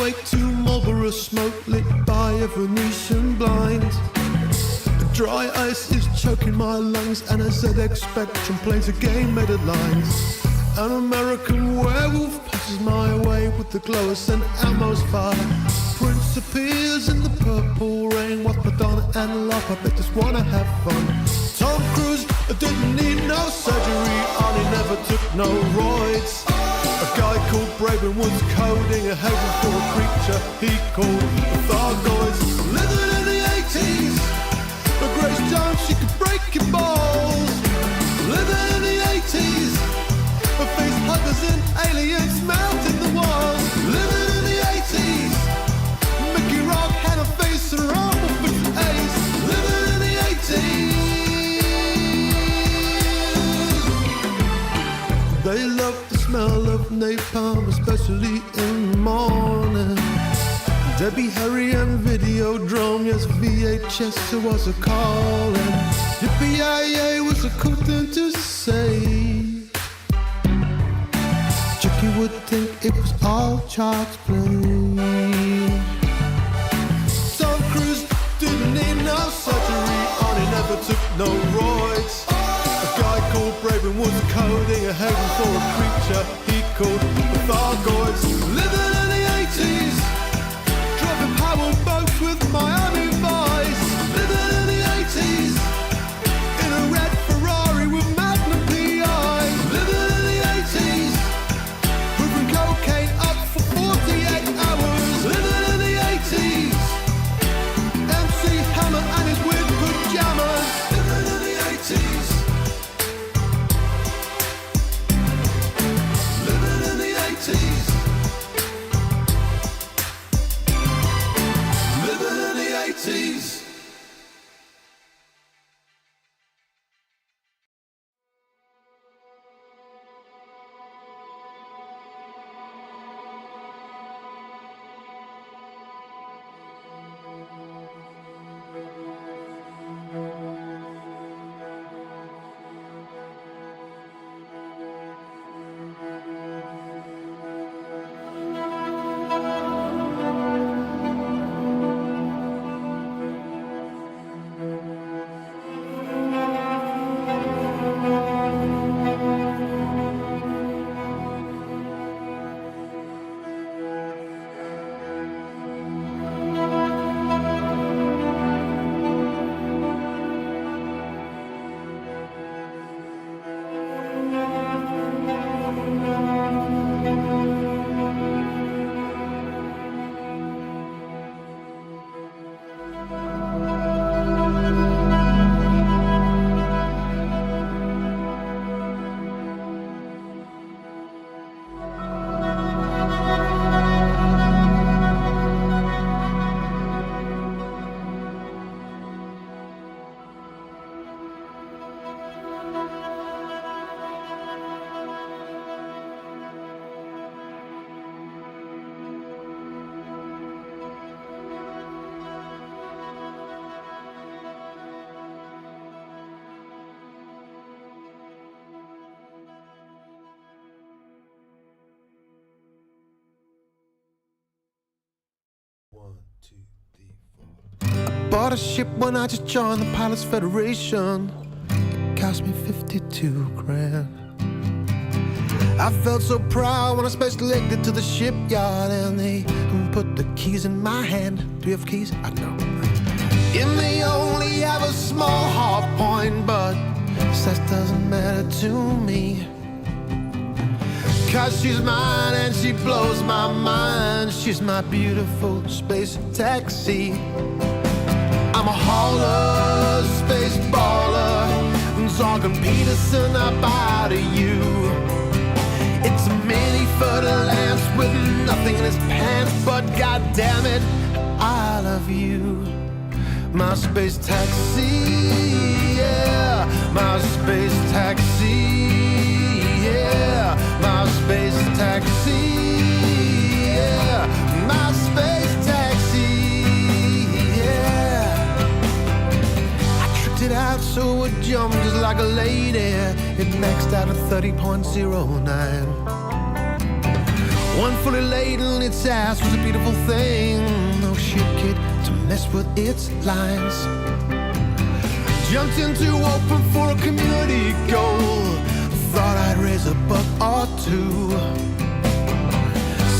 way to Marlborough smoke lit by a Venetian blind. The dry ice is choking my lungs and a ZX Spectrum plays a game made of lines. An American werewolf passes my way with the glow of St. Elmo's fire. Prince appears in the purple rain, watch Madonna and laugh, but they just wanna have fun. Tom Cruise didn't need no surgery, Arnie never took no roids. A guy called Braben was coding a haven for a creature he called the Thargoids. Living in the 80s, but Grace Jones, she could break your balls. Living in the 80s, but face huggers and aliens melting the walls. Living in the 80s, Mickey Rourke had a face around the 58s. Living in the 80s, they love the smell of napalm, especially in the morning. Debbie Harry and Videodrome, yes, VHS was a calling. Yippee-yi-yay was a cool thing to say. Chucky would think it was all child's play. Tom Cruise didn't need no surgery, Arnie never took no roids. A guy called Braben was coding a haven for a creature he called the Thargoids. Living in the 80s, driving power boats with Miami Vice. Living in the 80s, in a red Ferrari with Magnum PI. Living in the 80s, moving cocaine up for 48 hours. Living in the 80s, MC Hammer and his weird pajamas. Living in the 80s, living in the 80s, living in the 80s. Bought a ship when I just joined the Pilots Federation. It cost me 52 grand. I felt so proud when I special elected to the shipyard and they put the keys in my hand. Do you have keys? I know. You may only have a small hard point, but sex doesn't matter to me. 'Cause she's mine and she blows my mind. She's my beautiful space taxi. I'm a hauler, space baller, talking Peterson about you. It's a mini Fer-de-Lance with nothing in his pants, but goddamn it, I love you. My space taxi, yeah, my space taxi, yeah, my space taxi, yeah, my space taxi, yeah. I tricked it out so it jumped just like a lady. It maxed out at 30.09. One fully laden, its ass was a beautiful thing. No shit, kid, to mess with its lines. Jumped into open for a community goal. Thought I'd raise a buck or two.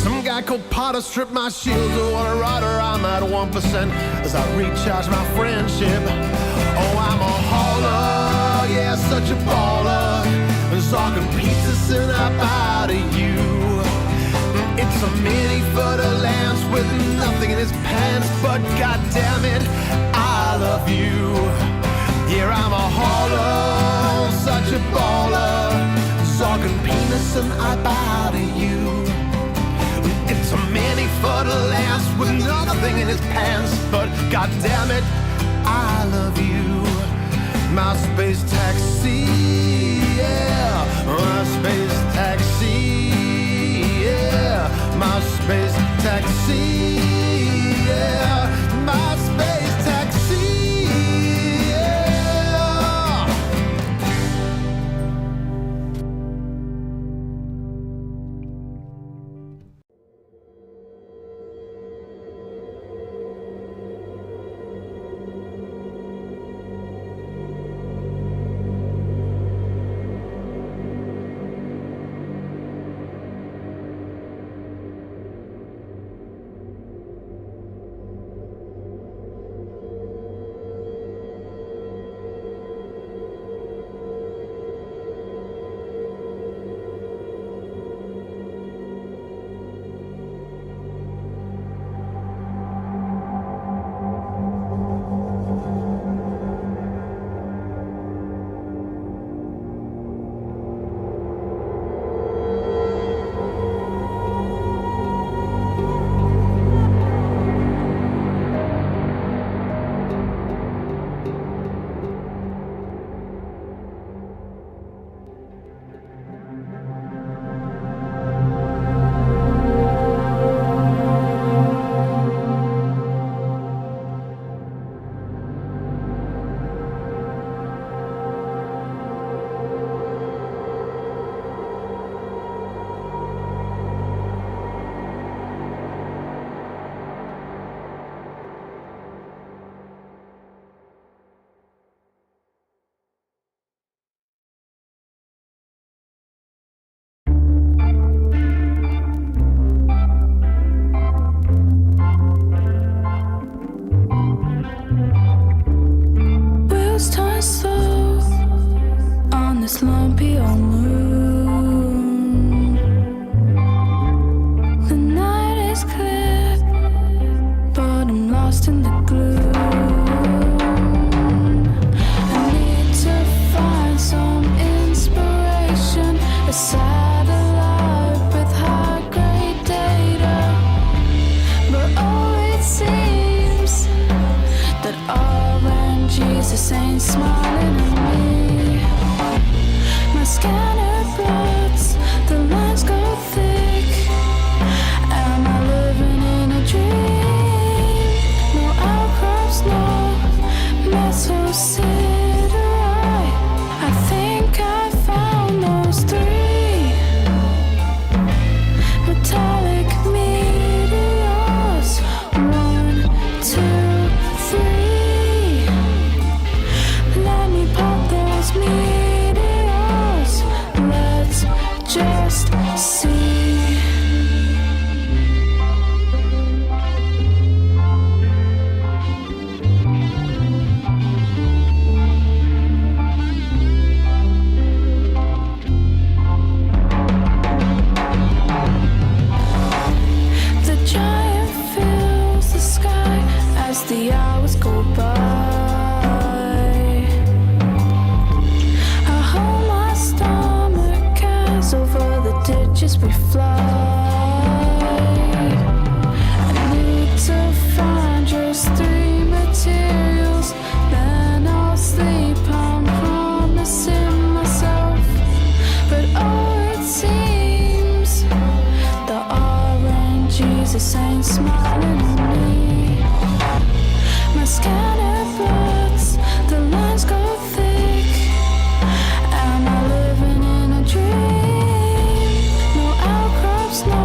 Some guy called Potter stripped my shield. Oh, what a rider, I'm at 1% as I recharge my friendship. Oh, I'm a hauler, yeah, such a baller. Talking pizzas and I'm out of you. It's a mini for the lambs with nothing in his pants, but goddamn it, I love you. Yeah, I'm a hauler, such a baller. Talking penis and I'm out of you. It's a mini for the lambs with nothing in his pants, but goddamn it, I love you. My space taxi, yeah, my space taxi, yeah, my space taxi, yeah, my space taxi, yeah. Am I living in a dream? No outcrops, no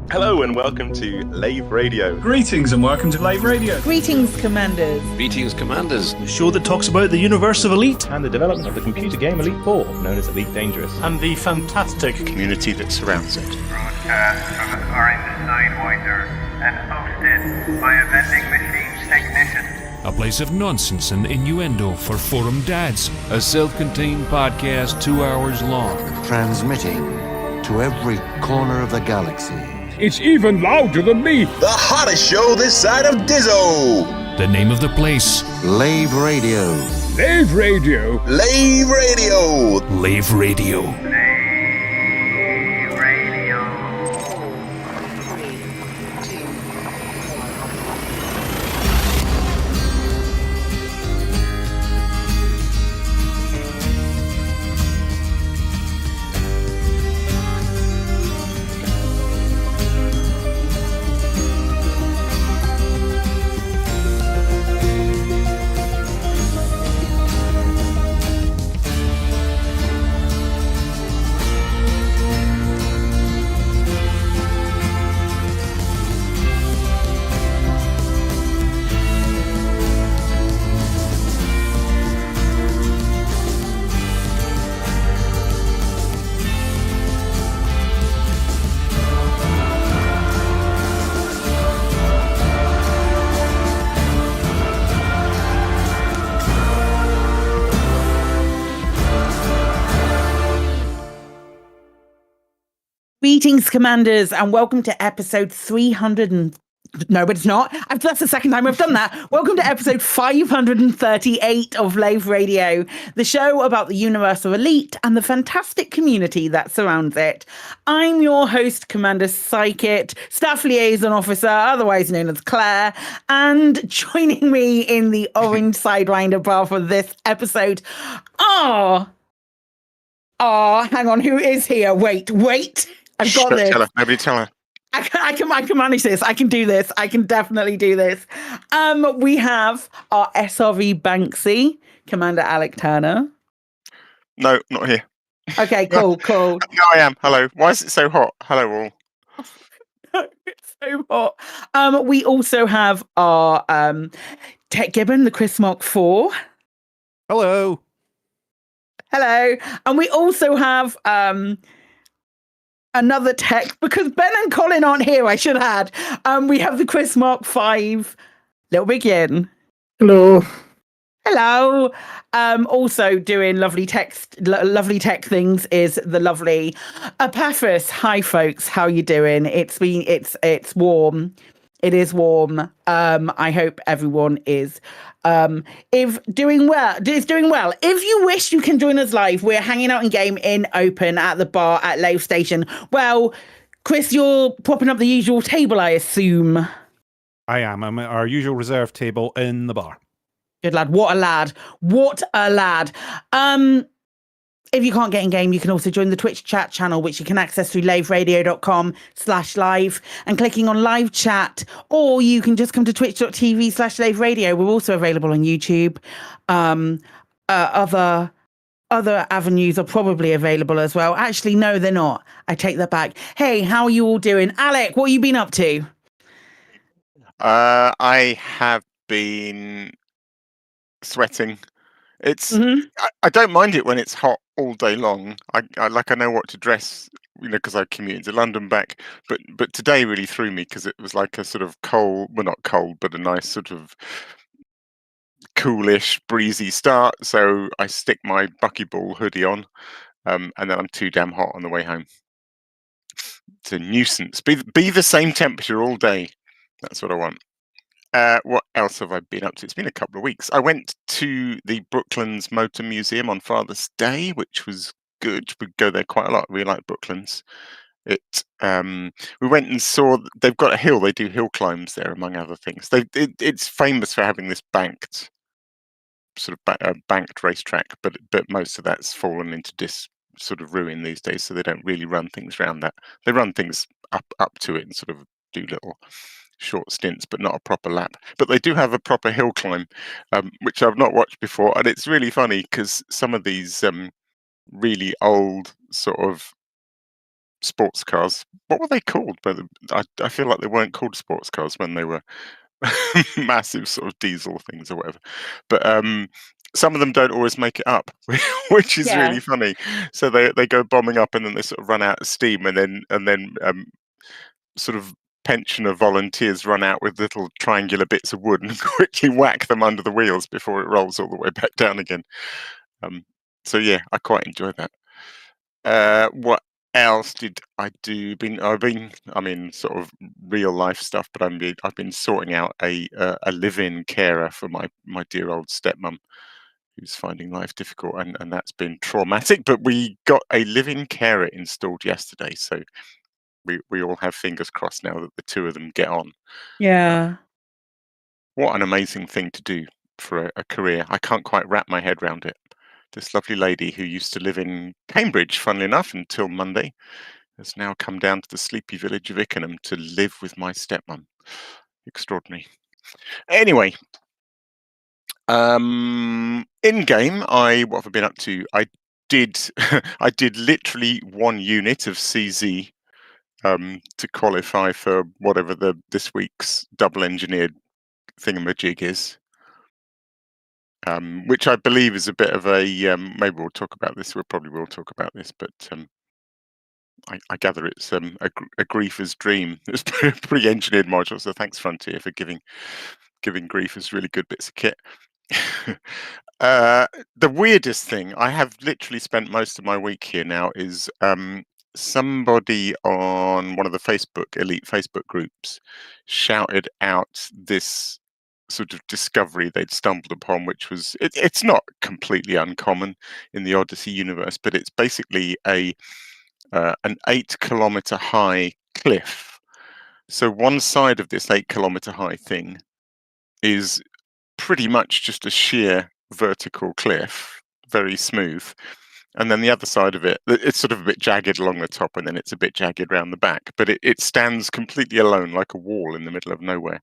Hello and welcome to Lave Radio. Greetings and welcome to Lave Radio. Greetings, Commanders. Greetings, Commanders. The show that talks about the universe of Elite and the development of the computer game Elite 4, known as Elite Dangerous, and the fantastic community that surrounds it. Broadcast from the Orange Sidewinder and hosted by a vending machine technician. A place of nonsense and innuendo for forum dads. A self-contained podcast 2 hours long. Transmitting to every corner of the galaxy. It's even louder than me. The hottest show this side of Dizzo. The name of the place. Lave Radio. Lave Radio. Lave Radio. Lave Radio. Lave Radio. Greetings, Commanders, and welcome to episode 300 and... No, but it's not. That's the second time I've done that. Welcome to episode 538 of Lave Radio, the show about the Universal Elite and the fantastic community that surrounds it. I'm your host, Commander Psychic, Staff Liaison Officer, otherwise known as Claire, and joining me in the orange Sidewinder bar for this episode hang on, who is here? Wait. I've got this. Tell her. Nobody tell her. I can manage this. I can do this. I can definitely do this. We have our SRV Banksy, Commander Alec Turner. No, not here. Okay, cool. No, I am. Hello. Why is it so hot? Hello, all. It's so hot. We also have our Tech Gibbon, the Chris Mark IV. Hello. And we also have another tech, because Ben and Colin aren't here, I should add. We have the Chris Mark V, Little Big Yin. Hello. Also doing lovely tech things is the lovely Epaphras. Hi, folks. How you doing? It's warm. It is warm. I hope everyone is doing well. If you wish, you can join us live. We're hanging out in game in open at the bar at Lave Station. Well, Chris, you're propping up the usual table, I assume. I am. I'm at our usual reserve table in the bar. Good lad. What a lad. If you can't get in game, you can also join the Twitch chat channel, which you can access through laveradio.com/live and clicking on live chat, or you can just come to twitch.tv/laveradio. We're also available on YouTube. Other avenues are probably available as well. Actually, no, they're not. I take that back. Hey, how are you all doing? Alec, what have you been up to? I have been sweating. It's I don't mind it when it's hot all day long. I know what to dress, because I commute into London back. But today really threw me because it was like a sort of cold, well, not cold, but a nice sort of coolish, breezy start. So I stick my buckyball hoodie on, and then I'm too damn hot on the way home. It's a nuisance. Be the same temperature all day. That's what I want. What else have I been up to? It's been a couple of weeks. I went to the Brooklands Motor Museum on Father's Day, which was good. We go there quite a lot. We like Brooklands. We went and saw. They've got a hill. They do hill climbs there, among other things. It's famous for having this banked racetrack, but most of that's fallen into sort of ruin these days. So they don't really run things around that. They run things up to it and sort of do little short stints, but not a proper lap. But they do have a proper hill climb, which I've not watched before, and it's really funny because some of these really old sort of sports cars, what were they called? But I feel like they weren't called sports cars when they were massive sort of diesel things or whatever. But some of them don't always make it up, which is really funny. So they go bombing up and then they sort of run out of steam, and then sort of pensioner volunteers run out with little triangular bits of wood and quickly whack them under the wheels before it rolls all the way back down again. So yeah, I quite enjoy that. What else did I do? I mean, sort of real life stuff, but I've been sorting out a live-in carer for my dear old stepmom, who's finding life difficult, and that's been traumatic. But we got a live-in carer installed yesterday, so we all have fingers crossed now that the two of them get on. Yeah. What an amazing thing to do for a career. I can't quite wrap my head around it. This lovely lady who used to live in Cambridge, funnily enough, until Monday, has now come down to the sleepy village of Ickenham to live with my stepmom. Extraordinary. Anyway, in game, what have I been up to? I did literally one unit of CZ to qualify for whatever this week's double engineered thingamajig is, which I believe is a bit of a maybe we'll talk about this. We probably will talk about this, but I gather it's a Griefer's dream. It's a pre-engineered module, so thanks Frontier for giving Griefers really good bits of kit. The weirdest thing, I have literally spent most of my week here now, is somebody on one of the elite Facebook groups shouted out this sort of discovery they'd stumbled upon, which was it's not completely uncommon in the Odyssey universe, but it's basically an 8-kilometer high cliff. So one side of this 8-kilometer high thing is pretty much just a sheer vertical cliff, very smooth. And then the other side of it, it's sort of a bit jagged along the top, and then it's a bit jagged around the back. But it stands completely alone, like a wall in the middle of nowhere.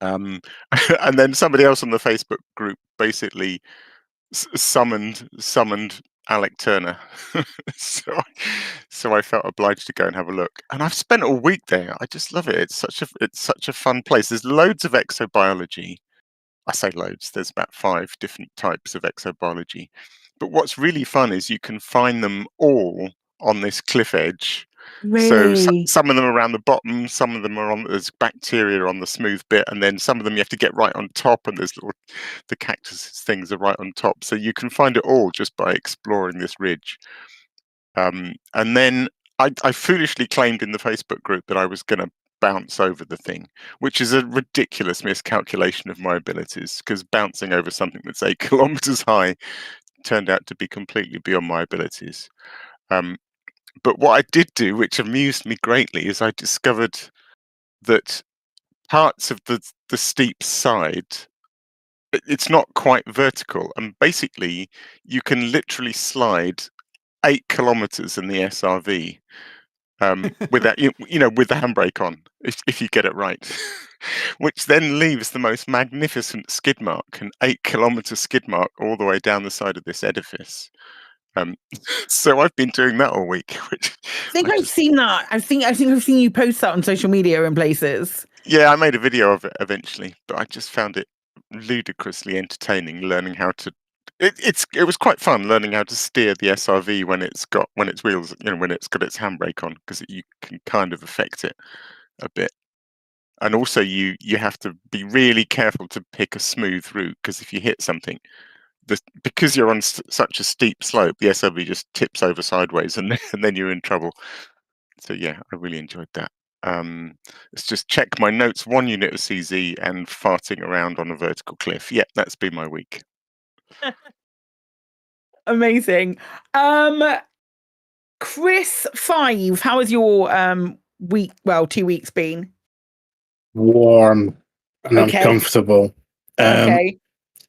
And then somebody else on the Facebook group basically summoned Alec Turner. so I felt obliged to go and have a look. And I've spent a week there. I just love it. It's such a fun place. There's loads of exobiology. I say loads. There's about 5 different types of exobiology. But what's really fun is you can find them all on this cliff edge. Really? So some of them are around the bottom, some of them there's bacteria on the smooth bit, and then some of them you have to get right on top, and the cactus things are right on top. So you can find it all just by exploring this ridge. And then I foolishly claimed in the Facebook group that I was going to bounce over the thing, which is a ridiculous miscalculation of my abilities, because bouncing over something that's 8 kilometers high turned out to be completely beyond my abilities. But what I did do, which amused me greatly, is I discovered that parts of the steep side, it's not quite vertical, and basically you can literally slide 8 kilometers in the SRV without with the handbrake on, if you get it right. Which then leaves the most magnificent skid mark, an 8-kilometer skid mark all the way down the side of this edifice. So I've been doing that all week. Which I think I've seen that. I think I've seen you post that on social media in places. Yeah, I made a video of it eventually, but I just found it ludicrously entertaining. Learning how to, it was quite fun learning how to steer the SRV when its wheels, when it's got its handbrake on, because you can kind of affect it a bit. And also you have to be really careful to pick a smooth route, because if you hit something, because you're on such a steep slope, the SRV just tips over sideways, and then you're in trouble. So yeah, I really enjoyed that. Let's just check my notes. 1 unit of CZ and farting around on a vertical cliff. Yeah, that's been my week. Amazing. Chris 5, how has your week, 2 weeks been? Warm and uncomfortable. Okay.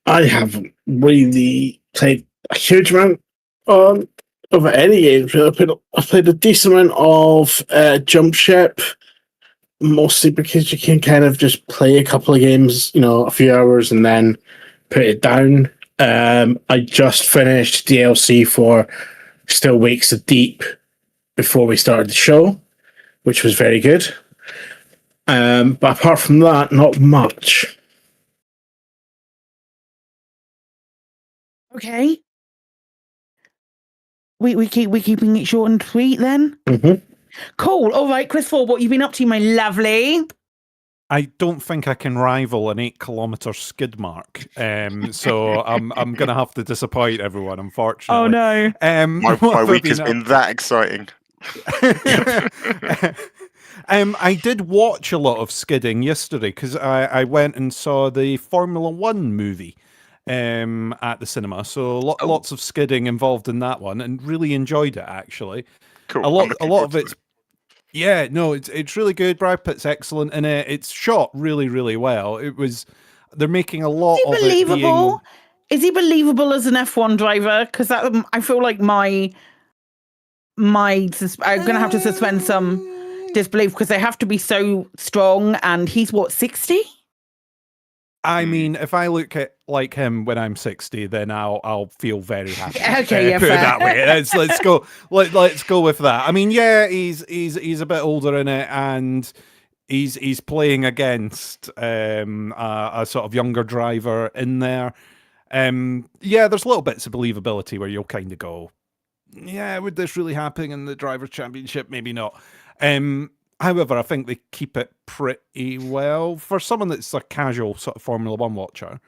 I haven't really played a huge amount of any games. I played a decent amount of Jump Ship, mostly because you can kind of just play a couple of games, a few hours, and then put it down. I just finished DLC for Still Wakes the Deep before we started the show, which was very good. But apart from that, not much. Okay. We keeping it short and sweet then. Mm-hmm. Cool. All right, Chris 4, what you been up to, my lovely? I don't think I can rival an 8-kilometer skid mark. So I'm gonna have to disappoint everyone, unfortunately. Oh no. My week has been that exciting. I did watch a lot of skidding yesterday because I went and saw the Formula 1 movie at the cinema. So lots of skidding involved in that one, and really enjoyed it actually. Cool. A lot of it's it's really good. Brad Pitt's excellent in it. It's shot really, really well. They're making a lot of it being... Is he believable as an F1 driver? Because I feel like I'm gonna have to suspend some disbelief, because they have to be so strong, and he's what, 60? I mean, if I look at like him when I'm 60, then I'll feel very happy. Okay, yeah, put it fair. that way. Let's go. Let's go with that. I mean, yeah, he's a bit older in it, and he's playing against a sort of younger driver in there. Yeah, there's little bits of believability where you'll kind of go, yeah, would this really happen in the Drivers' Championship? Maybe not. However, I think they keep it pretty well. For someone that's a casual sort of Formula 1 watcher,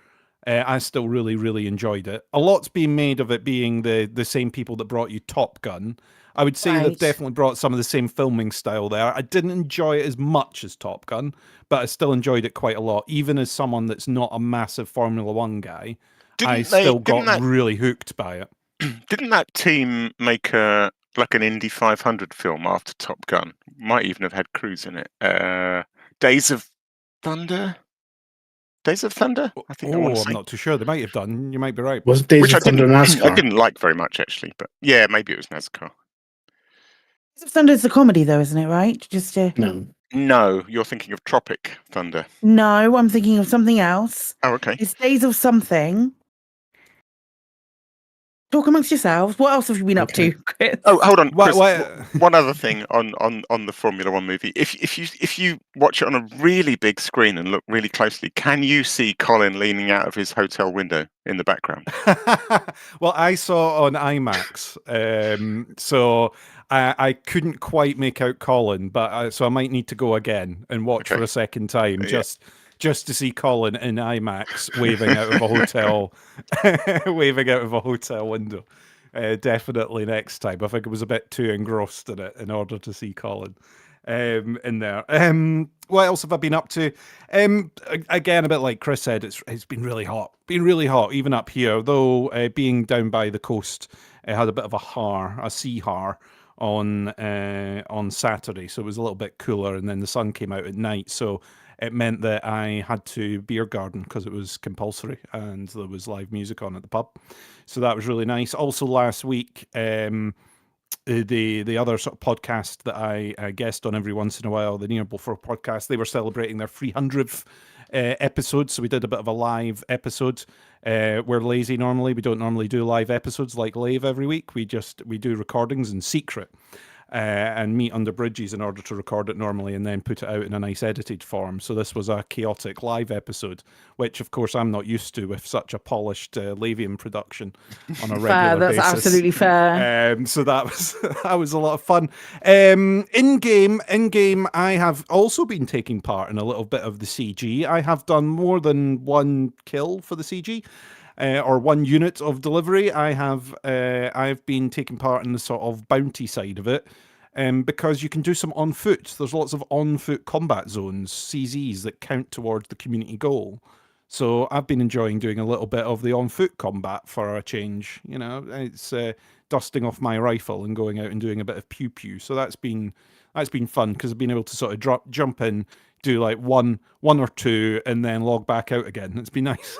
I still really, really enjoyed it. A lot's been made of it being the same people that brought you Top Gun. I would say they've Right. definitely brought some of the same filming style there. I didn't enjoy it as much as Top Gun, but I still enjoyed it quite a lot. Even as someone that's not a massive Formula One guy, I still got really hooked by it. Didn't that team make an Indy 500 film after Top Gun? Might even have had Cruise in it. Days of Thunder? Days of Thunder? I think I want to say. I'm not too sure. They might have done. You might be right. Was Days of Thunder NASCAR? I didn't like very much, actually. But yeah, maybe it was NASCAR. Days of Thunder is a comedy, though, isn't it? Right? No, you're thinking of Tropic Thunder. No, I'm thinking of something else. Oh, okay. It's Days of something. Talk amongst yourselves. What else have you been up to, Chris? Oh, hold on, Chris. One other thing on the Formula One movie. If you watch it on a really big screen and look really closely, can you see Colin leaning out of his hotel window in the background? Well, I saw it on IMAX, so I couldn't quite make out Colin, but so I might need to go again and watch for a second time, just to see Colin in IMAX waving out of a hotel, waving out of a hotel window. Definitely next time. I think I was a bit too engrossed in it in order to see Colin in there. What else have I been up to? Again, a bit like Chris said, it's been really hot. Been really hot, even up here. Though being down by the coast, it had a bit of a sea har on Saturday, so it was a little bit cooler, and then the sun came out at night, so it meant that I had to beer garden because it was compulsory and there was live music on at the pub. So that was really nice. Also last week, the other sort of podcast that I guest on every once in a while, the Near Before podcast, they were celebrating their 300th episode. So we did a bit of a live episode. We're lazy normally. We don't normally do live episodes like Lave every week. We do recordings in secret. And meet under bridges in order to record it normally and then put it out in a nice edited form. So this was a chaotic live episode, which of course I'm not used to with such a polished Lavian production on a regular basis. That's absolutely fair. So that was a lot of fun. In game, I have also been taking part in a little bit of the CG. I have done more than one kill for the CG. Or one unit of delivery. I've been taking part in the sort of bounty side of it, because you can do some on foot. There's lots of on foot combat zones, CZs, that count towards the community goal. So I've been enjoying doing a little bit of the on foot combat for a change. You know, it's dusting off my rifle and going out and doing a bit of pew pew. So that's been fun because I've been able to sort of jump in, do like one or two, and then log back out again. It's been nice.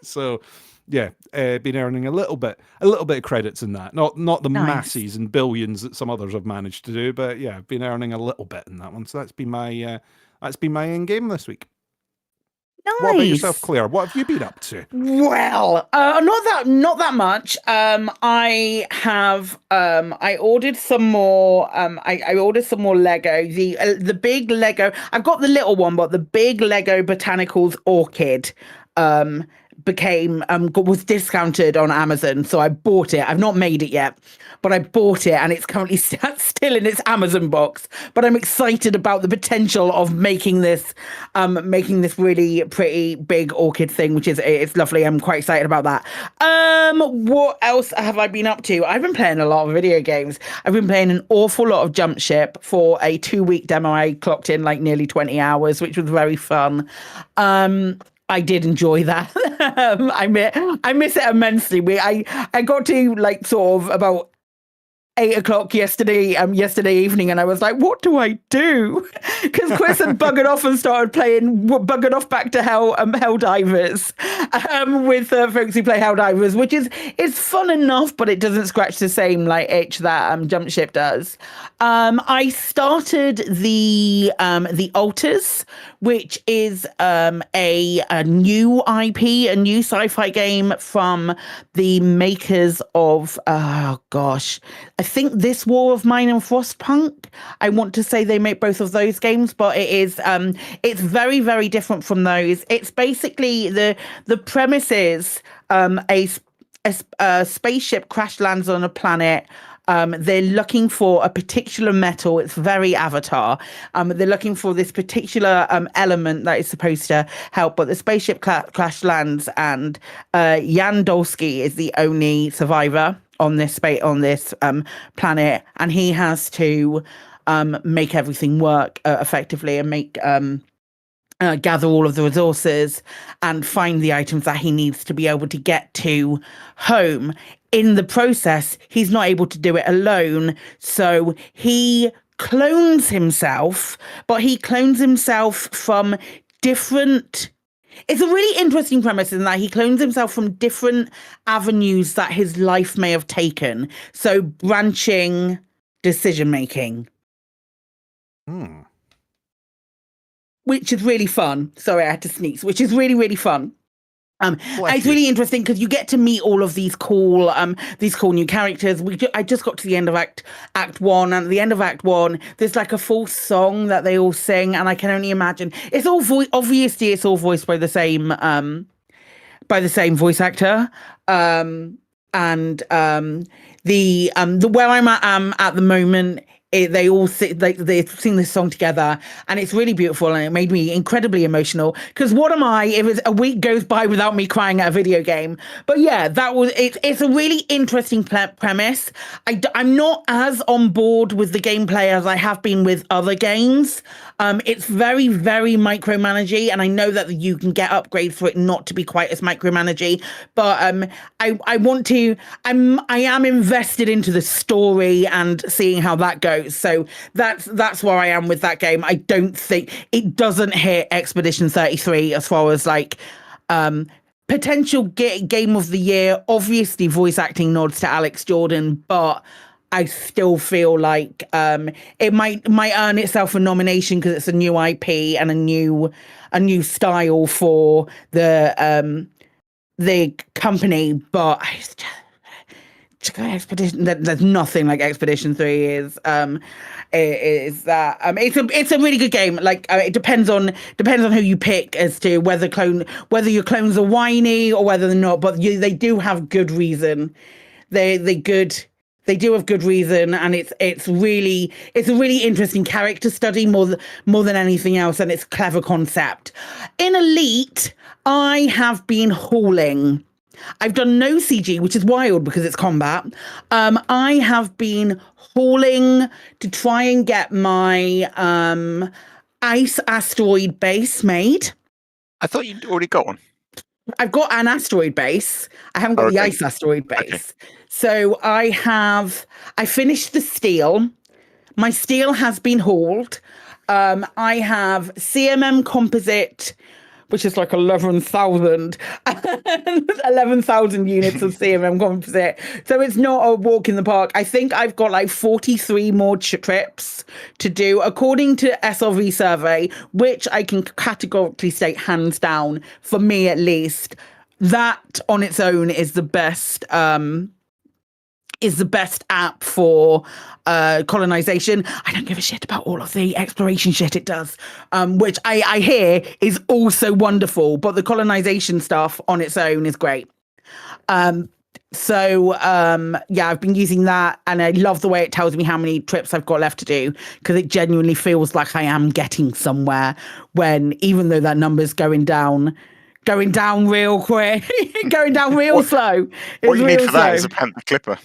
So yeah, been earning a little bit of credits in that. Not the masses and billions that some others have managed to do, but yeah, I've been earning a little bit in that one. So that's been my end game this week. Nice. What about yourself, Claire? What have you been up to? Well, not that much. I ordered some more. I ordered some more Lego. The big Lego. I've got the little one, but the big Lego Botanicals Orchid was discounted on Amazon, so I bought it. I've not made it yet, but I bought it, and it's currently still in its Amazon box. But I'm excited about the potential of making this really pretty big orchid thing, which is it's lovely. I'm quite excited about that. What else have I been up to? I've been playing a lot of video games. I've been playing an awful lot of Jump Ship for a 2-week demo. I clocked in like nearly 20 hours, which was very fun. I did enjoy that. I miss it immensely. I got to like sort of about 8 o'clock yesterday evening, and I was like, what do I do? Because Chris had buggered off and buggered off back to Helldivers with folks who play Helldivers, which is fun enough, but it doesn't scratch the same like itch that Jump Ship does. I started the Alters, which is a new IP, a new sci-fi game from the makers of I think This War of Mine and Frostpunk. I want to say they make both of those games, but it's very, very different from those. It's basically the premise is a spaceship crash lands on a planet. They're looking for a particular metal. It's very Avatar. They're looking for this particular element that is supposed to help, but the spaceship crash lands, and Jan Dolsky is the only survivor planet, and he has to make everything work effectively and make gather all of the resources and find the items that he needs to be able to get to home. In the process, he's not able to do it alone, so he clones himself, but he clones himself from different... It's a really interesting premise in that he clones himself from different avenues that his life may have taken. So branching decision-making. Which is really fun. Sorry, I had to sneeze. Which is really, really fun. It's really interesting because you get to meet all of these cool new characters. I just got to the end of Act 1, and at the end of Act 1, there's like a full song that they all sing, and I can only imagine it's all obviously it's all voiced by the same voice actor. The where I'm at the moment. They all they sing this song together, and it's really beautiful, and it made me incredibly emotional. Because what am I if a week goes by without me crying at a video game? But yeah, it's a really interesting premise. I'm not as on board with the gameplay as I have been with other games. It's very, very micromanagey, and I know that you can get upgrades for it not to be quite as micromanagey. But I am invested into the story and seeing how that goes. So that's where I am with that game. I don't think it doesn't hit Expedition 33 as far as like potential game of the year. Obviously, voice acting nods to Alex Jordan, but I still feel like it might earn itself a nomination because it's a new IP and a new style for the company. But Expedition, there's nothing like Expedition 3 is that it's a really good game. Like it depends on who you pick as to whether your clones are whiny or whether they're not, but they do have good reason. They do have good reason, and it's a really interesting character study more than anything else, and it's a clever concept. In Elite, I have been hauling. I've done no CG, which is wild because it's combat. I have been hauling to try and get my ice asteroid base made. I thought you'd already got one. I've got an asteroid base. I haven't got the ice asteroid base. Okay. So I finished the steel. My steel has been hauled. I have CMM composite, which is like 11,000 units of CMM composite. So it's not a walk in the park. I think I've got like 43 more trips to do, according to SRV survey, which I can categorically state hands down, for me at least, that on its own is the best app for colonization. I don't give a shit about all of the exploration shit it does, which I hear is also wonderful, but the colonization stuff on its own is great. I've been using that, and I love the way it tells me how many trips I've got left to do, because it genuinely feels like I am getting somewhere, when even though that number's going down real quick, going down real slow. What you need for that is a Panther Clipper.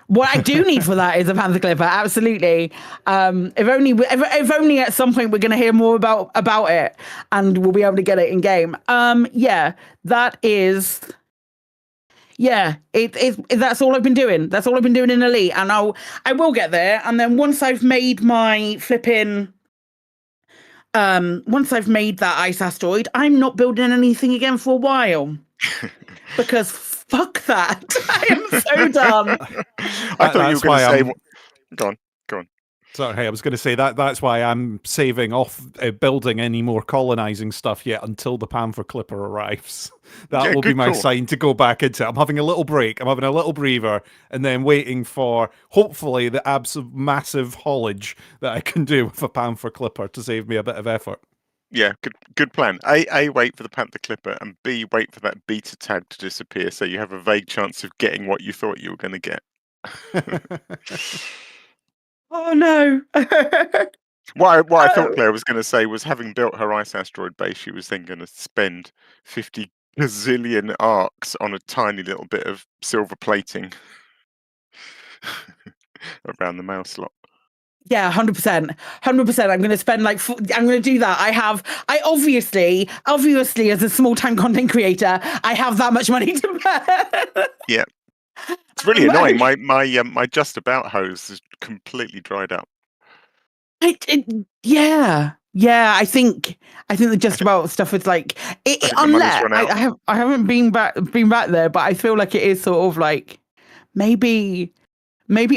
What I do need for that is a Panther Clipper, absolutely. If only at some point we're going to hear more about it, and we'll be able to get it in game. That's all I've been doing. That's all I've been doing in Elite, and I will get there. And then once I've made my once I've made that ice asteroid, I'm not building anything again for a while, because fuck that. I am so done. I thought you were going to say... Go on. Sorry, I was going to say that's why I'm saving off building any more colonizing stuff yet until the Panther Clipper arrives. That will be my sign to go back into it. I'm having a little break. I'm having a little breather, and then waiting for, hopefully, the absolute massive haulage that I can do with a Panther Clipper to save me a bit of effort. Yeah, good plan. A, wait for the Panther Clipper, and B, wait for that beta tag to disappear, so you have a vague chance of getting what you thought you were going to get. Oh no! What I thought Claire was going to say was, having built her ice asteroid base, she was then going to spend 50 gazillion arcs on a tiny little bit of silver plating. around the mail slot. Yeah, 100%. 100%. I'm going to spend I'm going to do that. I obviously, as a small time content creator, I have that much money to burn. Yeah. It's really annoying. My Just About hose is completely dried up. Yeah. I think the Just About stuff is like unless I haven't been back there, but I feel like it is sort of like maybe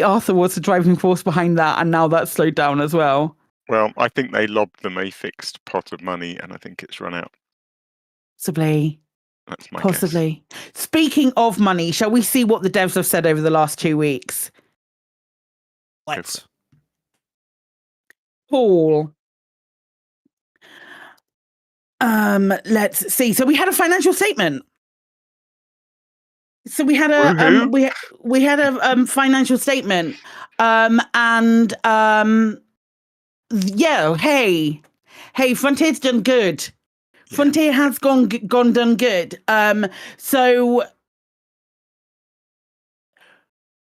Arthur was the driving force behind that, and now that's slowed down as well. Well, I think they lobbed them a fixed pot of money, and I think it's run out. Possibly. That's my Possibly. Guess. Speaking of money, shall we see what the devs have said over the last 2 weeks? Let's. Paul. Let's see. So we had a financial statement. So we had a we had a financial statement, and yeah, hey, Frontier's done good. Yeah. Frontier has gone done good. So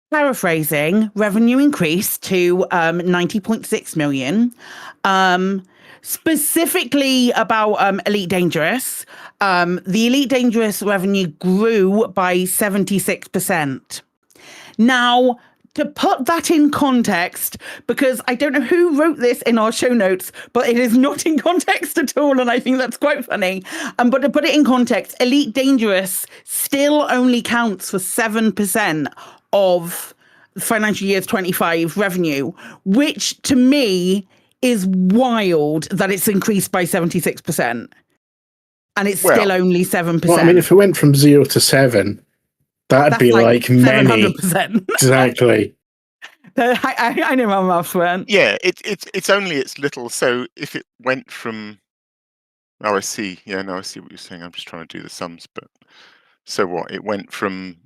paraphrasing, revenue increased to 90.6 million. Specifically about Elite Dangerous, the Elite Dangerous revenue grew by 76%. Now, to put that in context, because I don't know who wrote this in our show notes, but it is not in context at all, and I think that's quite funny. But to put it in context, Elite Dangerous still only counts for 7% of financial year's 25 revenue, which to me is wild that it's increased by 76%. And it's still only 7%. Well, I mean, if it went from 0 to 7, that'd be like many. 700%. Exactly. I know my maths went. Yeah, it's little. So if it went from, I see. Yeah, no, I see what you're saying. I'm just trying to do the sums. But so what? It went from.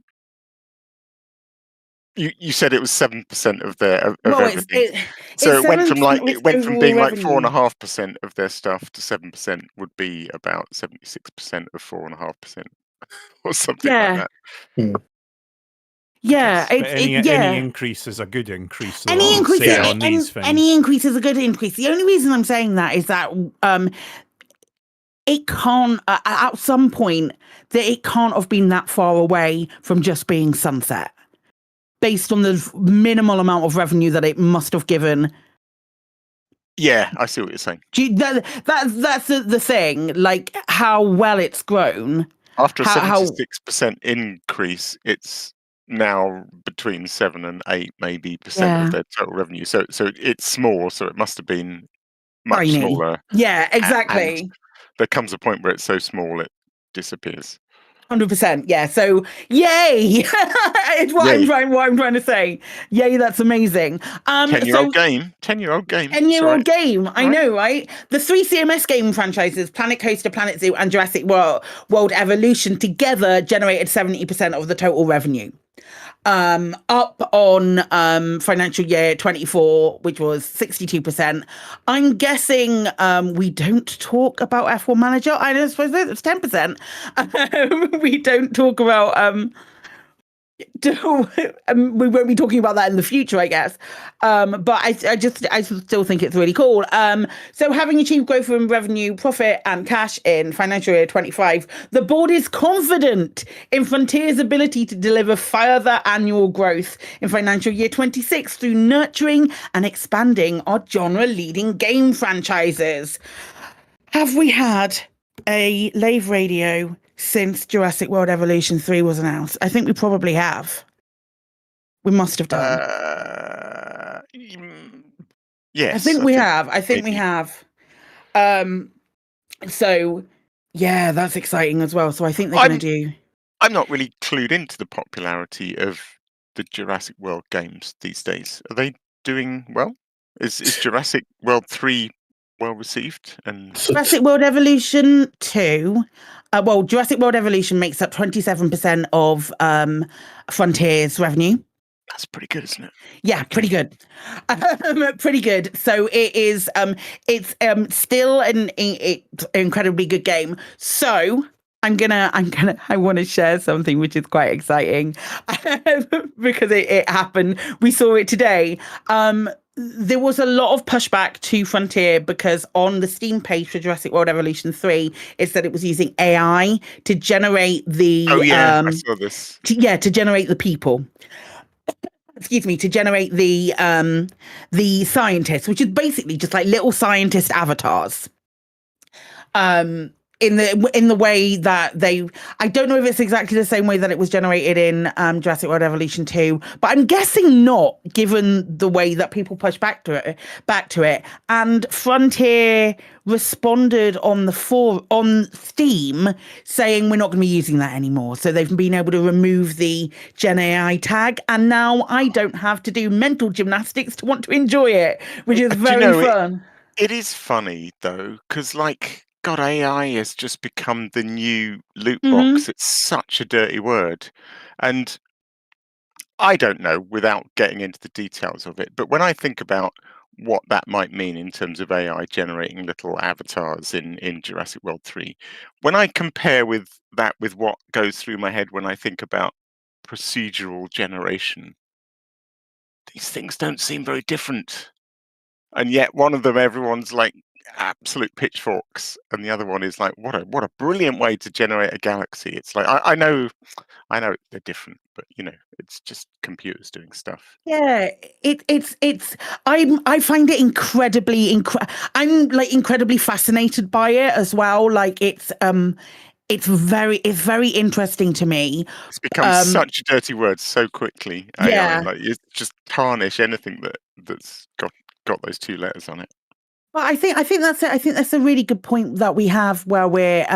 You said it was 7% of their everything. So it went from being like 4.5% of their stuff to 7% would be about 76% of 4.5% or something like that. Yeah, any increase is a good increase. Any increase is a good increase. The only reason I'm saying that is that it can't at some point that it can't have been that far away from just being Sunset, based on the minimal amount of revenue that it must have given. Yeah, I see what you're saying. That's the thing, like how well it's grown. After a 76% increase, it's now between 7 and 8 maybe percent of their total revenue. So it's small, so it must have been much smaller. Yeah, exactly. And there comes a point where it's so small it disappears. 100%. Yeah. So, yay! It's what I'm trying to say. Yay! That's amazing. 10-year-old game. 10-year-old game. 10-year-old game. I know, right? The 3 CMS game franchises, Planet Coaster, Planet Zoo, and Jurassic World Evolution, together generated 70% of the total revenue. Up on financial year 24, which was 62%. I'm guessing we don't talk about F1 Manager. I don't suppose it's 10%. We don't talk about we won't be talking about that in the future, I guess. But I still think it's really cool. So having achieved growth in revenue, profit, and cash in financial year 25, the board is confident in Frontier's ability to deliver further annual growth in financial year 26 through nurturing and expanding our genre-leading game franchises. Have we had a Lave Radio since Jurassic World Evolution 3 was announced? I think we probably have. We must have done. Yes. I think we have. So, yeah, that's exciting as well. So I think they're going to do... I'm not really clued into the popularity of the Jurassic World games these days. Are they doing well? Is Jurassic World 3 well received? And Jurassic World Evolution 2... Jurassic World Evolution makes up 27% of Frontier's revenue. That's pretty good, isn't it? Yeah, okay. Pretty good. Pretty good. So it is. It's still an incredibly good game. So I want to share something which is quite exciting because it happened. We saw it today. There was a lot of pushback to Frontier because on the Steam page for Jurassic World Evolution 3, it said it was using AI to generate the I saw this. to generate the people. Excuse me, to generate the scientists, which is basically just like little scientist avatars. In the way that I don't know if it's exactly the same way that it was generated in Jurassic World Evolution 2, but I'm guessing not, given the way that people push back to it. And Frontier responded on Steam saying we're not going to be using that anymore. So they've been able to remove the Gen AI tag, and now I don't have to do mental gymnastics to want to enjoy it, which is very fun. It is funny though, because God, AI has just become the new loot box. It's such a dirty word. And I don't know, without getting into the details of it, but when I think about what that might mean in terms of AI generating little avatars in Jurassic World 3, when I compare with what goes through my head when I think about procedural generation, these things don't seem very different. And yet one of them, everyone's like, absolute pitchforks, and the other one is like, what a brilliant way to generate a galaxy. It's like I know they're different, but it's just computers doing stuff. Yeah, I find it I'm like incredibly fascinated by it as well. Like it's very interesting to me. It's become such a dirty word so quickly. AI, yeah, like you just tarnish anything that's got those two letters on it. Well, I think that's it. I think that's a really good point that we have where we're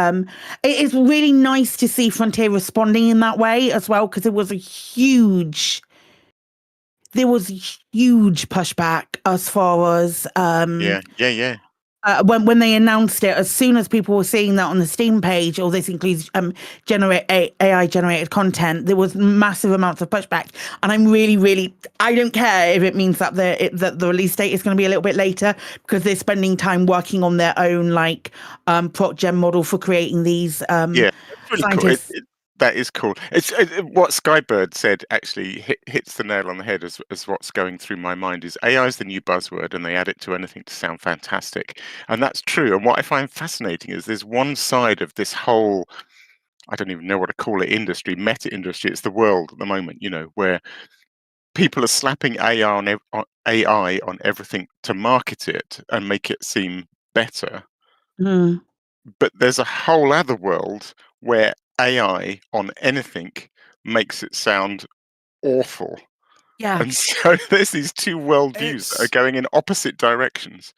it is really nice to see Frontier responding in that way as well, because there was huge pushback as far as yeah. When they announced it, as soon as people were seeing that on the Steam page, or this includes AI generated content, there was massive amounts of pushback. And I'm really, I don't care if it means that the release date is going to be a little bit later, because they're spending time working on their own proc gen model for creating these yeah, it's really scientists. Cool. That is cool. It's what Skybird said actually hits the nail on the head as what's going through my mind is AI is the new buzzword, and they add it to anything to sound fantastic, and that's true. And what I find fascinating is there's one side of this whole, I don't even know what to call it, industry, meta industry. It's the world at the moment, where people are slapping AI on everything to market it and make it seem better. But there's a whole other world where AI on anything makes it sound awful. Yeah. And so there's these two worldviews that are going in opposite directions.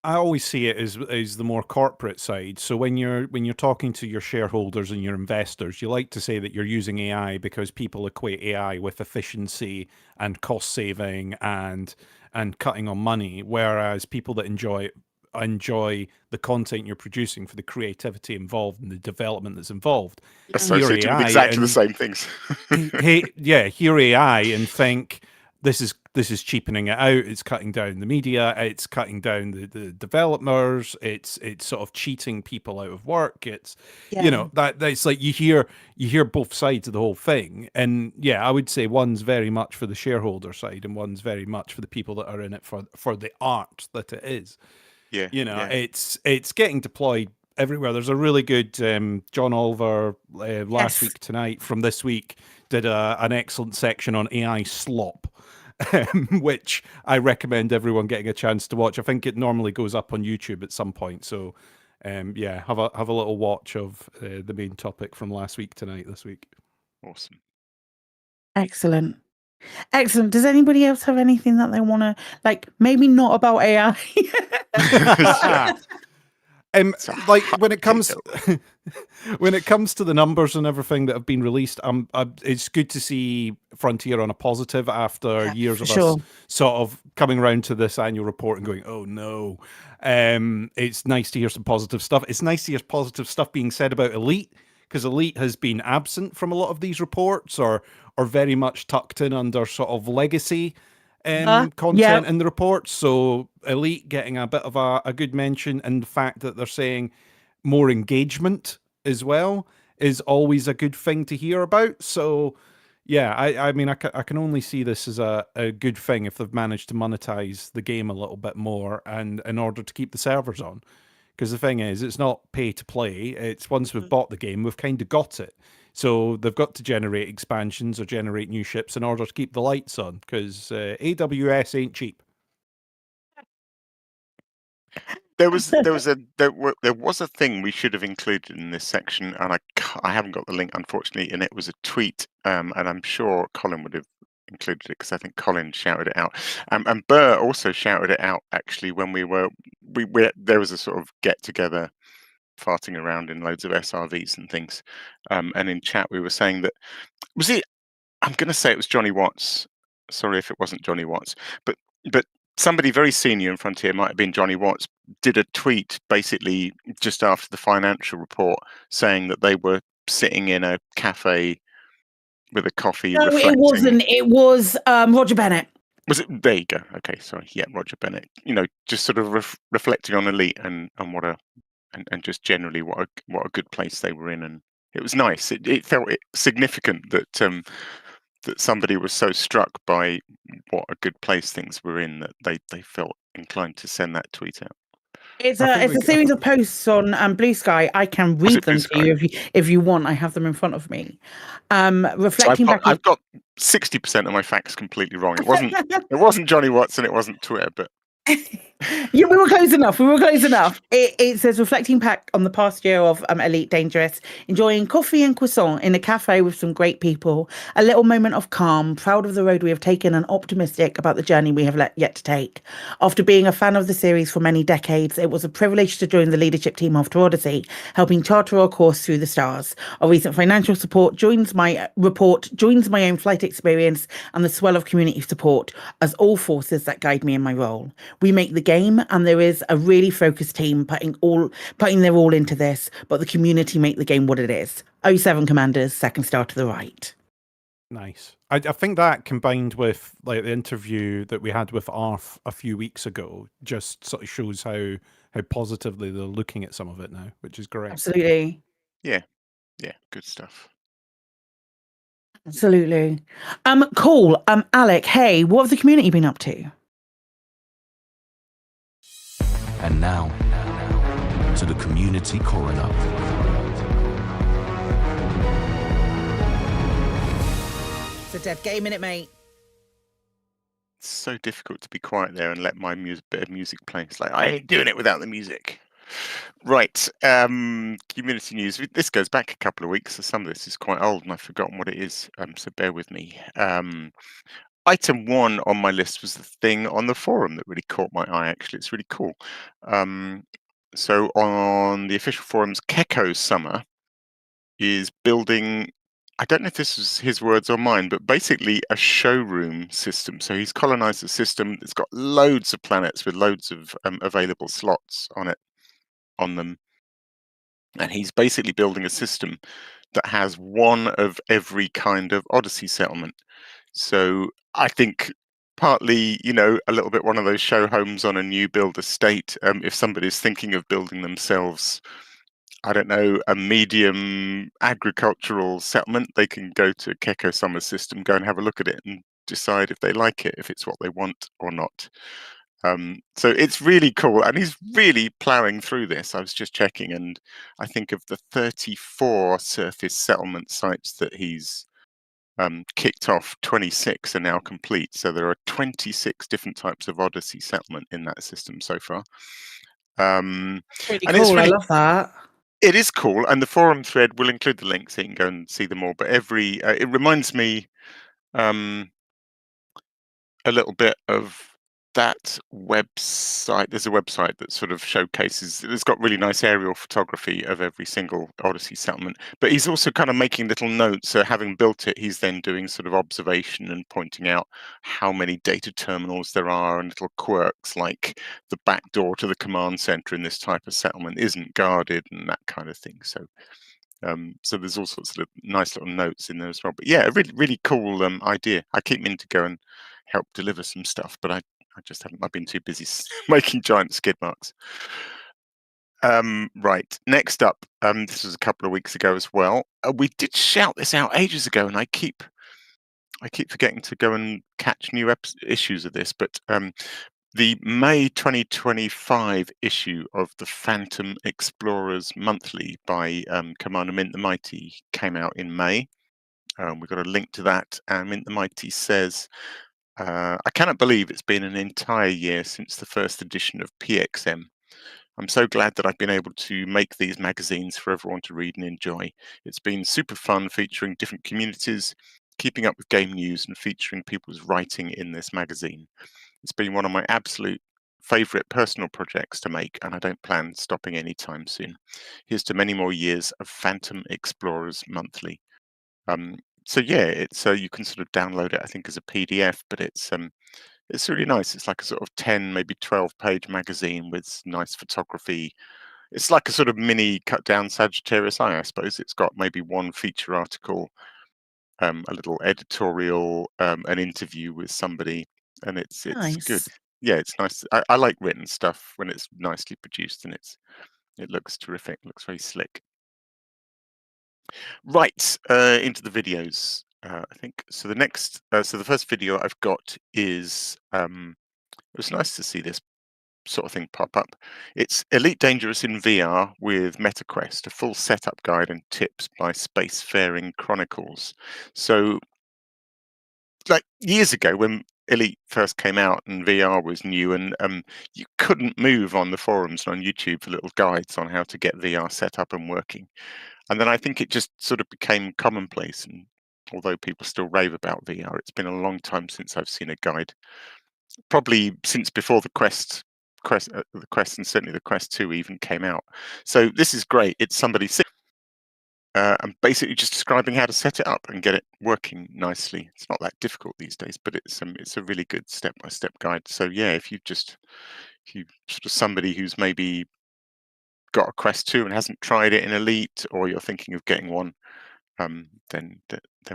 I always see it as the more corporate side. So when you're talking to your shareholders and your investors, you like to say that you're using AI because people equate AI with efficiency and cost saving and cutting on money, whereas people that enjoy the content you're producing for the creativity involved and the development that's involved associated with exactly the same things. Hear AI and think this is cheapening it out. It's cutting down the media. It's cutting down the developers. It's sort of cheating people out of work. It's that's like you hear both sides of the whole thing. And I would say one's very much for the shareholder side and one's very much for the people that are in it for the art that it is. It's getting deployed everywhere. There's a really good John Oliver last week tonight from this week did an excellent section on AI slop, which I recommend everyone getting a chance to watch. I think it normally goes up on YouTube at some point. So have a little watch of the main topic from last week tonight this week. Awesome. Excellent. Does anybody else have anything that they want to maybe not about AI? When it comes to the numbers and everything that have been released, it's good to see Frontier on a positive after years of us sort of coming around to this annual report and going, oh no. It's nice to hear some positive stuff. It's nice to hear positive stuff being said about Elite, because Elite has been absent from a lot of these reports or very much tucked in under sort of legacy content in the reports. So Elite getting a bit of a good mention, and the fact that they're saying more engagement as well is always a good thing to hear about. So yeah, I mean, I can only see this as a good thing if they've managed to monetize the game a little bit more, and in order to keep the servers on. Because the thing is, it's not pay to play. It's once we've bought the game, we've kind of got it. So they've got to generate expansions or generate new ships in order to keep the lights on. Because AWS ain't cheap. There was a thing we should have included in this section, and I haven't got the link, unfortunately, and it was a tweet, and I'm sure Colin would have included it because I think Colin shouted it out, and Burr also shouted it out actually when we there was a sort of get together, farting around in loads of SRVs and things, and in chat we were saying that I'm going to say it was Johnny Watts. Sorry if it wasn't Johnny Watts, but somebody very senior in Frontier, might have been Johnny Watts, did a tweet basically just after the financial report saying that they were sitting in a cafe with a coffee. No, it wasn't. It was Roger Bennett. Was it? There you go. Okay, sorry. Yeah, Roger Bennett. Just sort of reflecting on Elite and what and just generally what a good place they were in, and it was nice. It felt significant that that somebody was so struck by what a good place things were in that they felt inclined to send that tweet out. It's a series of posts on Blue Sky. I can read them to you if you want. I have them in front of me. Reflecting back, I've got 60% of my facts completely wrong. It wasn't Johnny Watts and it wasn't Twitter, but. Yeah, we were close enough. It says, reflecting back on the past year of Elite Dangerous, enjoying coffee and croissant in a cafe with some great people, a little moment of calm, proud of the road we have taken and optimistic about the journey we have yet to take. After being a fan of the series for many decades, it was a privilege to join the leadership team after Odyssey, helping charter our course through the stars. Our recent financial support joins my own flight experience and the swell of community support as all forces that guide me in my role. We make the game, and there is a really focused team putting their all into this, but the community make the game what it is. 07 Commanders, second star to the right. Nice. I think that combined with like the interview that we had with Arf a few weeks ago just sort of shows how positively they're looking at some of it now, which is great. Absolutely. Yeah, good stuff. Absolutely. Cool. Alec, hey, what have the community been up to? And now, to the community coroner. It's a dead game, innit, mate? It's so difficult to be quiet there and let my bit of music play. It's like, I ain't doing it without the music. Right, community news. This goes back a couple of weeks, so some of this is quite old and I've forgotten what it is, so bear with me. Item 1 on my list was the thing on the forum that really caught my eye, actually. It's really cool. So on the official forums, Keko Summer is building, I don't know if this is his words or mine, but basically a showroom system. So he's colonized a system that's got loads of planets with loads of available slots on them. And he's basically building a system that has one of every kind of Odyssey settlement. So I think partly, a little bit one of those show homes on a new build estate. If somebody's thinking of building themselves, I don't know, a medium agricultural settlement, they can go to Keko Summer System, go and have a look at it and decide if they like it, if it's what they want or not. So it's really cool, and he's really ploughing through this. I was just checking, and I think of the 34 surface settlement sites that he's kicked off, 26 are now complete. So there are 26 different types of Odyssey settlement in that system so far. Pretty cool. I love that. It is cool, and the forum thread will include the link so you can go and see them all. But it reminds me a little bit of that website. There's a website that sort of showcases, it's got really nice aerial photography of every single Odyssey settlement, but he's also kind of making little notes. So having built it, he's then doing sort of observation and pointing out how many data terminals there are and little quirks like the back door to the command center in this type of settlement isn't guarded and that kind of thing. So so there's all sorts of nice little notes in there as well. But yeah, a really, really cool idea. I keep meaning to go and help deliver some stuff, but I just haven't. I've been too busy making giant skid marks. Right. Next up, this was a couple of weeks ago as well. We did shout this out ages ago, and I keep forgetting to go and catch new issues of this. But the May 2025 issue of the Phantom Explorers Monthly by Commander Mint the Mighty came out in May. We've got a link to that. And Mint the Mighty says, I cannot believe it's been an entire year since the first edition of PXM. I'm so glad that I've been able to make these magazines for everyone to read and enjoy. It's been super fun featuring different communities, keeping up with game news and featuring people's writing in this magazine. It's been one of my absolute favourite personal projects to make, and I don't plan stopping anytime soon. Here's to many more years of Phantom Explorers Monthly. So yeah, it's you can sort of download it, I think, as a PDF, but it's really nice. It's like a sort of 10, maybe 12-page magazine with nice photography. It's like a sort of mini cut-down Sagittarius Eye, I suppose. It's got maybe one feature article, a little editorial, an interview with somebody, and it's Nice. good. Yeah, it's nice. I like written stuff when it's nicely produced and it looks terrific. Looks very slick. Right, into the videos. I think so. The next, so the first video I've got is. It was nice to see this sort of thing pop up. It's Elite Dangerous in VR with MetaQuest, a full setup guide and tips by Spacefaring Chronicles. So, like years ago when Elite first came out and VR was new, and you couldn't move on the forums and on YouTube for little guides on how to get VR set up and working. And then I think it just sort of became commonplace. And although people still rave about VR, it's been a long time since I've seen a guide. Probably since before the Quest, and certainly the Quest 2 even came out. So this is great. It's somebody and basically just describing how to set it up and get it working nicely. It's not that difficult these days, but it's a really good step-by-step guide. So yeah, if you sort of somebody who's maybe got a Quest 2 and hasn't tried it in Elite, or you're thinking of getting one, then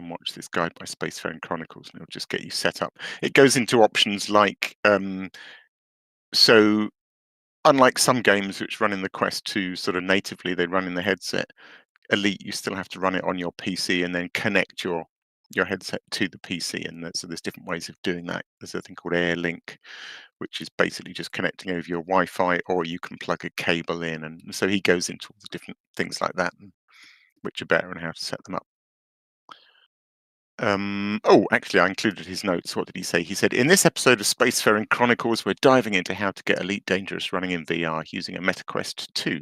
watch this guide by Spacefaring Chronicles, and it'll just get you set up. It goes into options like so unlike some games which run in the Quest 2 sort of natively, they run in the headset. Elite, you still have to run it on your PC and then connect your headset to the PC, and so there's different ways of doing that. There's a thing called AirLink, which is basically just connecting over your Wi-Fi, or you can plug a cable in, and so he goes into all the different things like that, which are better and how to set them up. Oh, actually, I included his notes. What did he say? He said, in this episode of Spacefaring Chronicles, we're diving into how to get Elite Dangerous running in VR using a MetaQuest 2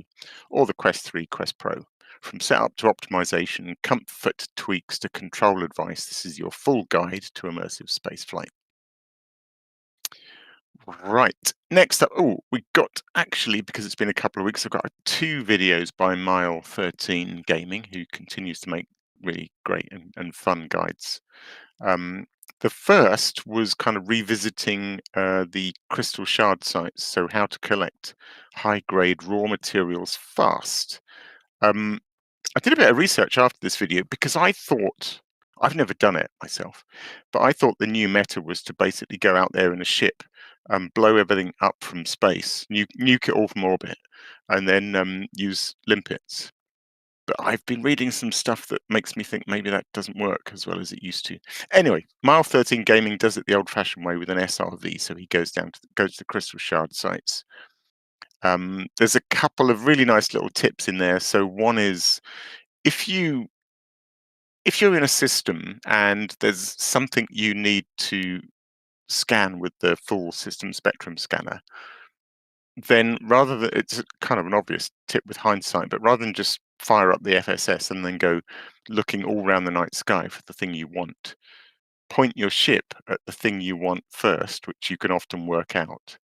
or the Quest 3 Quest Pro. From setup to optimization, comfort tweaks to control advice, this is your full guide to immersive spaceflight. Right, next up, we got, actually, because it's been a couple of weeks, I've got 2 videos by Mile13 Gaming, who continues to make really great and fun guides. The first was kind of revisiting the crystal shard sites, so how to collect high-grade raw materials fast. I did a bit of research after this video because I thought, I've never done it myself, but I thought the new meta was to basically go out there in a ship and blow everything up from space, nuke it all from orbit, and then use limpets. But I've been reading some stuff that makes me think maybe that doesn't work as well as it used to. Anyway, Mile13 Gaming does it the old-fashioned way with an SRV, so he goes to the crystal shard sites. There's a couple of really nice little tips in there. So one is, if you're in a system and there's something you need to scan with the full system spectrum scanner, then rather than, it's kind of an obvious tip with hindsight, but rather than just fire up the FSS and then go looking all around the night sky for the thing you want, point your ship at the thing you want first, which you can often work out.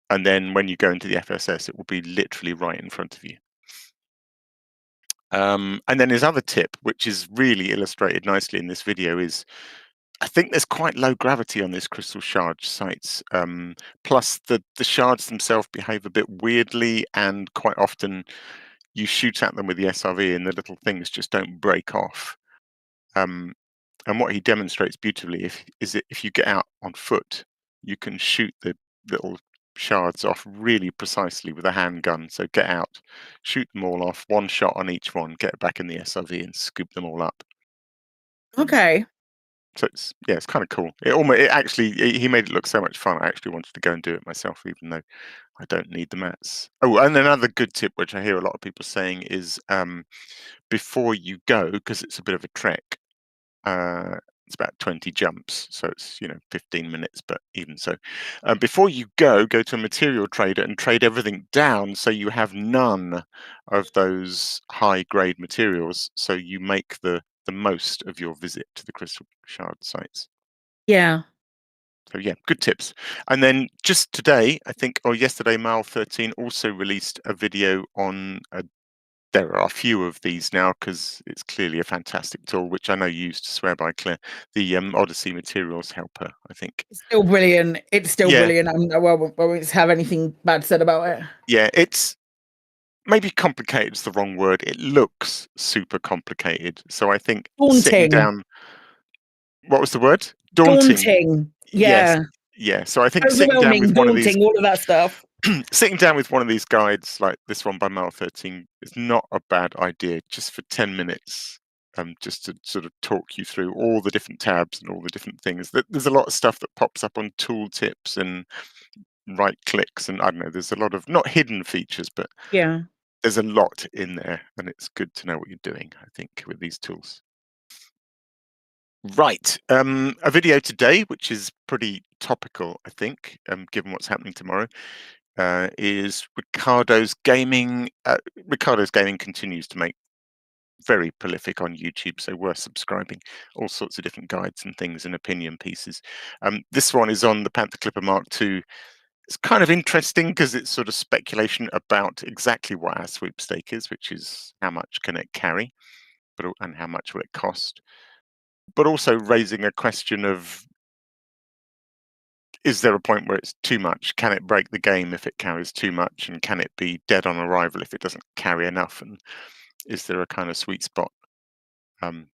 And then when you go into the FSS, it will be literally right in front of you. And then his other tip, which is really illustrated nicely in this video, is I think there's quite low gravity on these crystal shard sites. Plus, the shards themselves behave a bit weirdly, and quite often you shoot at them with the SRV and the little things just don't break off. And what he demonstrates beautifully is that if you get out on foot, you can shoot the little shards off really precisely with a handgun. So get out, shoot them all off, one shot on each one, get it back in the SRV and scoop them all up. Okay. So it's kind of cool. He made it look so much fun. I actually wanted to go and do it myself, even though I don't need the mats. Oh, and another good tip, which I hear a lot of people saying, is before you go, because it's a bit of a trek. It's about 20 jumps, so it's 15 minutes, but even so, before you go to a material trader and trade everything down, so you have none of those high grade materials, so you make the most of your visit to the crystal shard sites. Yeah. So yeah, good tips. And then just today, I think, or yesterday, Mal 13 also released a video on there are a few of these now because it's clearly a fantastic tool, which I know you used to swear by, Claire. The Odyssey Materials Helper, I think. It's still brilliant. It's still brilliant. I won't have anything bad said about it. Yeah, it's maybe complicated is the wrong word. It looks super complicated. So I think sitting down. What was the word? Daunting. Yeah. Yes. Yeah. So I think sitting down with one of these, all of that stuff. sitting down with one of these guides like this one by Mal 13 is not a bad idea, just for 10 minutes. Just to sort of talk you through all the different tabs and all the different things. There's a lot of stuff that pops up on tooltips and right clicks, and I don't know. There's a lot of not hidden features, but there's a lot in there, and it's good to know what you're doing, I think, with these tools. Right, a video today, which is pretty topical, I think, given what's happening tomorrow, is Ricardo's Gaming. Ricardo's Gaming continues to make very prolific on YouTube, so worth subscribing. All sorts of different guides and things and opinion pieces. This one is on the Panther Clipper Mark II. It's kind of interesting because it's sort of speculation about exactly what our sweepstake is, which is how much can it carry, and how much will it cost. But also raising a question of, is there a point where it's too much? Can it break the game if it carries too much? And can it be dead on arrival if it doesn't carry enough? And is there a kind of sweet spot? And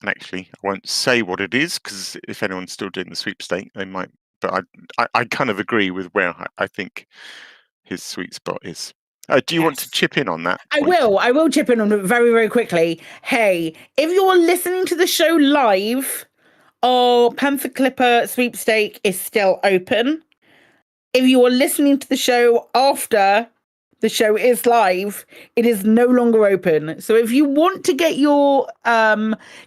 actually, I won't say what it is, because if anyone's still doing the sweepstake, they might. But I kind of agree with where I think his sweet spot is. Do you want to chip in on that point? I will chip in on it very, very quickly. Hey, if you're listening to the show live, our Panther Clipper sweepstake is still open. If you are listening to the show after the show is live, it is no longer open. So if you want to get your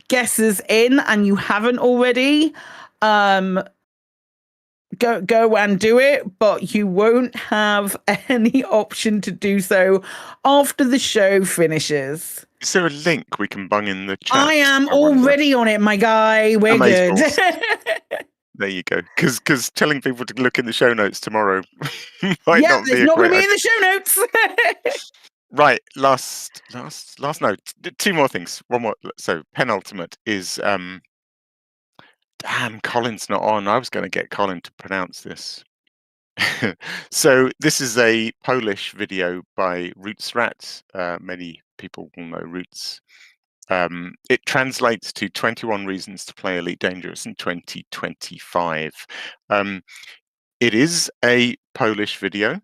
guesses in and you haven't already, go and do it, but you won't have any option to do so after the show finishes. Is there a link we can bung in the chat? I am already on it, my guy. We're good. There you go. Because telling people to look in the show notes tomorrow might not be it's not going to be in the show notes. Right. Last note. Two more things. One more. So penultimate is damn, Colin's not on. I was going to get Colin to pronounce this. So this is a Polish video by Rootsrat. Many people will know Roots. It translates to 21 Reasons to Play Elite Dangerous in 2025. It is a Polish video,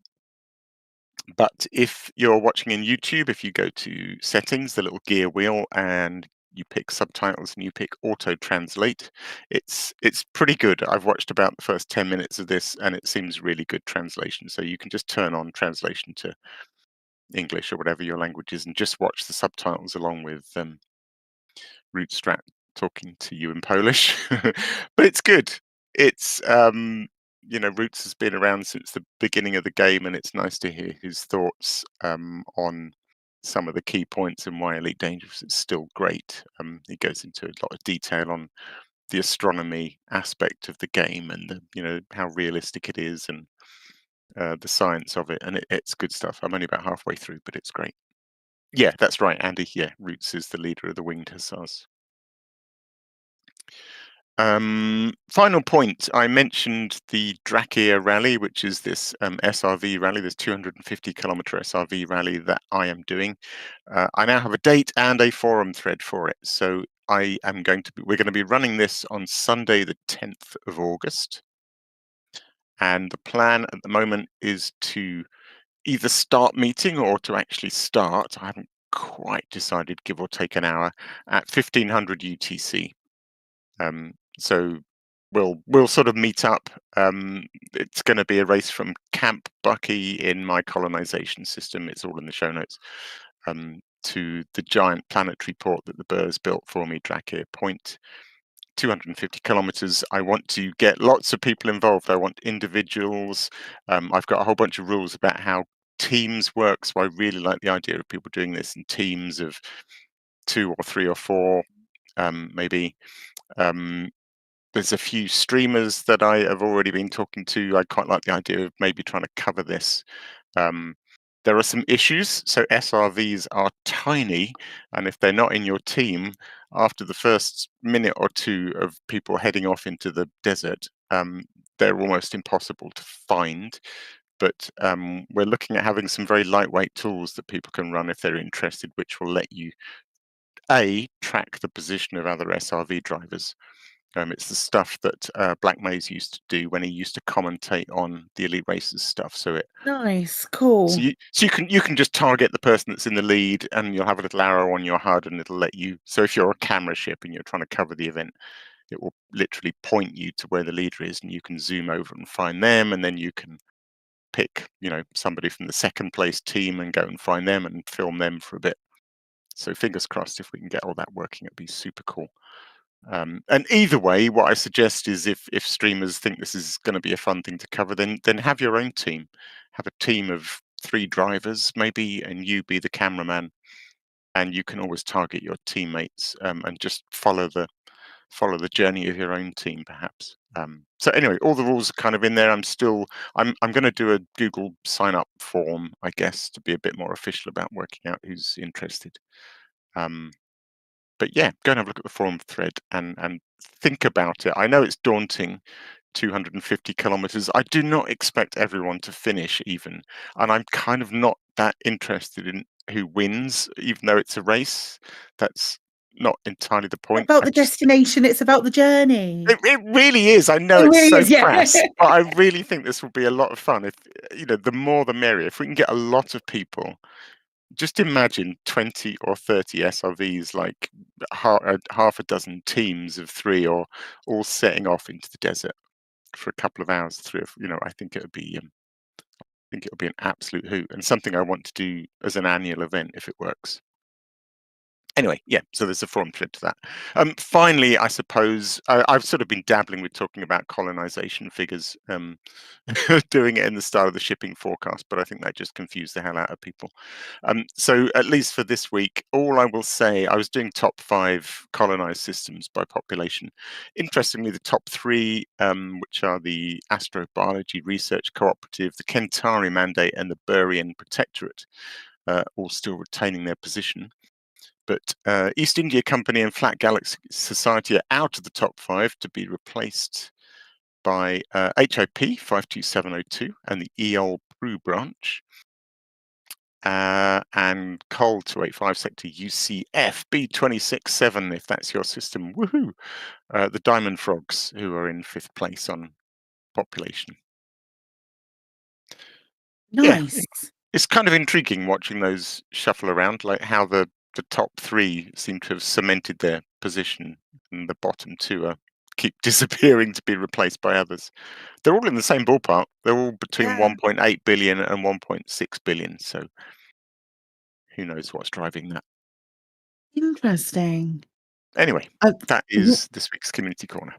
but if you're watching in YouTube, if you go to settings, the little gear wheel, and you pick subtitles and you pick auto translate, it's pretty good. I've watched about the first 10 minutes of this and it seems really good translation. So you can just turn on translation to English or whatever your language is and just watch the subtitles along with Rootstrat talking to you in Polish. But it's good. It's Roots has been around since the beginning of the game, and it's nice to hear his thoughts on some of the key points and why Elite Dangerous is still great. He goes into a lot of detail on the astronomy aspect of the game and how realistic it is and the science of it, and it's good stuff. I'm only about halfway through, but it's great. Yeah, that's right, Andy. Yeah, Roots is the leader of the Winged Hussars. Final point, I mentioned the Drakia rally, which is this SRV rally, this 250 kilometer SRV rally that I am doing. I now have a date and a forum thread for it. So we're going to be running this on Sunday, the 10th of August. And the plan at the moment is to either start meeting or to actually start. I haven't quite decided, give or take an hour, at 1500 UTC. So we'll sort of meet up. It's going to be a race from Camp Bucky in my colonization system. It's all in the show notes. To the giant planetary port that the Burrs built for me, Drakir Point. 250 kilometers. I want to get lots of people involved. I want individuals. I've got a whole bunch of rules about how teams work. So I really like the idea of people doing this in teams of 2 or 3 or 4, maybe. There's a few streamers that I have already been talking to. I quite like the idea of maybe trying to cover this. There are some issues. So SRVs are tiny, and if they're not in your team, after the first minute or two of people heading off into the desert, they're almost impossible to find. But we're looking at having some very lightweight tools that people can run if they're interested, which will let you, track the position of other SRV drivers. It's the stuff that Black Maze used to do when he used to commentate on the Elite Racers stuff. So Nice, cool. So you can just target the person that's in the lead, and you'll have a little arrow on your HUD, and it'll let you. So if you're a camera ship and you're trying to cover the event, it will literally point you to where the leader is, and you can zoom over and find them, and then you can pick, somebody from the second place team and go and find them and film them for a bit. So fingers crossed, if we can get all that working, it'd be super cool. And either way, what I suggest is if streamers think this is going to be a fun thing to cover, then have your own team. Have a team of 3 drivers maybe, and you be the cameraman, and you can always target your teammates and just follow the journey of your own team, perhaps. So anyway, all the rules are kind of in there. I'm going to do a Google sign up form, I guess, to be a bit more official about working out who's interested. But yeah, go and have a look at the forum thread and think about it. I know it's daunting, 250 kilometers. I do not expect everyone to finish even. And I'm kind of not that interested in who wins, even though it's a race. That's not entirely the point. It's about the destination. It's about the journey. It really is. I know it's so crass, but I really think this will be a lot of fun. If the more the merrier. If we can get a lot of people. Just imagine 20 or 30 SRVs, like half a dozen teams of 3, or all setting off into the desert for a couple of hours. I think it would be, an absolute hoot, and something I want to do as an annual event if it works. Anyway, yeah, so there's a forum thread to that. Finally, I suppose I've sort of been dabbling with talking about colonization figures, doing it in the style of the shipping forecast, but I think that just confused the hell out of people. So at least for this week, all I will say, I was doing top 5 colonized systems by population. Interestingly, the top 3, which are the Astrobiology Research Cooperative, the Kentari Mandate, and the Burian Protectorate, all still retaining their position. But East India Company and Flat Galaxy Society are out of the top 5 to be replaced by HIP 52702 and the EOL Pru branch, and Col 285 Sector UCF B267, if that's your system. Woohoo! The Diamond Frogs, who are in 5th place on population. Nice. Yeah, it's kind of intriguing watching those shuffle around, like how the top 3 seem to have cemented their position, and the bottom 2 keep disappearing to be replaced by others. They're all in the same ballpark. They're all between 1.8 billion and 1.6 billion. So who knows what's driving that? Interesting. Anyway, that is this week's Community Corner.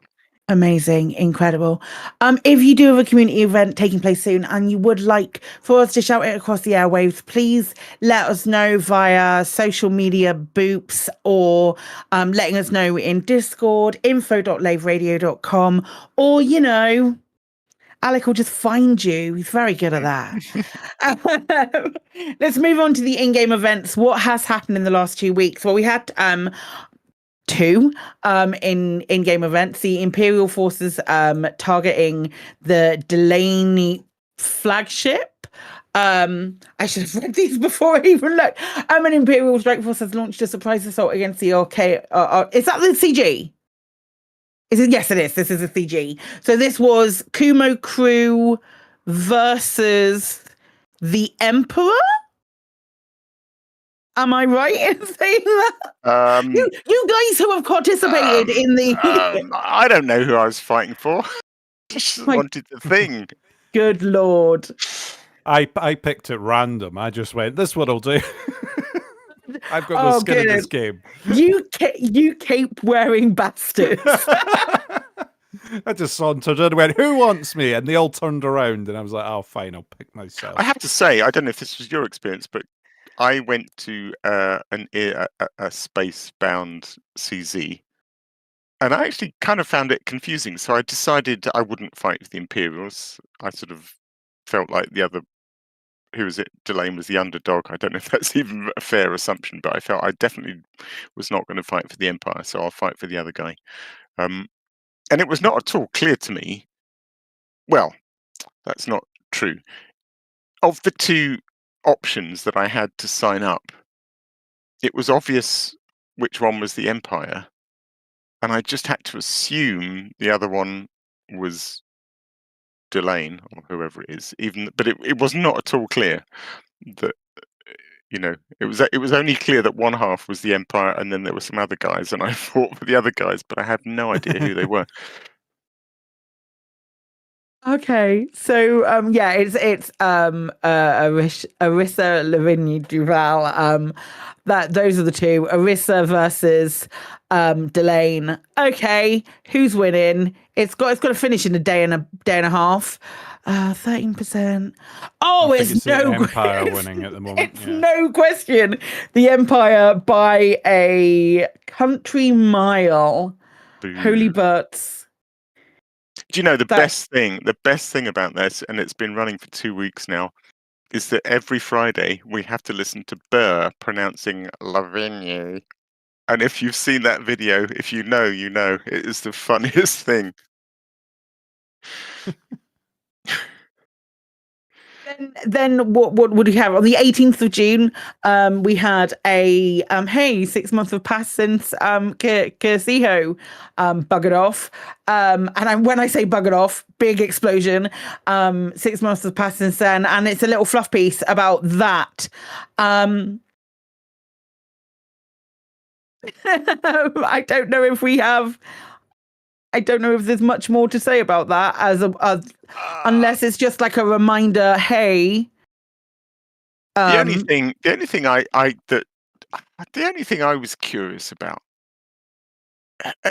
Amazing, incredible. If you do have a community event taking place soon and you would like for us to shout it across the airwaves, please let us know via social media boops, or letting us know in Discord, info.laveradio.com, or Alec will just find you. He's very good at that. Let's move on to the in-game events. What has happened in the last 2 weeks? Well, we had 2 in-game events. The Imperial forces targeting the Delaney flagship. I should have read these before I even looked. An Imperial strike force has launched a surprise assault against the RK. Is that the CG? Yes, it is. This is a CG. So this was Kumo Crew versus the Emperor. Am I right in saying that? You guys who have participated in the... I don't know who I was fighting for. Just wanted the thing. Good Lord. I picked it random. I just went, this one will do. I've got no skin in this game. You cape wearing bastards. I just sauntered in and went, who wants me? And they all turned around and I was like, oh, fine, I'll pick myself. I have to say, I don't know if this was your experience, but I went to a space-bound CZ, and I actually kind of found it confusing. So I decided I wouldn't fight for the Imperials. I sort of felt like the other, who was it? Delane was the underdog. I don't know if that's even a fair assumption, but I felt I definitely was not going to fight for the Empire, so I'll fight for the other guy. And it was not at all clear to me. Well, that's not true. Of the two options that I had to sign up, it was obvious which one was the Empire, and I just had to assume the other one was Delane or whoever it is. But it was not at all clear that, you know, it was only clear that one half was the Empire, and then there were some other guys, and I fought for the other guys, but I had no idea who they were. Okay, so it's Arissa Lavigne Duval. Those are the two. Arissa versus Delane. Okay, who's winning? It's got to finish in a day and a half. 13%. Oh, it's no Empire winning at the moment. It's no question. The Empire by a country mile. Boom. Holy butts. Do you know the best thing about this, and it's been running for 2 weeks now, is that every Friday we have to listen to Burr pronouncing Lavigne. And if you've seen that video, if you know, you know. It is the funniest thing. Then what would we have on the 18th of June? We had a 6 months have passed since Cursijo buggered off. And when I say buggered off, big explosion. 6 months have passed since then, and it's a little fluff piece about that. I don't know if we have. I don't know if there's much more to say about that, unless it's just like a reminder. Hey, the only thing I was curious about,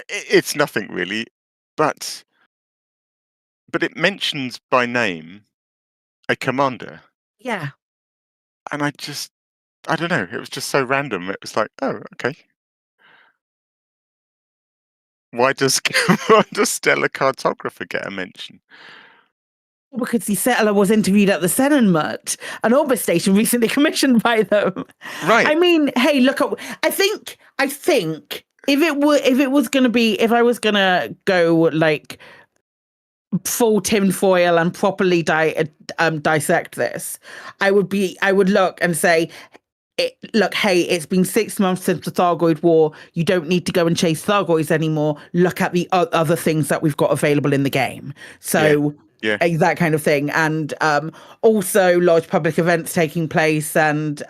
it's nothing really, but it mentions by name a commander. Yeah, and I don't know. It was just so random. It was like, oh, okay. Why does Stellar Cartographer get a mention? Because the settler was interviewed at the Senenmut, an orbit station recently commissioned by them. Right. I mean, hey, look. I think if I was gonna go like full tinfoil and properly dissect this, I would look and say, look, hey, it's been 6 months since the Thargoid War. You don't need to go and chase Thargoids anymore. Look at the other things that we've got available in the game. So that kind of thing. And also large public events taking place and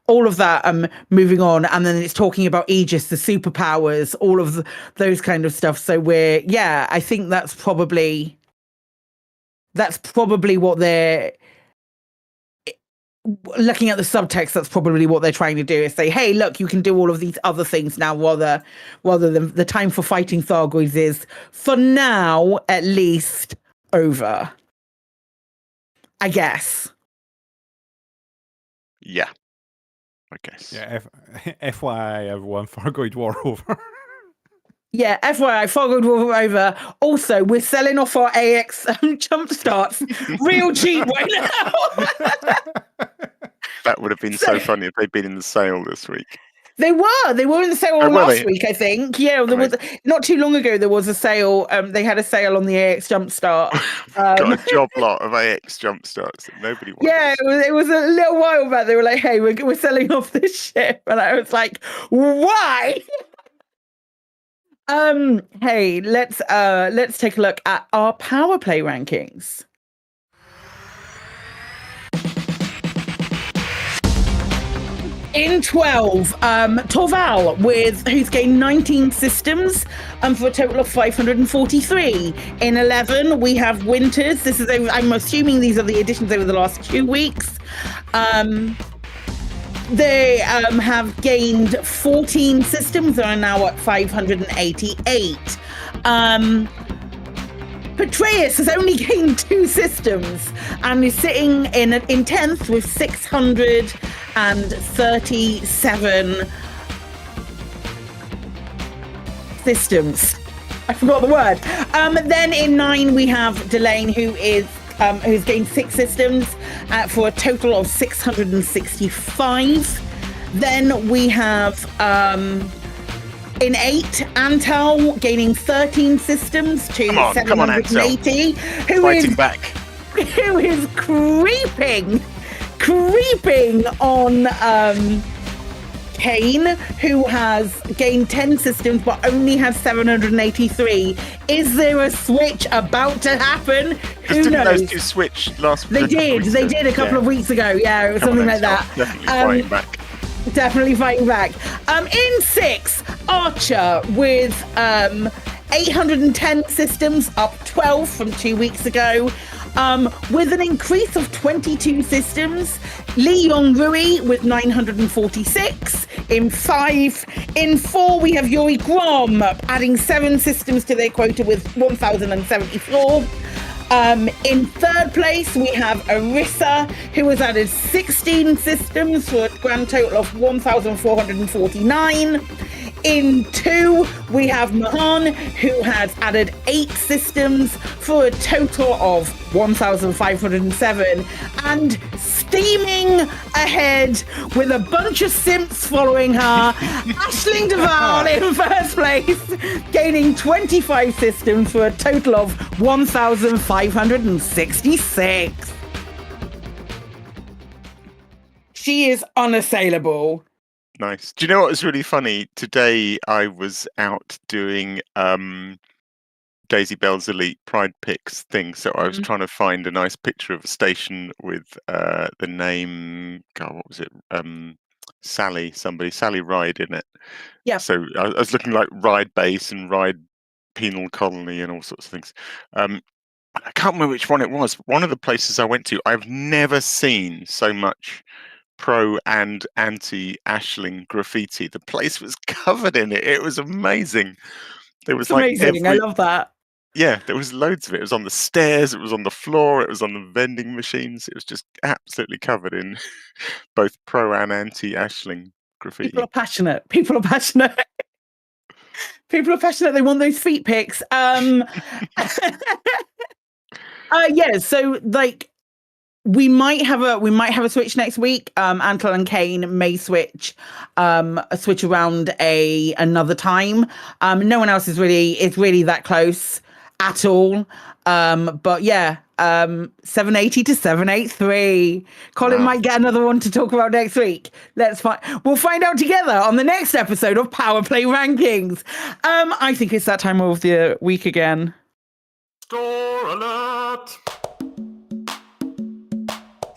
all of that moving on. And then it's talking about Aegis, the superpowers, all of those kind of stuff. So I think that's probably what they're... Looking at the subtext, that's probably what they're trying to do, is say, hey, look, you can do all of these other things now, rather than the time for fighting Thargoids is, for now, at least, over. I guess. Yeah. I guess. Yeah, FYI, everyone, Thargoid War over. Yeah, FYI, Thargoid War over. Also, we're selling off our AX jump starts real cheap right now. That would have been so funny if they'd been in the sale this week. They were in the sale last week, I think. Yeah, there was not too long ago. There was a sale. They had a sale on the AX jump start. Got a job lot of AX jump starts that nobody wanted. Yeah, it was a little while back. They were like, "Hey, we're selling off this ship," and I was like, "Why?" Hey, let's take a look at our power play rankings. In 12, Torval, who's gained 19 systems for a total of 543. In 11, we have Winters. This is, I'm assuming these are the additions over the last 2 weeks. They have gained 14 systems and are now at 588. Petraeus has only gained 2 systems and is sitting in 10th with 637 systems. I forgot the word. Then in 9 we have Delane, who's gained 6 systems for a total of 665. Then we have in 8, Antal gaining 13 systems to 780. Who is creeping on Kane, who has gained 10 systems but only has 783. Is there a switch about to happen? Who knows? Those two switch last week? They did a couple of weeks ago. Yeah, it was something like that. Definitely fighting back. In 6, Archer with 810 systems, up 12 from 2 weeks ago. With an increase of 22 systems. Lee Yong-rui with 946 in 5. In 4, we have Yuri Grom adding 7 systems to their quota with 1,074. In 3rd place, we have Arissa, who has added 16 systems for a grand total of 1,449. In 2, we have Mahan, who has added 8 systems for a total of 1,507. And steaming ahead with a bunch of simps following her, Aisling Duval in 1st place, gaining 25 systems for a total of 1,566. She is unassailable. Nice. Do you know what was really funny? Today I was out doing Daisy Bell's Elite Pride Picks thing, so I was trying to find a nice picture of a station with the name, God, what was it? Sally Ride in it. Yeah. So I was looking like Ride Base and Ride Penal Colony and all sorts of things. I can't remember which one it was. One of the places I went to, I've never seen so much pro and anti Aisling graffiti. The place was covered in it. It was amazing. There was amazing. I love that. Yeah, there was loads of it. It was on the stairs, it was on the floor, it was on the vending machines. It was just absolutely covered in both pro and anti Aisling graffiti. People are passionate. They want those feet pics. Yeah, so like we might have a switch next week. Antal and Kane may switch around another time. No one else is really that close at all. But yeah, 780 to 783. Colin might get another one to talk about next week. We'll find out together on the next episode of Power Play Rankings. I think it's that time of the week again. Score alert!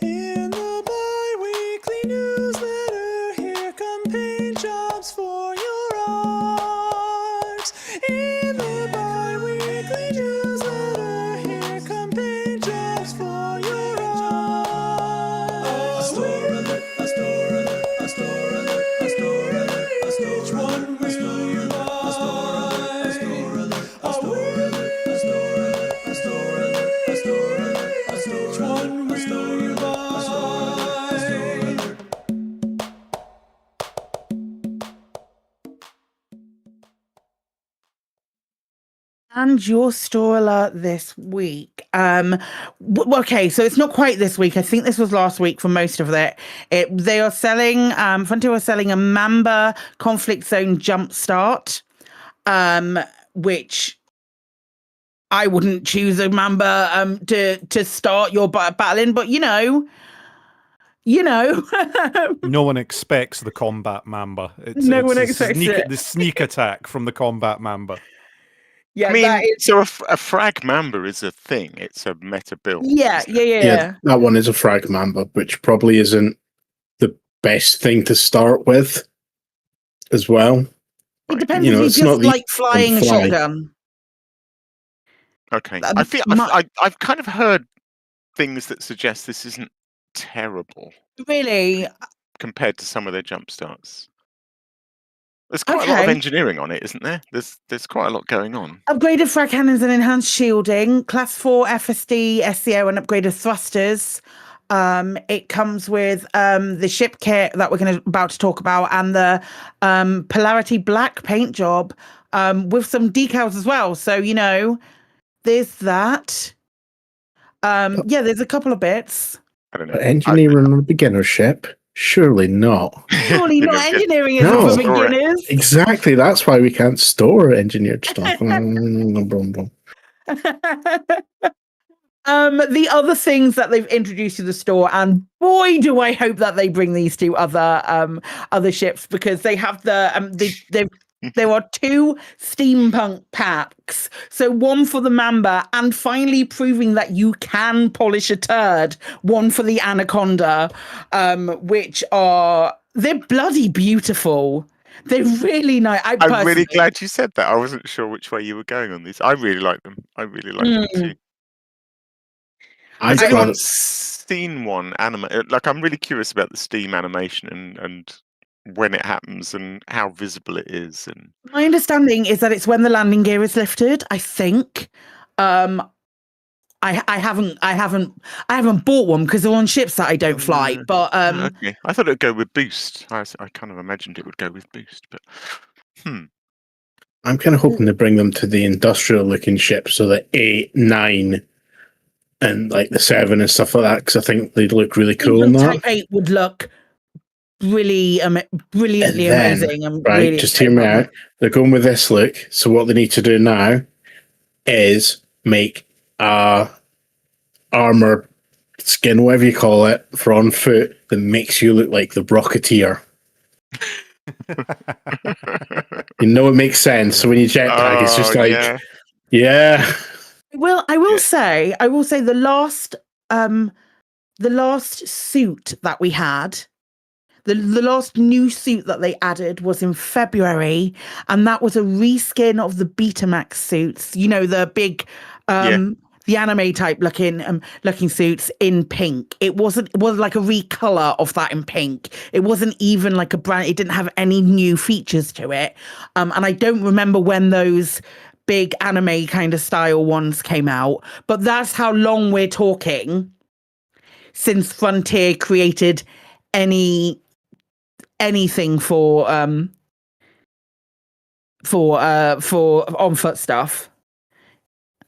In the bi-weekly newsletter, here come paint jobs for your art. In the bi-weekly newsletter, here come paint jobs for your art. A store alert, a store alert, a store alert, a store alert, a store alert. Which one will you buy? A store alert, a store alert, a store alert, a store alert, a store alert, a store alert, a store alert. Which one will you buy? And your store alert this week. Okay, so it's not quite this week. I think this was last week for most of it. They are selling, Frontier are selling a Mamba Conflict Zone Jumpstart, which I wouldn't choose a Mamba to start your battle in, but you know, you know. No one expects the combat mamba. No one expects it. The sneak attack from the combat mamba. Yeah, I mean, that is. so a frag mamba is a thing. It's a meta build. Yeah, isn't it? yeah. That one is a frag mamba, which probably isn't the best thing to start with as well. It depends You if know, you it's not just the like flying a fly. shotgun. Okay. I feel I've kind of heard things that suggest this isn't terrible Really? compared to some of their jump starts. There's quite a lot of engineering on it, isn't there? There's quite a lot going on. Upgraded frag cannons and enhanced shielding, class 4 FSD, SCO, and upgraded thrusters. It comes with the ship kit that we're about to talk about, and the Polarity Black paint job with some decals as well. So, you know, there's that. Yeah, there's a couple of bits. I don't know. But engineering on a beginner ship? Surely not. Surely not. Engineering isn't for beginners. Exactly. That's why we can't store engineered stuff. The other things that they've introduced to the store, and boy, do I hope that they bring these to other ships, because they have there are 2 steampunk packs. So one for the Mamba, and finally proving that you can polish a turd, one for the Anaconda, which they're bloody beautiful. They're really nice. I'm really glad you said that. I wasn't sure which way you were going on these. I really like them. I really like them too. Has anyone seen one animate? Like, I'm really curious about the steam animation and when it happens and how visible it is. And my understanding is that it's when the landing gear is lifted. I think. I haven't bought one because they're on ships that I don't fly. But okay, I thought it would go with boost. I kind of imagined it would go with boost, but I'm kind of hoping to bring them to the industrial-looking ships, so the 8, 9, and like the 7 and stuff like that, because I think they'd look really cool in that. Type 8 would look brilliantly amazing. Right, just hear me out. They're going with this look, so what they need to do now is make a armor skin, whatever you call it, for on foot that makes you look like the Rocketeer. You know, it makes sense. So when you jetpack, it's just like, yeah. Well, I will say the last suit that we had, the last new suit that they added was in February, and that was a reskin of the Betamax suits. You know, the big, the anime type looking suits in pink. It was like a recolor of that in pink. It wasn't even like a brand. It didn't have any new features to it. And I don't remember when those big anime kind of style ones came out, but that's how long we're talking since Frontier created anything for on foot stuff.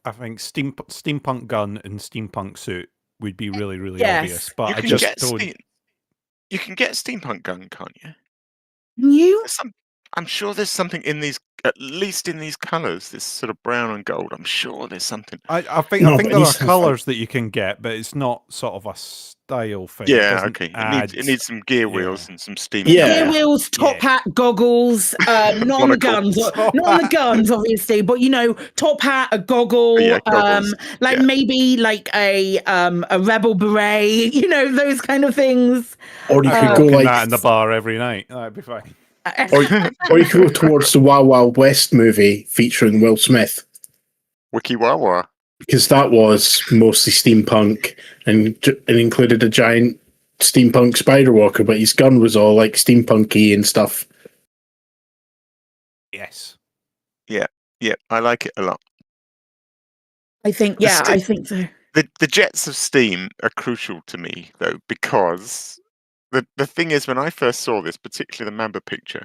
I think steampunk gun and steampunk suit would be really, really obvious. But I just don't. You can get steampunk gun, can't you? You? I'm sure there's something in these, at least in these colours, this sort of brown and gold. I'm sure there's something. I think there are colours that you can get, but it's not sort of a style thing. Yeah, okay. It needs some gear wheels and some steam. Gear wheels, top hat, goggles, not on the guns, not on the guns, obviously, but you know, top hat, a goggle, maybe like a rebel beret, you know, those kind of things. Or you could go like that in the bar every night. That'd be fine. or you could go towards the Wild Wild West movie featuring Will Smith. Wiki Wawa. Because that was mostly steampunk and included a giant steampunk spider walker, but his gun was all like steampunky and stuff. Yes. Yeah, I like it a lot. I think so. The jets of steam are crucial to me, though, because the thing is, when I first saw this, particularly the Mamba picture,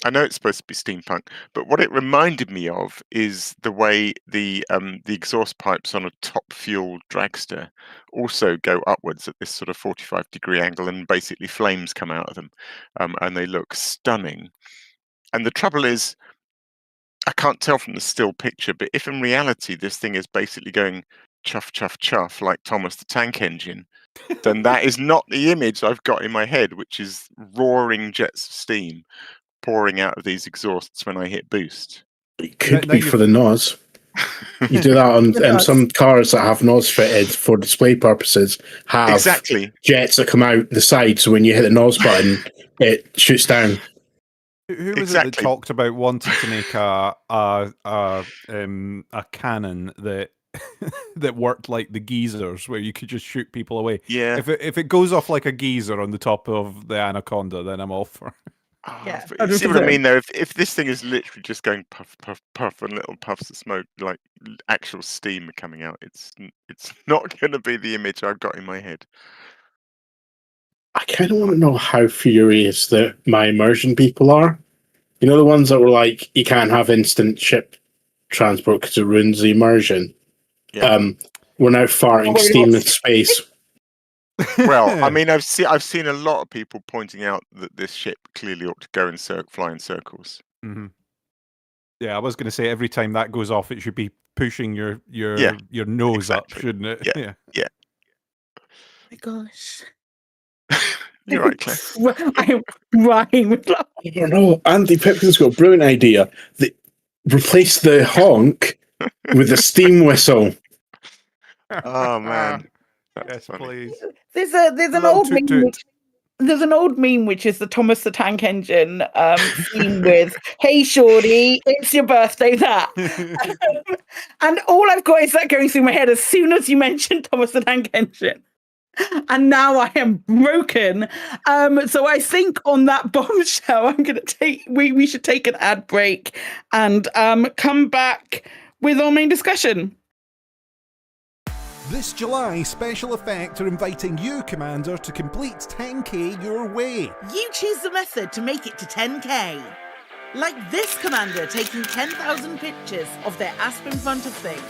I know it's supposed to be steampunk, but what it reminded me of is the way the exhaust pipes on a top-fueled dragster also go upwards at this sort of 45-degree angle, and basically flames come out of them, and they look stunning. And the trouble is, I can't tell from the still picture, but if in reality this thing is basically going chuff, chuff, chuff like Thomas the Tank Engine, then that is not the image I've got in my head, which is roaring jets of steam pouring out of these exhausts when I hit boost. It could be for the NOS. You do that on some cars that have NOS fitted for display purposes, have jets that come out the side, so when you hit the NOS button, it shoots down. Who was it that talked about wanting to make a cannon that that worked like the geezers, where you could just shoot people away? Yeah. If it goes off like a geezer on the top of the Anaconda, then I'm all for. Yeah, you see what I mean, though? If this thing is literally just going puff, puff, puff, and little puffs of smoke, like actual steam are coming out, it's not going to be the image I've got in my head. I kind of want to know how furious that my immersion people are. You know, the ones that were like, you can't have instant ship transport because it ruins the immersion. Yeah. We're now farting steam in space. Well, I mean, I've seen a lot of people pointing out that this ship clearly ought to go and fly in circles. Mm-hmm. Yeah, I was going to say every time that goes off, it should be pushing your nose up, shouldn't it? Yeah. Oh my gosh. You're right, Claire. I'm right. I don't know. Andy Pipkin's got a brilliant idea. Replace the honk with a steam whistle. Oh man. Yes, please. There's an old meme. There's an old meme which is the Thomas the Tank Engine theme with "Hey Shorty, it's your birthday." That, and all I've got is that going through my head as soon as you mentioned Thomas the Tank Engine, and now I am broken. So I think on that bombshell, I'm going to take. We should take an ad break and come back with our main discussion. This July, Special Effect are inviting you, Commander, to complete 10k your way. You choose the method to make it to 10k. Like this Commander taking 10,000 pictures of their asp in front of things.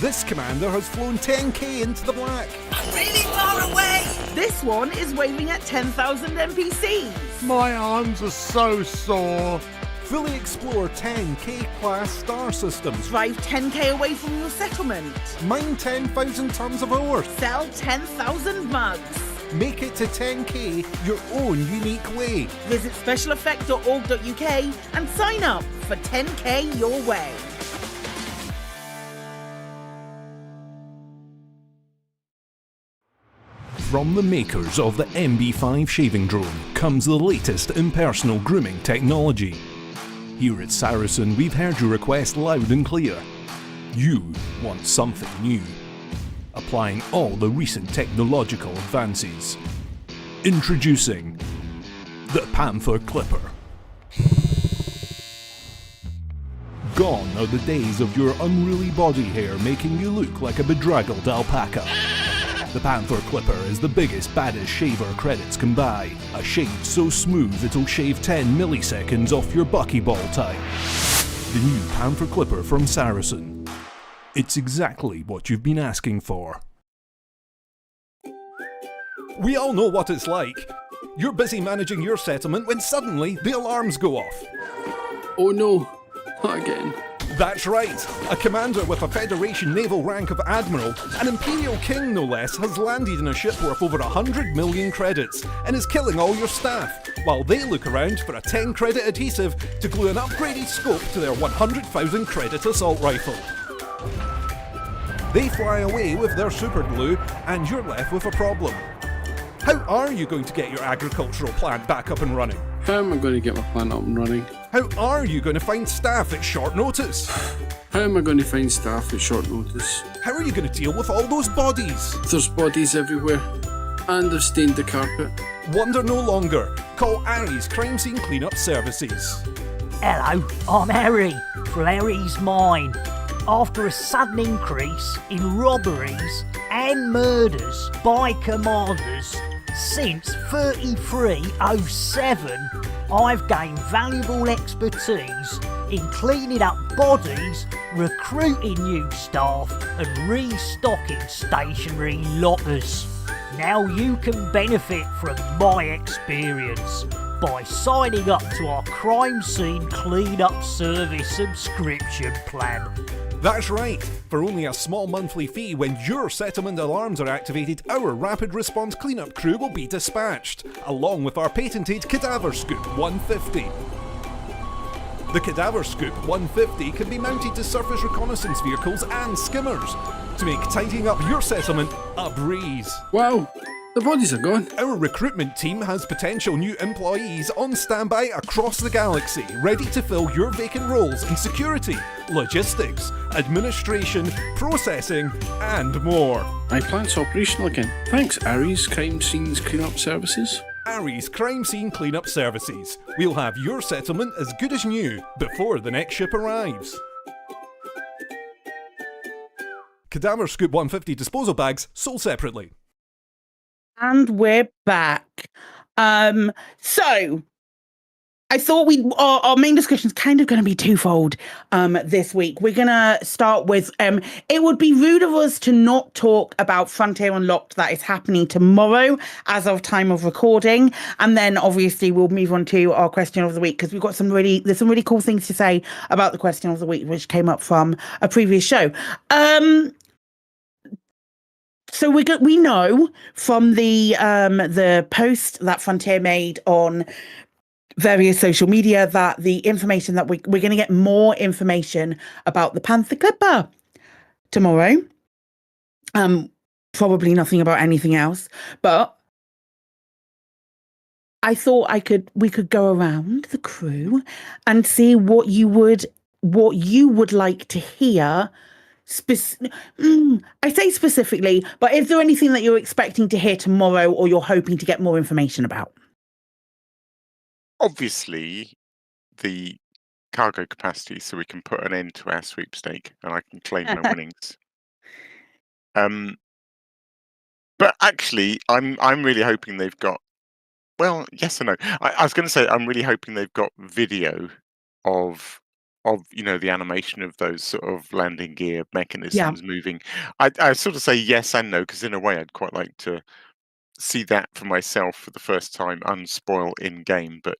This Commander has flown 10k into the black. Really far away. This one is waving at 10,000 NPCs. My arms are so sore. Fully explore 10k class star systems. Drive 10k away from your settlement. Mine 10,000 tons of ore. Sell 10,000 mugs. Make it to 10k your own unique way. Visit specialeffect.org.uk and sign up for 10k your way. From the makers of the MB5 shaving drone comes the latest in personal grooming technology. Here at Saracen, we've heard your request loud and clear. You want something new. Applying all the recent technological advances. Introducing the Panther Clipper. Gone are the days of your unruly body hair making you look like a bedraggled alpaca. The Panther Clipper is the biggest, baddest shaver credits can buy. A shave so smooth it'll shave 10 milliseconds off your buckyball time. The new Panther Clipper from Saracen. It's exactly what you've been asking for. We all know what it's like. You're busy managing your settlement when suddenly the alarms go off. Oh no, not again. That's right. A commander with a Federation naval rank of Admiral, an Imperial King no less, has landed in a ship worth over 100 million credits and is killing all your staff, while they look around for a 10 credit adhesive to glue an upgraded scope to their 100,000 credit assault rifle. They fly away with their super glue and you're left with a problem. How are you going to get your agricultural plant back up and running? How am I going to get my plant up and running? How are you going to find staff at short notice? How am I going to find staff at short notice? How are you going to deal with all those bodies? There's bodies everywhere, and they've stained the carpet. Wonder no longer. Call Aries Crime Scene Cleanup Services. Hello, I'm Harry, from Harry's Mine. After a sudden increase in robberies and murders by commanders since 3307, I've gained valuable expertise in cleaning up bodies, recruiting new staff and restocking stationary lockers. Now you can benefit from my experience by signing up to our Crime Scene Cleanup Service subscription plan. That's right. For only a small monthly fee, when your settlement alarms are activated, our rapid response cleanup crew will be dispatched, along with our patented Cadaver Scoop 150. The Cadaver Scoop 150 can be mounted to surface reconnaissance vehicles and skimmers to make tidying up your settlement a breeze. Wow, the bodies are gone. Our recruitment team has potential new employees on standby across the galaxy, ready to fill your vacant roles in security, logistics, administration, processing, and more. My plant's operational again. Thanks, Ares Crime Scenes Cleanup Services. Ares Crime Scene Cleanup Services. We'll have your settlement as good as new before the next ship arrives. Cadaver Scoop 150 disposal bags sold separately. And we're back. So I thought our main discussion is kind of going to be twofold this week. We're going to start with it would be rude of us to not talk about Frontier Unlocked that is happening tomorrow as of time of recording, and then obviously we'll move on to our question of the week, because we've got there's some really cool things to say about the question of the week, which came up from a previous show. So we know from the post that Frontier made on various social media that the information that we're going to get more information about the Panther Clipper tomorrow. Probably nothing about anything else, but I thought we could go around the crew and see what you would like to hear. I say specifically, but is there anything that you're expecting to hear tomorrow or you're hoping to get more information about? Obviously, the cargo capacity, so we can put an end to our sweepstake and I can claim my winnings. But actually, I'm really hoping they've got. Well, yes and no. I was going to say I'm really hoping they've got video of the animation of those sort of landing gear mechanisms moving. I sort of say yes and no, because in a way I'd quite like to see that for myself for the first time unspoiled in game, but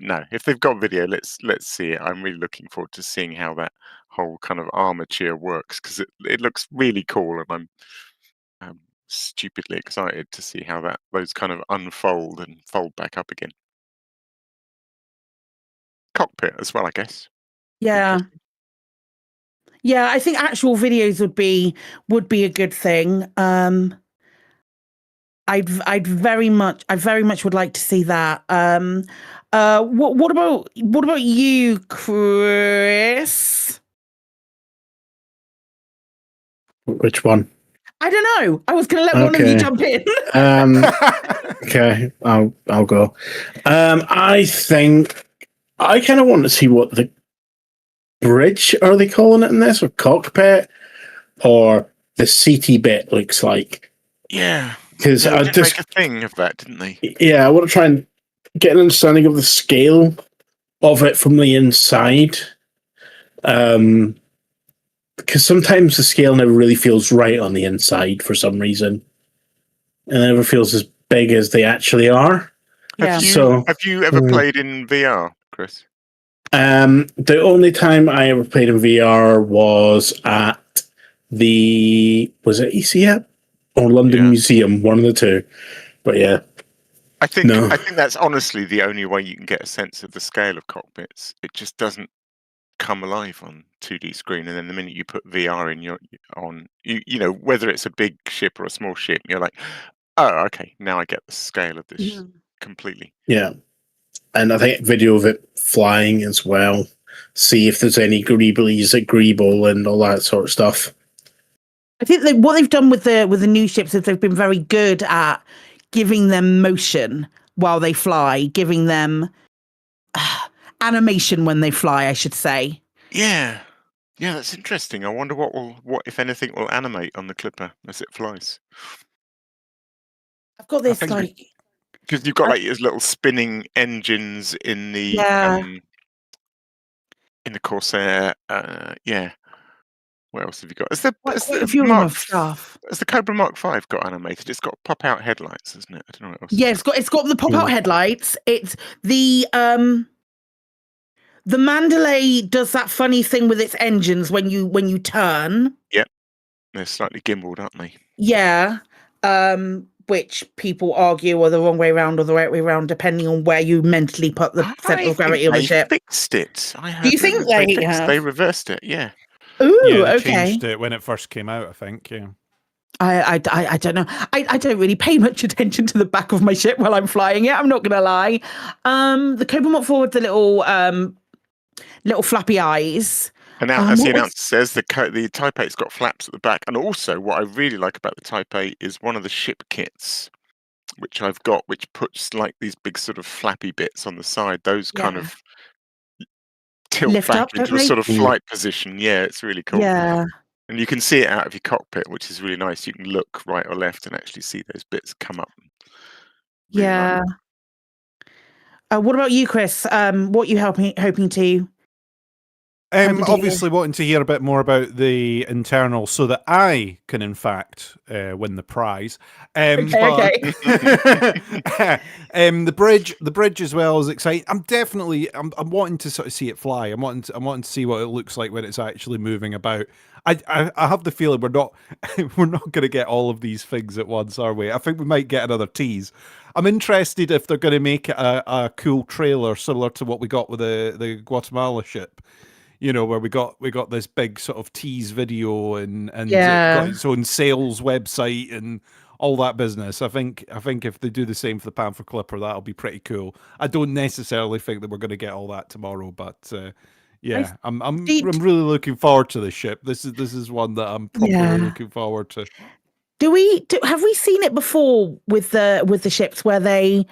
no, if they've got video, let's see it. I'm really looking forward to seeing how that whole kind of armature works, because it looks really cool, and I'm stupidly excited to see how those kind of unfold and fold back up again. Cockpit as well, I guess. Yeah, I think actual videos would be a good thing. I very much would like to see that. What about you, Chris? Which one? I don't know. I was going to let one of you jump in. Okay, I'll go. I think I kind of want to see what the bridge, are they calling it in this, or cockpit, or the seaty bit looks like. Yeah, because they did make a thing of that, didn't they? Yeah, I want to try and get an understanding of the scale of it from the inside. Because sometimes the scale never really feels right on the inside for some reason, and it never feels as big as they actually are. Have you ever played in VR, Chris? The only time I ever played in VR was at was it ECF or London Museum, one of the two. But yeah, I think that's honestly the only way you can get a sense of the scale of cockpits. It just doesn't come alive on 2D screen, and then the minute you put VR in you know, whether it's a big ship or a small ship, you're like, oh, okay, now I get the scale of this completely. Yeah. And I think video of it flying as well. See if there's any greeblies at Greeble and all that sort of stuff. I think what they've done with the new ships is they've been very good at giving them motion while they fly, giving them animation when they fly, I should say. Yeah, that's interesting. I wonder what if anything will animate on the Clipper as it flies. I've got this because you've got like these little spinning engines in the Corsair. What else have you got? Has the Cobra Mark 5 got animated? It's got pop-out headlights, isn't it? I don't know what else. Yeah, it's got the pop-out headlights. It's the The Mandalay does that funny thing with its engines when you turn. Yep. They're slightly gimbaled, aren't they? Yeah. Which people argue are the wrong way around or the right way around, depending on where you mentally put the center of gravity of the ship. Fixed it. I heard Do you think they have? They reversed it, yeah. Ooh, yeah, they okay. changed it when it first came out, I think, yeah. I don't know. I don't really pay much attention to the back of my ship while I'm flying it. I'm not going to lie. The Cobra Mod 4 with the little flappy eyes. And now, as the announcer says, the Type 8's got flaps at the back. And also, what I really like about the Type 8 is one of the ship kits, which I've got, which puts like these big sort of flappy bits on the side. Those kind of tilt Lift back up, into don't a they? sort of flight position. Yeah, it's really cool. Yeah. And you can see it out of your cockpit, which is really nice. You can look right or left and actually see those bits come up. Really Yeah. What about you, Chris? What you hoping to? Obviously wanting to hear a bit more about the internal so that I can in fact win the prize. Okay. The bridge as well is exciting. I'm wanting to sort of see it fly. I'm wanting to see what it looks like when it's actually moving about. I have the feeling we're not going to get all of these things at once, are we? I think we might get another tease. I'm interested if they're going to make it a cool trailer similar to what we got with the Guatemala ship. You know, where we got this big sort of tease video and it got its own sales website and all that business. I think if they do the same for the Panther Clipper, that'll be pretty cool. I don't necessarily think that we're going to get all that tomorrow, but yeah, I'm really looking forward to this ship. This is one that I'm properly looking forward to. Have we seen it before with the ships where they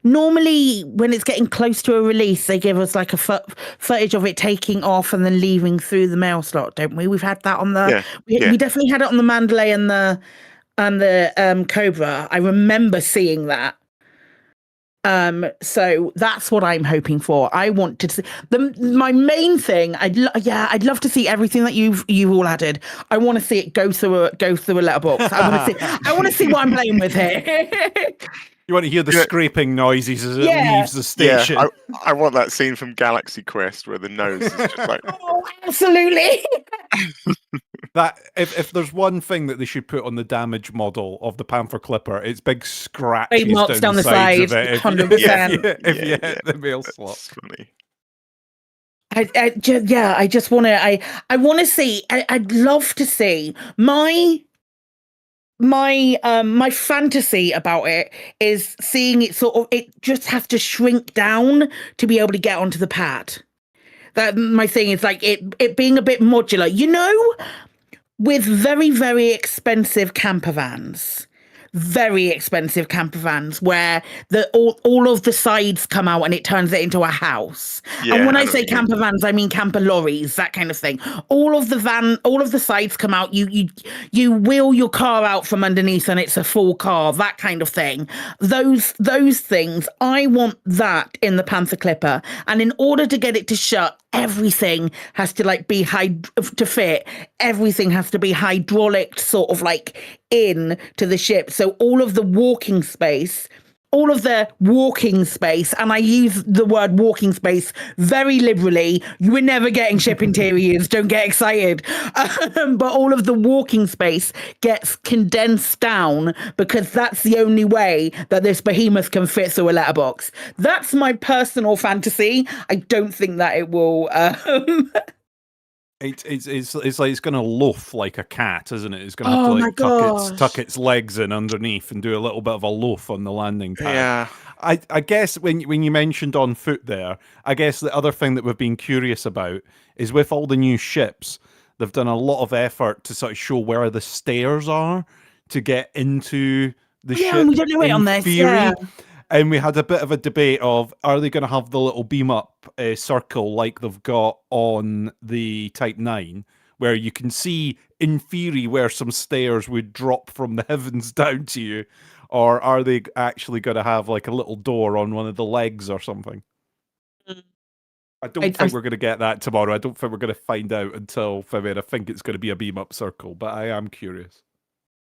normally, when it's getting close to a release, they give us like a footage of it taking off and then leaving through the mail slot, don't we? We've had that on the we definitely had it on the Mandalay and the Cobra. I remember seeing that. So that's what I'm hoping for. I want to see my main thing. I'd love to see everything that you've all added. I want to see it go through a letterbox. I want to see what I'm playing with here. You want to hear the scraping noises as it leaves the station. Yeah, I want that scene from Galaxy Quest where the nose is just like... Oh, absolutely. That if there's one thing that they should put on the damage model of the Panther Clipper, it's big scratches down the sides of it. 100%. If you hit the mail slot. Funny. I just want to. I want to see. I'd love to see my fantasy about it is seeing it sort of. It just has to shrink down to be able to get onto the pad. That my thing is like it being a bit modular. You know, with very, very expensive camper vans. Very expensive camper vans where all of the sides come out and it turns it into a house. Yeah, and when I say camper vans, I mean camper lorries, that kind of thing. All of the sides come out. You wheel your car out from underneath and it's a full car, that kind of thing. Those things, I want that in the Panther Clipper. And in order to get it to shut, everything has to like be to fit. Everything has to be hydraulic, sort of like in to the ship. So all of the walking space, and I use the word walking space very liberally. You were never getting ship interiors, don't get excited. But all of the walking space gets condensed down because that's the only way that this behemoth can fit through a letterbox. That's my personal fantasy. I don't think that it will... It's like it's going to loaf like a cat, isn't it? It's going to have to like tuck its legs in underneath and do a little bit of a loaf on the landing pad. Yeah. I guess when you mentioned on foot there, I guess the other thing that we've been curious about is with all the new ships, they've done a lot of effort to sort of show where the stairs are to get into the ship. Yeah, we don't know it on this. Yeah. And we had a bit of a debate of, are they going to have the little beam up circle like they've got on the Type 9, where you can see, in theory, where some stairs would drop from the heavens down to you? Or are they actually going to have like a little door on one of the legs or something? I don't think we're going to get that tomorrow. I don't think we're going to find out until February. I think it's going to be a beam up circle, but I am curious.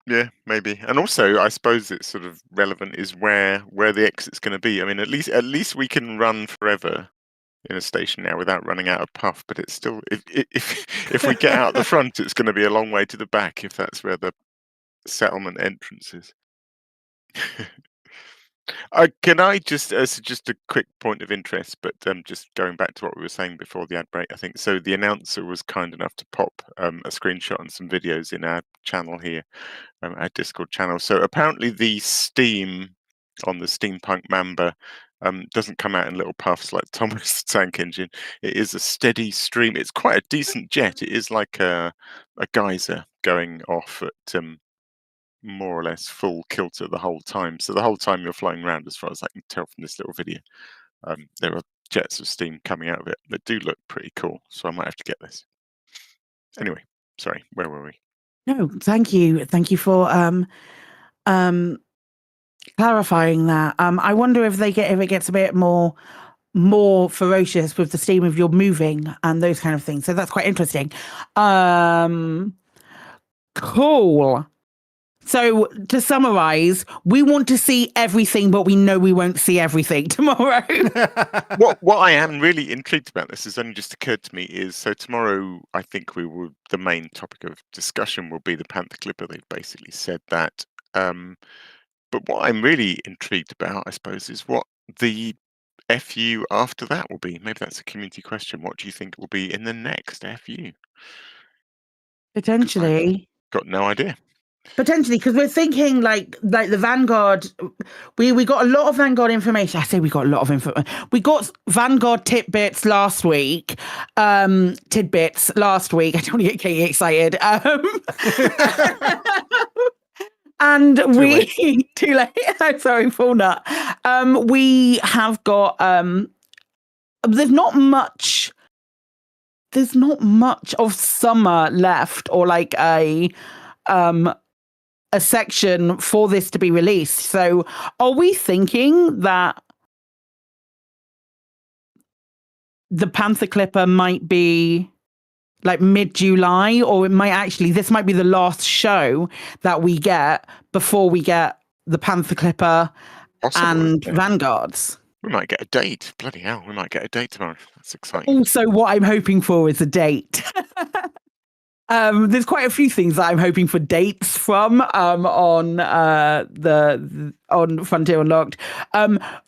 Yeah, maybe. And also, I suppose it's sort of relevant is where the exit's going to be. I mean, at least we can run forever in a station now without running out of puff, but it's still if we get out the front, it's going to be a long way to the back if that's where the settlement entrance is. Can I just so just a quick point of interest, but just going back to what we were saying before the ad break, I think so. The announcer was kind enough to pop a screenshot and some videos in our channel here, our Discord channel. So apparently the steam on the Steampunk Mamba doesn't come out in little puffs like Thomas' tank engine. It is a steady stream. It's quite a decent jet. It is like a geyser going off at more or less full kilter the whole time. So the whole time you're flying around, as far as I can tell from this little video, there are jets of steam coming out of it that do look pretty cool. So I might have to get this. Anyway, sorry, where were we? No, thank you for clarifying that. I wonder if it gets a bit more ferocious with the steam of your moving and those kind of things. So that's quite interesting. Cool. So to summarize, we want to see everything, but we know we won't see everything tomorrow. What I am really intrigued about, this has only just occurred to me, is so tomorrow I think the main topic of discussion will be the Panther Clipper. They've basically said that. But what I'm really intrigued about, I suppose, is what the FU after that will be. Maybe that's a community question. What do you think will be in the next FU? Potentially. Got no idea. Potentially, because we're thinking like the Vanguard. We got a lot of Vanguard information. I say we got a lot of information. We got Vanguard tidbits last week. I don't want to get Katie excited. And too late. I'm sorry, full nut. We have got there's not much of summer left, or like a section for this to be released. So are we thinking that the Panther Clipper might be like mid-July, or this might be the last show that we get before we get the Panther Clipper and Vanguards? We might get a date. Bloody hell, we might get a date tomorrow. That's exciting. Also, what I'm hoping for is a date. There's quite a few things that I'm hoping for dates from on Frontier Unlocked.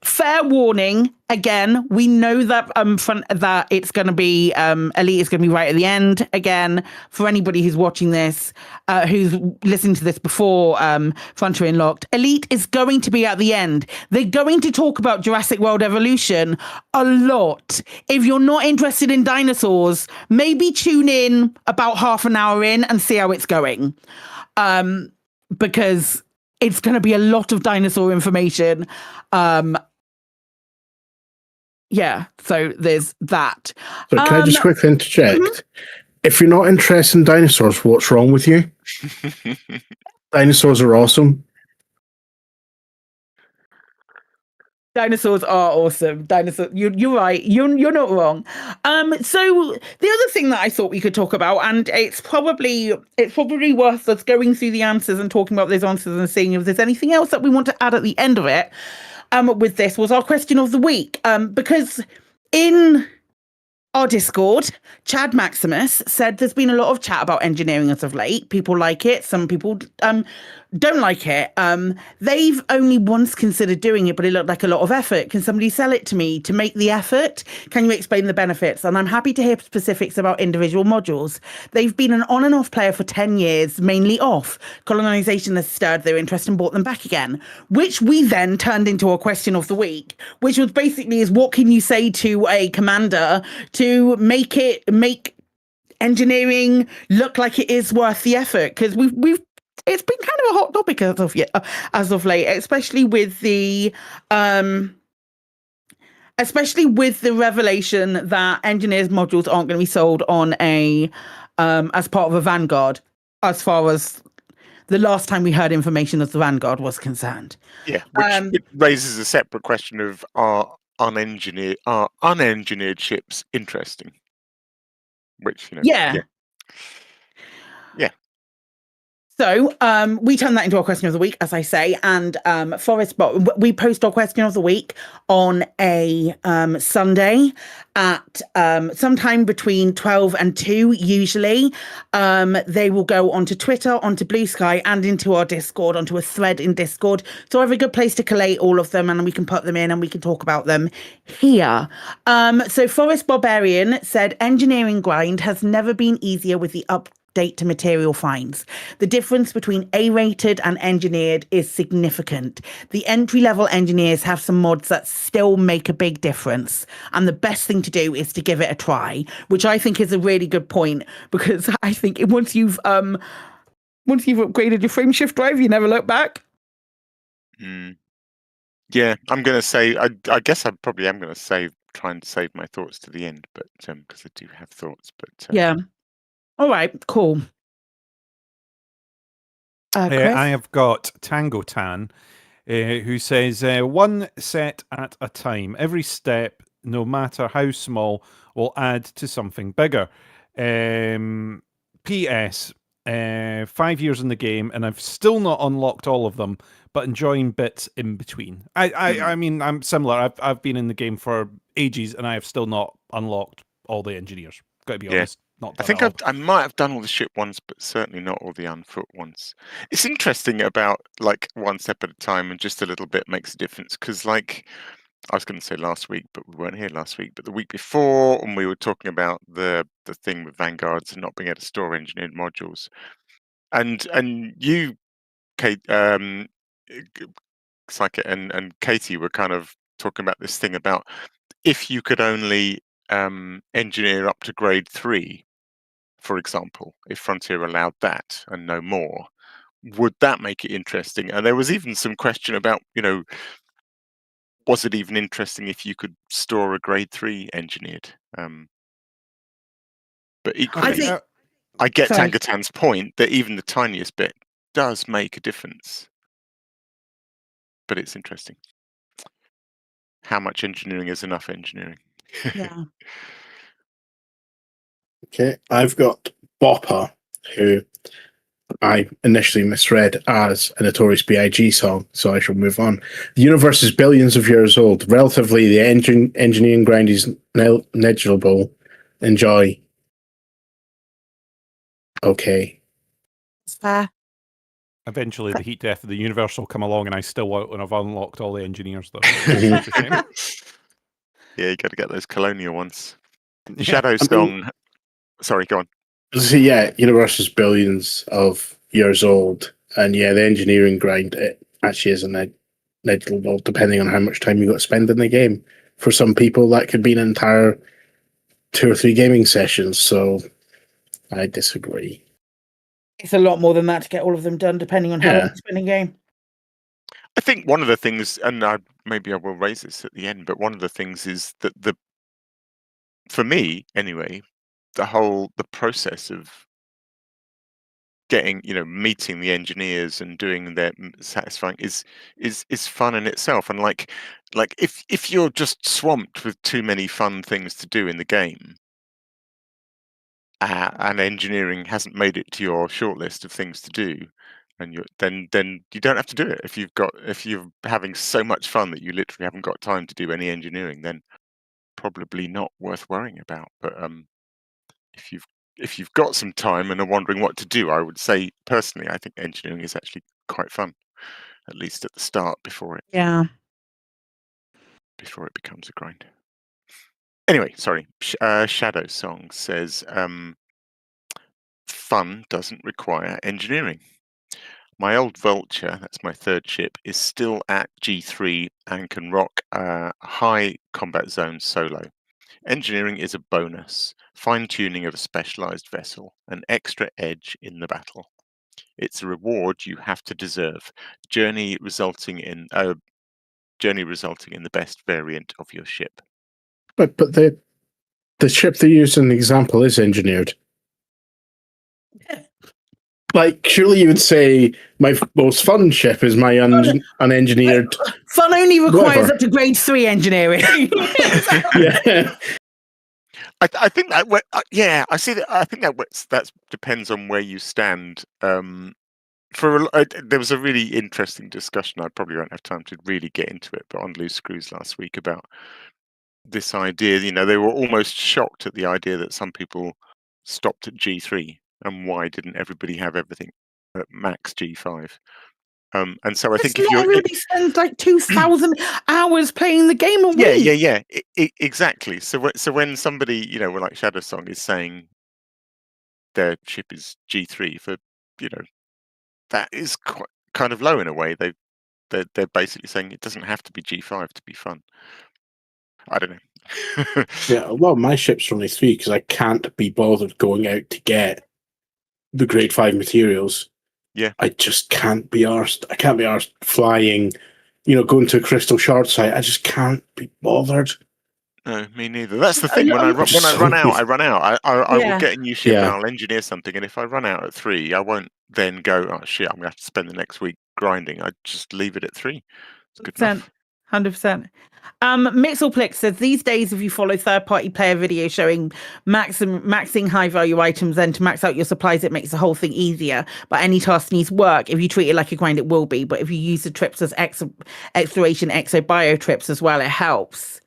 Fair warning, again, we know that that it's going to be Elite is going to be right at the end. Again, for anybody who's watching this, who's listened to this before Frontier Unlocked, Elite is going to be at the end. They're going to talk about Jurassic World Evolution a lot. If you're not interested in dinosaurs, maybe tune in about half an hour in and see how it's going, because it's going to be a lot of dinosaur information. Yeah, so there's that. So can I just quickly interject? Mm-hmm. If you're not interested in dinosaurs, what's wrong with you? Dinosaurs are awesome. Dinosaurs are awesome. You're right. You're not wrong. So the other thing that I thought we could talk about, and it's probably worth us going through the answers and talking about those answers and seeing if there's anything else that we want to add at the end of it. With this was our question of the week. Because in our Discord, Chad Maximus said there's been a lot of chat about engineering as of late. People like it. Some people don't like it. They've only once considered doing it, but it looked like a lot of effort. Can somebody sell it to me to make the effort? Can you explain the benefits? And I'm happy to hear specifics about individual modules. They've been an on and off player for 10 years, mainly off. Colonization has stirred their interest and brought them back again, which we then turned into a question of the week, which was basically is what can you say to a commander to make engineering look like it is worth the effort? Because it's been kind of a hot topic as of late, especially with the revelation that engineers modules aren't going to be sold on a as part of a Vanguard, as far as the last time we heard information as the Vanguard was concerned. Yeah, which raises a separate question of are unengineered ships interesting? Which Yeah. So we turn that into our question of the week, as I say, and Forest, we post our question of the week on a Sunday at sometime between 12 and 2, usually. They will go onto Twitter, onto Blue Sky, and into our Discord, onto a thread in Discord. So every good place to collate all of them, and we can put them in and we can talk about them here. So Forest Barbarian said, engineering grind has never been easier with the update to material finds. The difference between A-rated and engineered is significant. The entry-level engineers have some mods that still make a big difference, and the best thing to do is to give it a try, which I think is a really good point, because I think once you've upgraded your frame shift drive, you never look back. Yeah, I'm going to say, I guess I probably am going to try and save my thoughts to the end, but because I do have thoughts, but yeah. All right, cool. Chris? I have got Tango Tan, who says, one set at a time. Every step, no matter how small, will add to something bigger. P.S. 5 years in the game, and I've still not unlocked all of them, but enjoying bits in between. I mean, I'm similar. I've been in the game for ages, and I have still not unlocked all the engineers. Got to be honest. I think I might have done all the ship ones, but certainly not all the unfoot ones. It's interesting about like one step at a time, and just a little bit makes a difference. Because like I was going to say last week, but we weren't here last week. But the week before, when we were talking about the thing with Vanguards and not being able to store engineered modules, and you, Kate, Psyche and Katie were kind of talking about this thing about if you could only engineer up to grade 3. For example, if Frontier allowed that and no more, would that make it interesting? And there was even some question about, was it even interesting if you could store a grade 3 engineered? But equally, I get Tangatan's point that even the tiniest bit does make a difference. But it's interesting. How much engineering is enough engineering? Yeah. Okay, I've got Bopper, who I initially misread as a Notorious B.I.G. song, so I shall move on. The universe is billions of years old. Relatively, the engineering grind is negligible. Enjoy. Okay. It's fair. Eventually, the heat death of the universe will come along, and I still won't when I've unlocked all the engineers, though. Yeah, you got to get those colonial ones. Shadow Song. Sorry, go on. So yeah, universe is billions of years old, and yeah, the engineering grind it actually is negligible, depending on how much time you got to spend in the game. For some people, that could be an entire 2 or 3 gaming sessions. So I disagree. It's a lot more than that to get all of them done, depending on how long you spend in game. I think one of the things, and maybe I will raise this at the end, but one of the things is that for me anyway, the process of getting, meeting the engineers and doing their satisfying is fun in itself. And like if you're just swamped with too many fun things to do in the game, and engineering hasn't made it to your shortlist of things to do, and then you don't have to do it. If you're having so much fun that you literally haven't got time to do any engineering, then probably not worth worrying about. But if you've got some time and are wondering what to do, I would say personally, I think engineering is actually quite fun, at least at the start before it becomes a grind. Anyway, sorry. Shadow Song says, fun doesn't require engineering. My old Vulture, that's my 3rd ship, is still at G3 and can rock high combat zone solo. Engineering is a bonus, fine-tuning of a specialized vessel, an extra edge in the battle. It's a reward you have to deserve, journey resulting in the best variant of your ship. But the ship they use in the example is engineered. Like, surely you would say my most fun ship is my unengineered. Fun only requires up to grade 3 engineering. Yeah. I think that I see that. I think that depends on where you stand there was a really interesting discussion. I probably won't have time to really get into it, but on Loose Screws last week about this idea. They were almost shocked at the idea that some people stopped at G3, and why didn't everybody have everything at max G5? And so I think if not everybody spends like 2,000 hours playing the game a week. Yeah, exactly. So when somebody, like Shadow Song is saying their chip is G3 for, that is quite kind of low in a way. They're basically saying it doesn't have to be G5 to be fun. I don't know. Yeah, a lot of my ships are only 3 because I can't be bothered going out to get the grade 5 materials. Yeah. I just can't be arsed. I can't be arsed flying, going to a crystal shard site. I just can't be bothered. No, me neither. That's the thing. When I run out, I run out. I will get a new ship and I'll engineer something. And if I run out at 3, I won't then go, oh shit, I'm going to have to spend the next week grinding. I just leave it at 3. It's good enough. 100%. Mixelplix says these days, if you follow third-party player videos showing maxing high-value items, then to max out your supplies, it makes the whole thing easier. But any task needs work. If you treat it like a grind, it will be. But if you use the trips as exploration, exo bio trips as well, it helps.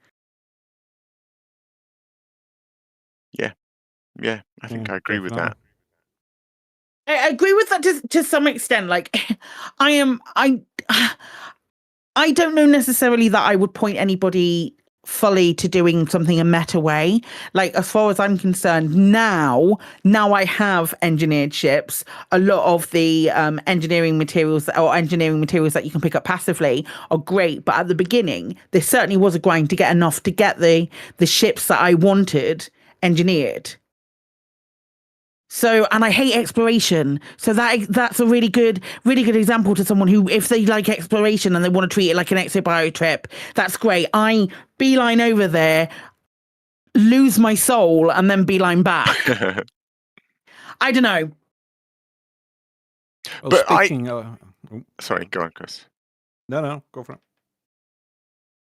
Yeah, I think I agree with that. I agree with that to some extent. Like, I don't know necessarily that I would point anybody fully to doing something a meta way. Like, as far as I'm concerned, now I have engineered ships. A lot of the engineering materials that you can pick up passively are great, but at the beginning, there certainly was a grind to get enough to get the ships that I wanted engineered. So, and I hate exploration. So that's a really good example to someone who, if they like exploration and they want to treat it like an exobio trip, that's great. I beeline over there, lose my soul, and then beeline back. I don't know. Well, but sorry, go on, Chris. No, go for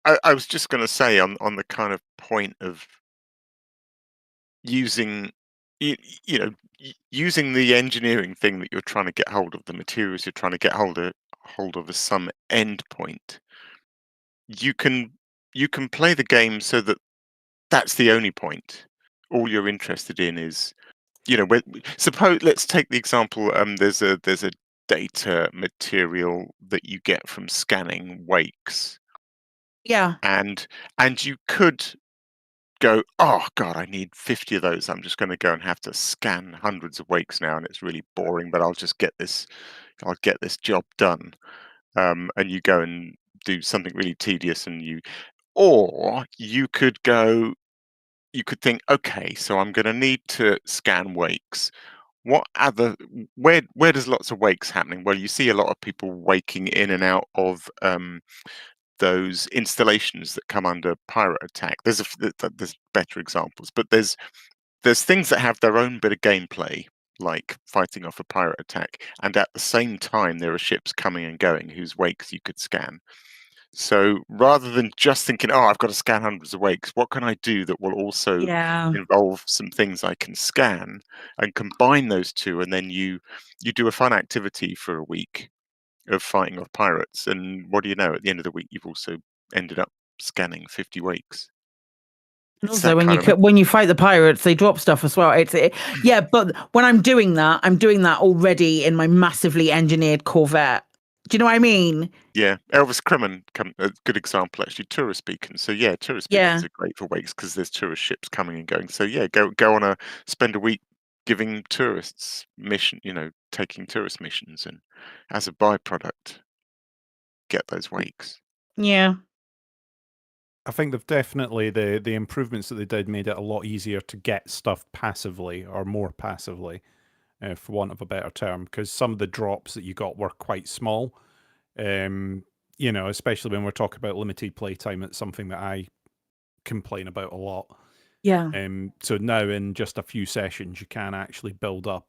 it. I was just going to say on the kind of point of using, using the engineering thing that you're trying to get hold of, the materials you're trying to get hold of as some end point. You can play the game so that that's the only point. All you're interested in is, suppose, let's take the example. There's a data material that you get from scanning wakes. Yeah. And you could go, oh god, I need 50 of those. I'm just going to go and have to scan hundreds of wakes now, and it's really boring, but I'll get this job done. And you go and do something really tedious, or you could think, okay, so I'm going to need to scan wakes. Where does lots of wakes happening? Well, you see a lot of people waking in and out of those installations that come under pirate attack. There's better examples, but there's things that have their own bit of gameplay, like fighting off a pirate attack, and at the same time there are ships coming and going whose wakes you could scan. So rather than just thinking, oh, I've got to scan hundreds of wakes, what can I do that will also involve some things I can scan, and combine those two, and then you do a fun activity for a week of fighting off pirates, and what do you know, at the end of the week you've also ended up scanning 50 wakes. And also, when you fight the pirates, they drop stuff as well. But when I'm doing that already in my massively engineered Corvette. Do you know what I mean? Yeah, Elvis Kremen, a good example actually. Tourist beacons. So yeah, tourist beacons are great for wakes because there's tourist ships coming and going. So yeah, go on spend a week giving tourists taking tourist missions, and as a byproduct, get those wakes. Yeah. I think they've definitely, the improvements that they did made it a lot easier to get stuff passively, or more passively, for want of a better term, because some of the drops that you got were quite small. Especially when we're talking about limited playtime, it's something that I complain about a lot. Yeah. So now in just a few sessions, you can actually build up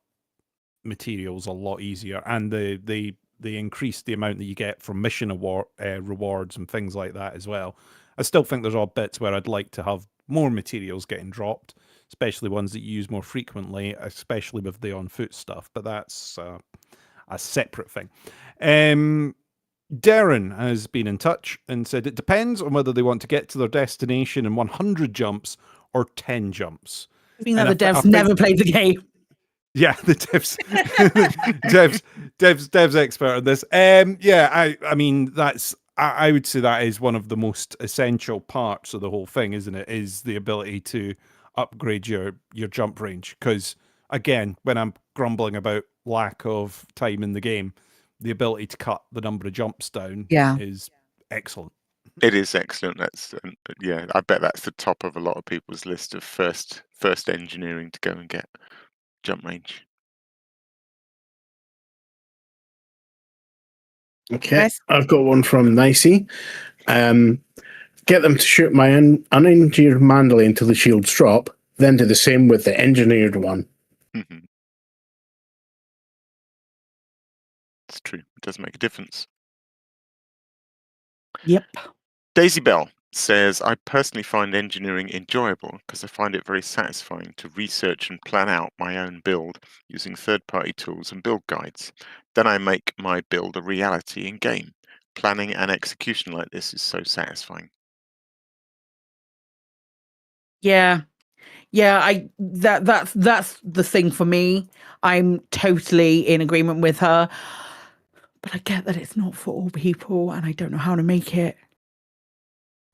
materials a lot easier, and they increase the amount that you get from mission rewards and things like that as well. I still think there's all bits where I'd like to have more materials getting dropped, especially ones that you use more frequently, especially with the on-foot stuff. But that's a separate thing. Darren has been in touch and said it depends on whether they want to get to their destination in 100 jumps or 10 jumps. I think that the devs never played the game. Yeah, the devs, devs expert on this. I mean, I would say that is one of the most essential parts of the whole thing, isn't it? Is the ability to upgrade your jump range. Because again, when I'm grumbling about lack of time in the game, the ability to cut the number of jumps down is excellent. It is excellent. That's I bet that's the top of a lot of people's list of first engineering to go and get jump range. Okay, I've got one from Nicey. Get them to shoot my unengineered Mandalay until the shields drop, then do the same with the engineered one. It's true. It does make a difference. Yep. Daisy Bell says, I personally find engineering enjoyable because I find it very satisfying to research and plan out my own build using third-party tools and build guides. Then I make my build a reality in game. Planning and execution like this is so satisfying. Yeah. That's the thing for me. I'm totally in agreement with her, but I get that it's not for all people, and I don't know how to make it.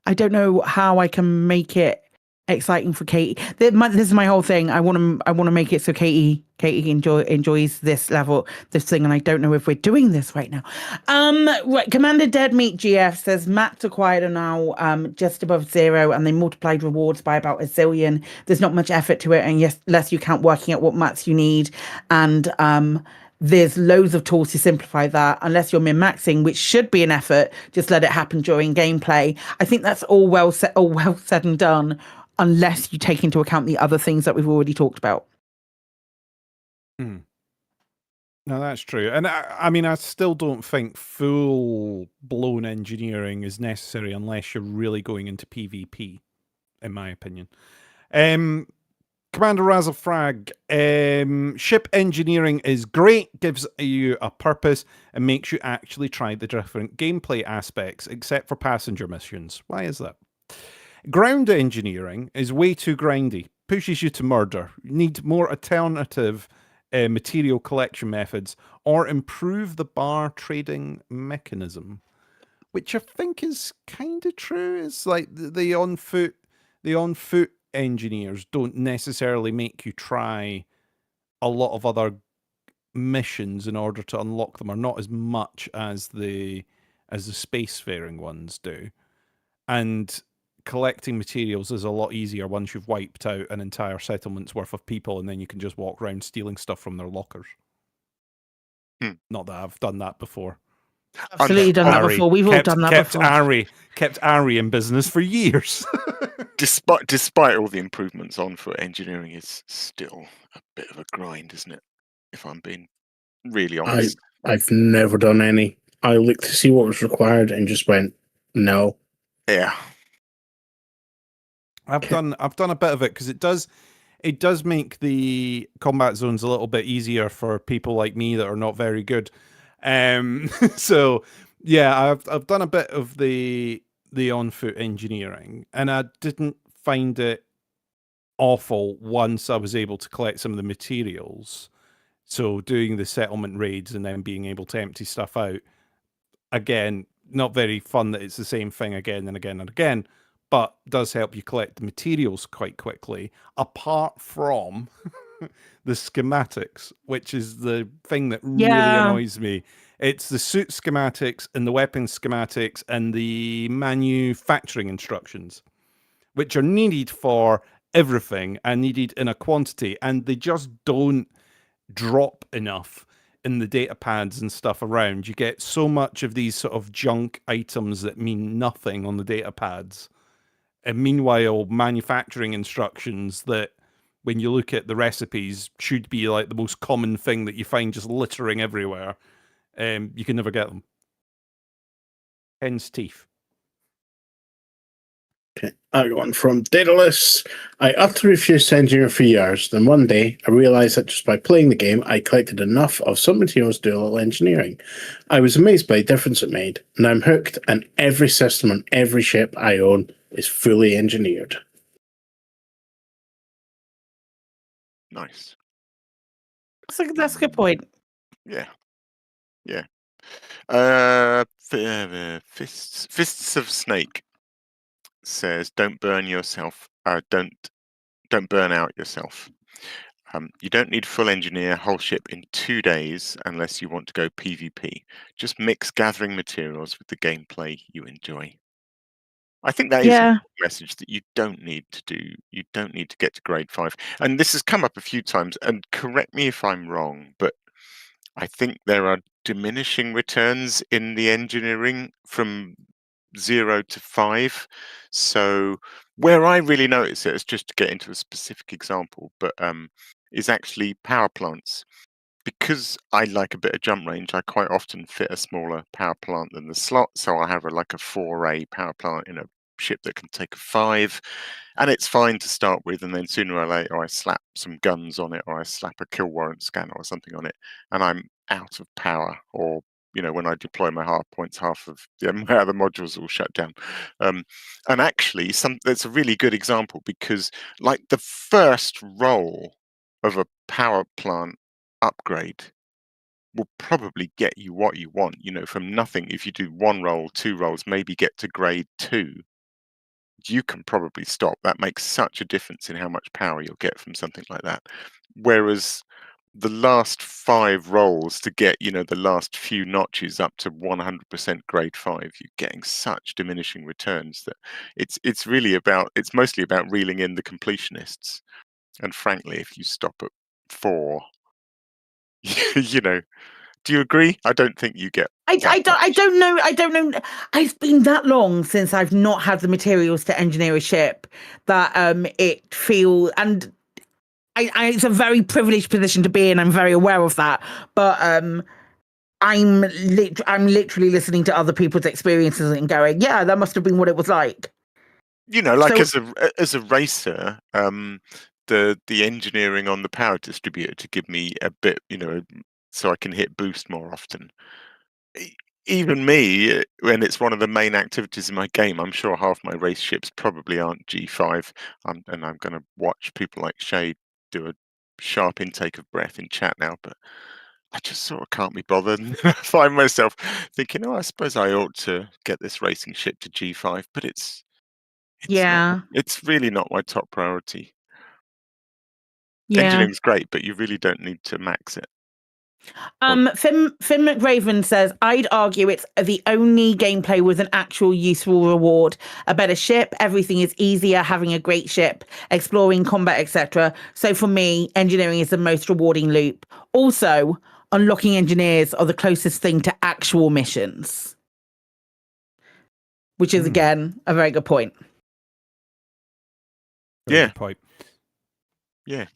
I don't know how I can make it exciting for Katie. This is my whole thing. I want to make it so Katie enjoys this thing, and I don't know if we're doing this right now. Right, Commander Dead Meat GF says mats acquired are now just above 0, and they multiplied rewards by about 1 zillion. There's not much effort to it, and yes, unless you count working out what mats you need, and there's loads of tools to simplify that. Unless you're min-maxing, which should be an effort, just let it happen during gameplay. I think that's all well said and done, unless you take into account the other things that we've already talked about. No, that's true. And I mean, I still don't think full-blown engineering is necessary unless you're really going into PvP, in my opinion. Commander Razzlefrag, ship engineering is great, gives you a purpose, and makes you actually try the different gameplay aspects, except for passenger missions. Why is that? Ground engineering is way too grindy, pushes you to murder. You need more alternative material collection methods, or improve the bar trading mechanism, which I think is kind of true. It's like the on foot engineers don't necessarily make you try a lot of other missions in order to unlock them, or not as much as the spacefaring ones do. And collecting materials is a lot easier once you've wiped out an entire settlement's worth of people, and then you can just walk around stealing stuff from their lockers. Not that I've done that before. Absolutely done that before. We've all done that before. Kept Ari in business for years. Despite all the improvements on foot, engineering is still a bit of a grind, isn't it? If I'm being really honest. I've never done any. I looked to see what was required and just went, no. Yeah. I've done a bit of it because it does make the combat zones a little bit easier for people like me that are not very good. So yeah, I've done a bit of the on foot engineering, and I didn't find it awful once I was able to collect some of the materials. So doing the settlement raids and then being able to empty stuff out, again, not very fun that it's the same thing again and again and again, but does help you collect the materials quite quickly, apart from the schematics, which is the thing that really annoys me. It's the suit schematics and the weapon schematics and the manufacturing instructions, which are needed for everything and needed in a quantity, and they just don't drop enough in the data pads and stuff around. You get so much of these sort of junk items that mean nothing on the data pads. And meanwhile, manufacturing instructions that, when you look at the recipes, should be like the most common thing that you find just littering everywhere. You can never get them. Hen's teeth. Okay, I got one from Daedalus. I utterly refused to engineer for years. Then one day, I realized that just by playing the game, I collected enough of some materials to do a little engineering. I was amazed by the difference it made. Now I'm hooked, and every system on every ship I own is fully engineered. Nice. That's a good point. Yeah. Yeah. Fists of Snake says, "Don't burn yourself. Don't burn out yourself. You don't need full engineer whole ship in 2 days unless you want to go PvP. Just mix gathering materials with the gameplay you enjoy." I think that is a message that you don't need to do. You don't need to get to grade 5. And this has come up a few times, and correct me if I'm wrong, but I think there are diminishing returns in the engineering from 0 to 5. So where I really notice it is, just to get into a specific example, but is actually power plants. Because I like a bit of jump range, I quite often fit a smaller power plant than the slot. So I'll have like a 4A power plant in a ship that can take a 5. And it's fine to start with. And then sooner or later, I slap some guns on it, or I slap a kill warrant scanner or something on it, and I'm out of power. Or, when I deploy my hard points, half of my other modules will shut down. And actually, that's a really good example, because like the first roll of a power plant upgrade will probably get you what you want, from nothing. If you do 1 roll, 2 rolls, maybe get to grade 2, you can probably stop. That makes such a difference in how much power you'll get from something like that. Whereas the last 5 rolls to get, the last few notches up to 100% grade 5, you're getting such diminishing returns that it's mostly about reeling in the completionists. And frankly, if you stop at 4, do you agree? I don't think you get. I don't know. It's been that long since I've not had the materials to engineer a ship that it feel, and it's a very privileged position to be in. I'm very aware of that, but I'm literally listening to other people's experiences and going, yeah, that must have been what it was like. As a racer, the engineering on the power distributor to give me a bit, so I can hit boost more often. Even me, when it's one of the main activities in my game, I'm sure half my race ships probably aren't G5. And I'm going to watch people like Shay do a sharp intake of breath in chat now, but I just sort of can't be bothered. And I find myself thinking, I suppose I ought to get this racing ship to G5, but it's really not my top priority. Engineering's great, but you really don't need to max it. Finn McRaven says, I'd argue it's the only gameplay with an actual useful reward. A better ship, everything is easier, having a great ship, exploring, combat, etc. So for me, engineering is the most rewarding loop. Also, unlocking engineers are the closest thing to actual missions. Which is, again, a very good point. Very good point. Yeah.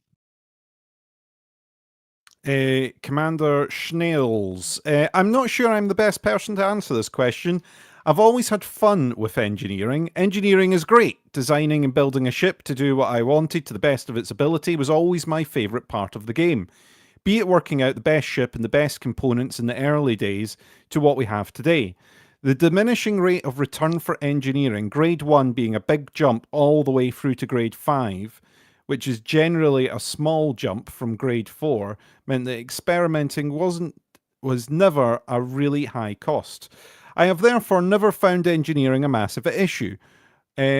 Commander Schnales. I'm not sure I'm the best person to answer this question. I've always had fun with engineering. Engineering is great. Designing and building a ship to do what I wanted to the best of its ability was always my favourite part of the game. Be it working out the best ship and the best components in the early days to what we have today. The diminishing rate of return for engineering, grade 1 being a big jump all the way through to grade 5, which is generally a small jump from grade 4, meant that experimenting was never a really high cost. I have therefore never found engineering a massive issue.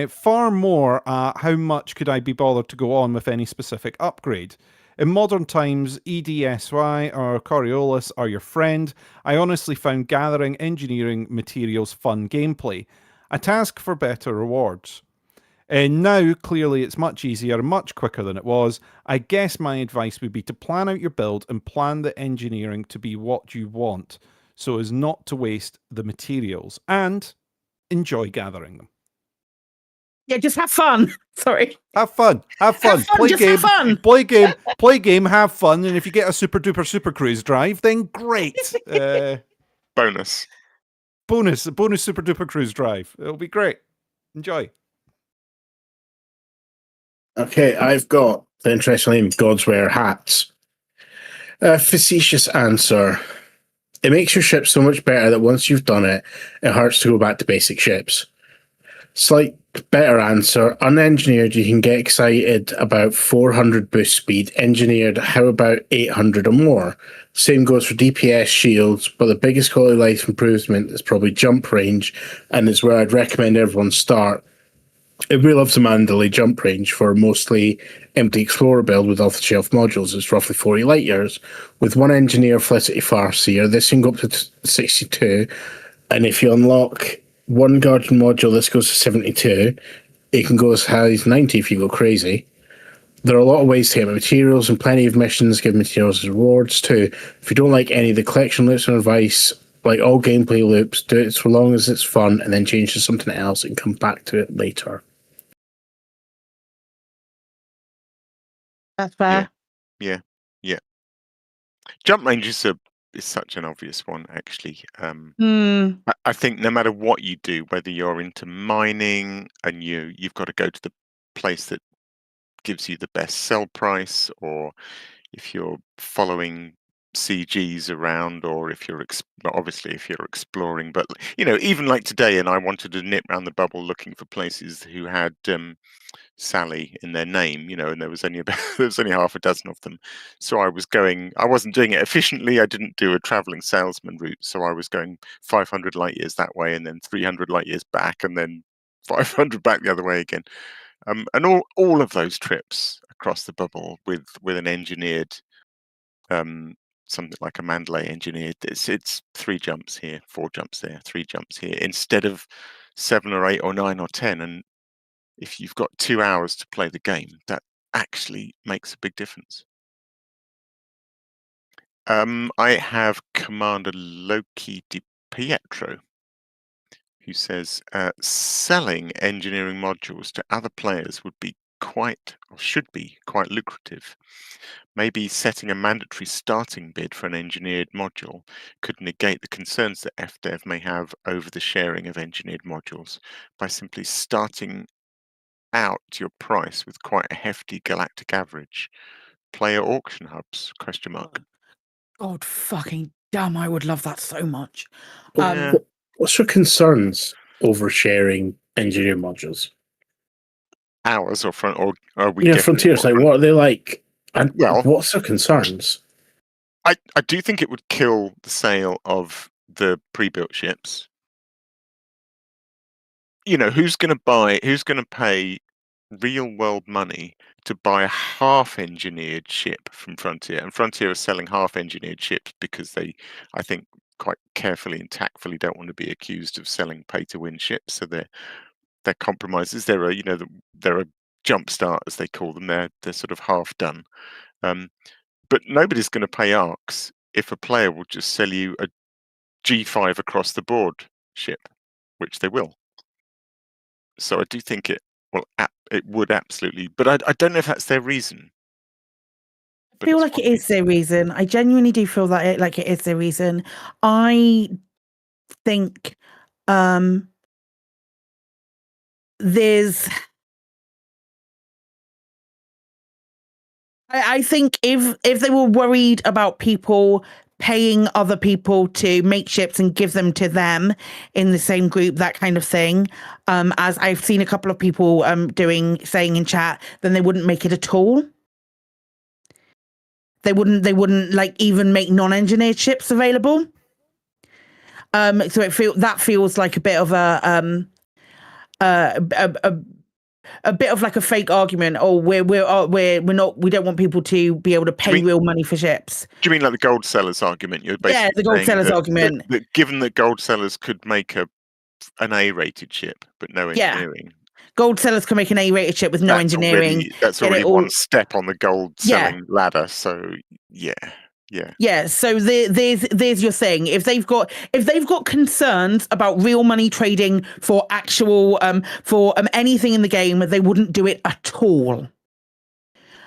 Far more, how much could I be bothered to go on with any specific upgrade? In modern times, EDSY or Coriolis are your friend. I honestly found gathering engineering materials fun gameplay, a task for better rewards. Now, clearly, it's much easier and much quicker than it was. I guess my advice would be to plan out your build and plan the engineering to be what you want, so as not to waste the materials, and enjoy gathering them. Yeah, just have fun. Sorry. Have fun. Play game. Have fun. Play game, have fun, and if you get a super duper super cruise drive, then great. Bonus super duper cruise drive. It'll be great. Enjoy. Okay, I've got the interesting name, Gods Wear Hats. Facetious answer. It makes your ship so much better that once you've done it, it hurts to go back to basic ships. Slight better answer. Unengineered, you can get excited about 400 boost speed. Engineered, how about 800 or more? Same goes for DPS shields, but the biggest quality of life improvement is probably jump range, and it's where I'd recommend everyone start. Everybody loves the Mandalay jump range for mostly empty Explorer build with off-the-shelf modules. It's roughly 40 light years. With one engineer Felicity Farseer, this can go up to 62, and if you unlock one Guardian module, this goes to 72. It can go as high as 90 if you go crazy. There are a lot of ways to get materials, and plenty of missions give materials as rewards too. If you don't like any of the collection loops and advice, like all gameplay loops, do it so long as it's fun, and then change to something else and come back to it later. That's fair. Yeah. Jump range is such an obvious one, actually. I think no matter what you do, whether you're into mining and you've got to go to the place that gives you the best sell price, or if you're following CGs around, or if you're obviously if you're exploring, but even like today, and I wanted to nip around the bubble looking for places who had Sally in their name, and there was only half a dozen of them. So I wasn't doing it efficiently. I didn't do a traveling salesman route. So I was going 500 light years that way, and then 300 light years back, and then 500 back the other way again. And all of those trips across the bubble with an engineered, something like a Mandalay engineered, it's 3 jumps here, 4 jumps there, 3 jumps here, instead of 7 or 8 or 9 or 10. And if you've got 2 hours to play the game, that actually makes a big difference. I have Commander Loki Di Pietro, who says selling engineering modules to other players should be quite lucrative. Maybe setting a mandatory starting bid for an engineered module could negate the concerns that FDev may have over the sharing of engineered modules by simply starting out your price with quite a hefty galactic average. Player auction hubs, ? God fucking damn, I would love that so much. What's your concerns over sharing engineering modules? Ours or are we Frontiers, like what are they like? And what's their concerns? I do think it would kill the sale of the pre-built ships. Who's going to pay real world money to buy a half-engineered ship from Frontier? And Frontier are selling half-engineered ships because they, I think, quite carefully and tactfully don't want to be accused of selling pay-to-win ships. So they're compromises. There are jump start, as they call them. They're sort of half done. But nobody's going to pay ARCs if a player will just sell you a G5 across the board ship, which they will. So I do think it would absolutely, but I don't know if that's their reason. I feel like it is their reason. I genuinely do feel that it is their reason. I think I think if they were worried about people paying other people to make ships and give them to them in the same group, that kind of thing, as I've seen a couple of people saying in chat, then they wouldn't make it at all. They wouldn't like even make non-engineered ships available. So that feels like a bit of a bit of like a fake argument. Oh, we don't want people to be able to pay real money for ships. Do you mean like the gold sellers argument? You're basically the gold sellers argument. That given that gold sellers could make an A-rated ship but no engineering. Gold sellers can make an A-rated ship with no engineering. That's already one step on the gold selling ladder. So yeah. So there's your thing. If they've got concerns about real money trading for actual for anything in the game, they wouldn't do it at all.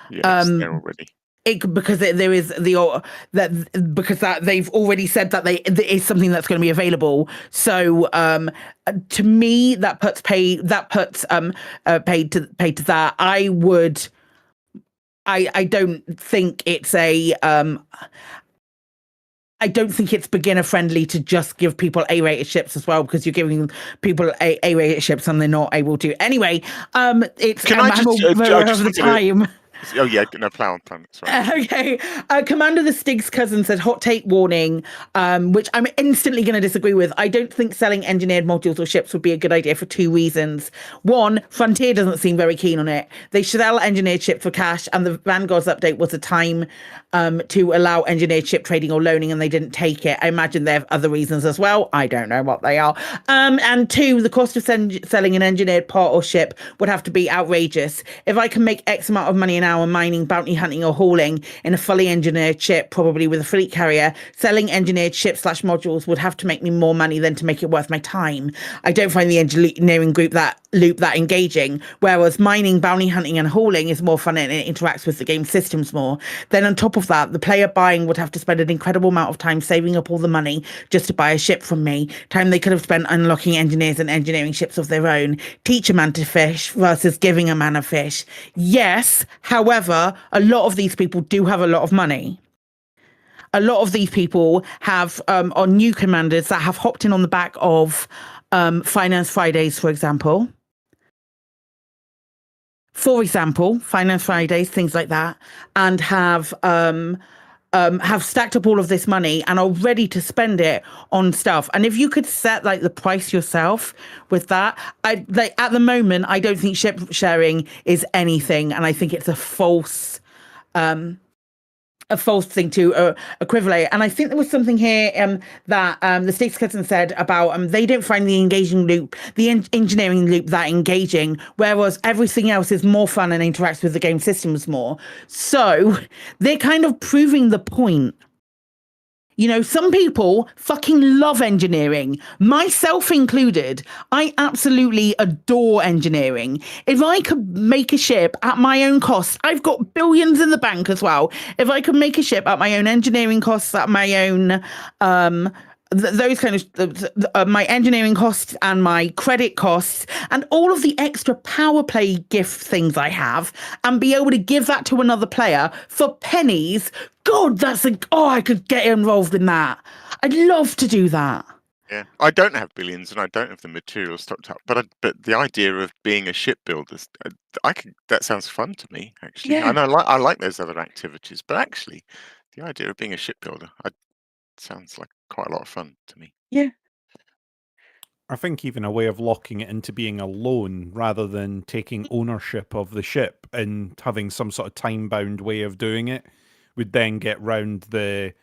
Yeah, it's there already. because there is that they've already said that there is something that's going to be available. So to me, that puts paid to that. I don't think it's I don't think it's beginner friendly to just give people A-rated ships as well, because you're giving people A-rated ships and they're not able to. Anyway, it's Can I just over the time. Oh yeah, no, plow on. Sorry. Okay. Commander the Stig's cousin said, hot take warning, which I'm instantly going to disagree with. I don't think selling engineered modules or ships would be a good idea for two reasons. One, Frontier doesn't seem very keen on it. They should sell engineered ship for cash, and the Vanguard's update was a time to allow engineered ship trading or loaning, and they didn't take it. I imagine they have other reasons as well. I don't know what they are. And two, the cost of selling an engineered part or ship would have to be outrageous. If I can make X amount of money an hour mining, bounty hunting, or hauling in a fully engineered ship, probably with a fleet carrier, selling engineered ships / modules would have to make me more money than to make it worth my time. I don't find the engineering loop that engaging, whereas mining, bounty hunting, and hauling is more fun and it interacts with the game systems more. Then on top of that, the player buying would have to spend an incredible amount of time saving up all the money just to buy a ship from me, time they could have spent unlocking engineers and engineering ships of their own. Teach a man to fish versus giving a man a fish. Yes, however, a lot of these people do have a lot of money. A lot of these people have are new commanders that have hopped in on the back of Finance Fridays, for example. Finance Fridays, things like that, and have stacked up all of this money and are ready to spend it on stuff. And if you could set like the price yourself with that, at the moment, I don't think ship sharing is anything, and I think it's a false thing to equivalent. And I think there was something here that the States cousin said about they don't find the engaging loop, the engineering loop, that engaging, whereas everything else is more fun and interacts with the game systems more. So they're kind of proving the point. You know, some people fucking love engineering, myself included. I absolutely adore engineering. If I could make a ship at my own cost, I've got billions in the bank as well. If I could make a ship at my own engineering costs, at my own those kind of my engineering costs and my credit costs and all of the extra power play gift things I have, and be able to give that to another player for pennies. God, I could get involved in that. I'd love to do that. Yeah, I don't have billions and I don't have the materials stocked up, but the idea of being a shipbuilder, that sounds fun to me, actually. Yeah. And I like those other activities, but actually, the idea of being a shipbuilder sounds like quite a lot of fun to me. Yeah. I think even a way of locking it into being a loan rather than taking ownership of the ship and having some sort of time-bound way of doing it would then get round the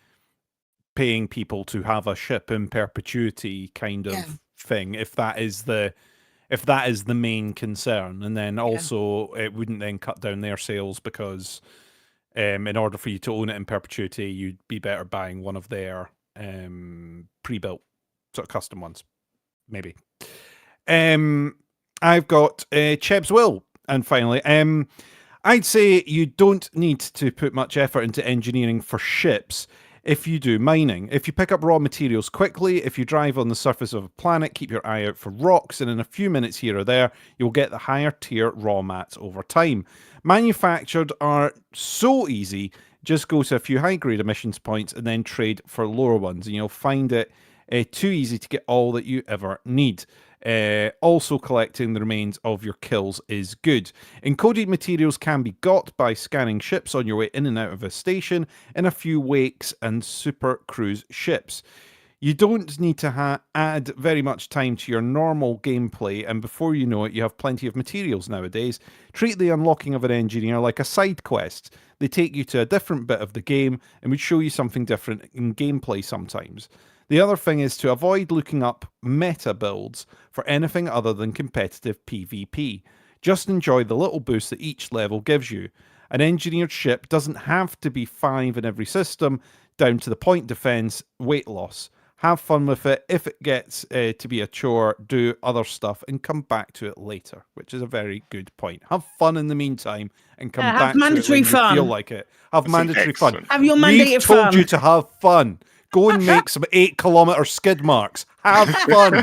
paying people to have a ship in perpetuity kind of thing, if that is the main concern. And then also it wouldn't then cut down their sales, because in order for you to own it in perpetuity, you'd be better buying one of their pre-built sort of custom ones, maybe. I've got Cheb's Will, and finally, I'd say you don't need to put much effort into engineering for ships if you do mining. If you pick up raw materials quickly, if you drive on the surface of a planet, keep your eye out for rocks, and in a few minutes here or there, you'll get the higher tier raw mats over time. Manufactured are so easy. Just go to a few high-grade emissions points and then trade for lower ones, and you'll find it too easy to get all that you ever need. Also, collecting the remains of your kills is good. Encoded materials can be got by scanning ships on your way in and out of a station in a few wakes and super cruise ships. You don't need to add very much time to your normal gameplay, and before you know it, you have plenty of materials nowadays. Treat the unlocking of an engineer like a side quest. They take you to a different bit of the game and would show you something different in gameplay sometimes. The other thing is to avoid looking up meta builds for anything other than competitive PvP. Just enjoy the little boost that each level gives you. An engineered ship doesn't have to be 5 in every system, down to the point defense, weight loss. have fun with it. If it gets to be a chore, do other stuff and come back to it later, which is a very good point. Have fun in the meantime and come back to it when you feel like it. Have mandatory fun. Have your We've mandated told fun. you to have fun. Go and make some 8-kilometer skid marks. Have fun.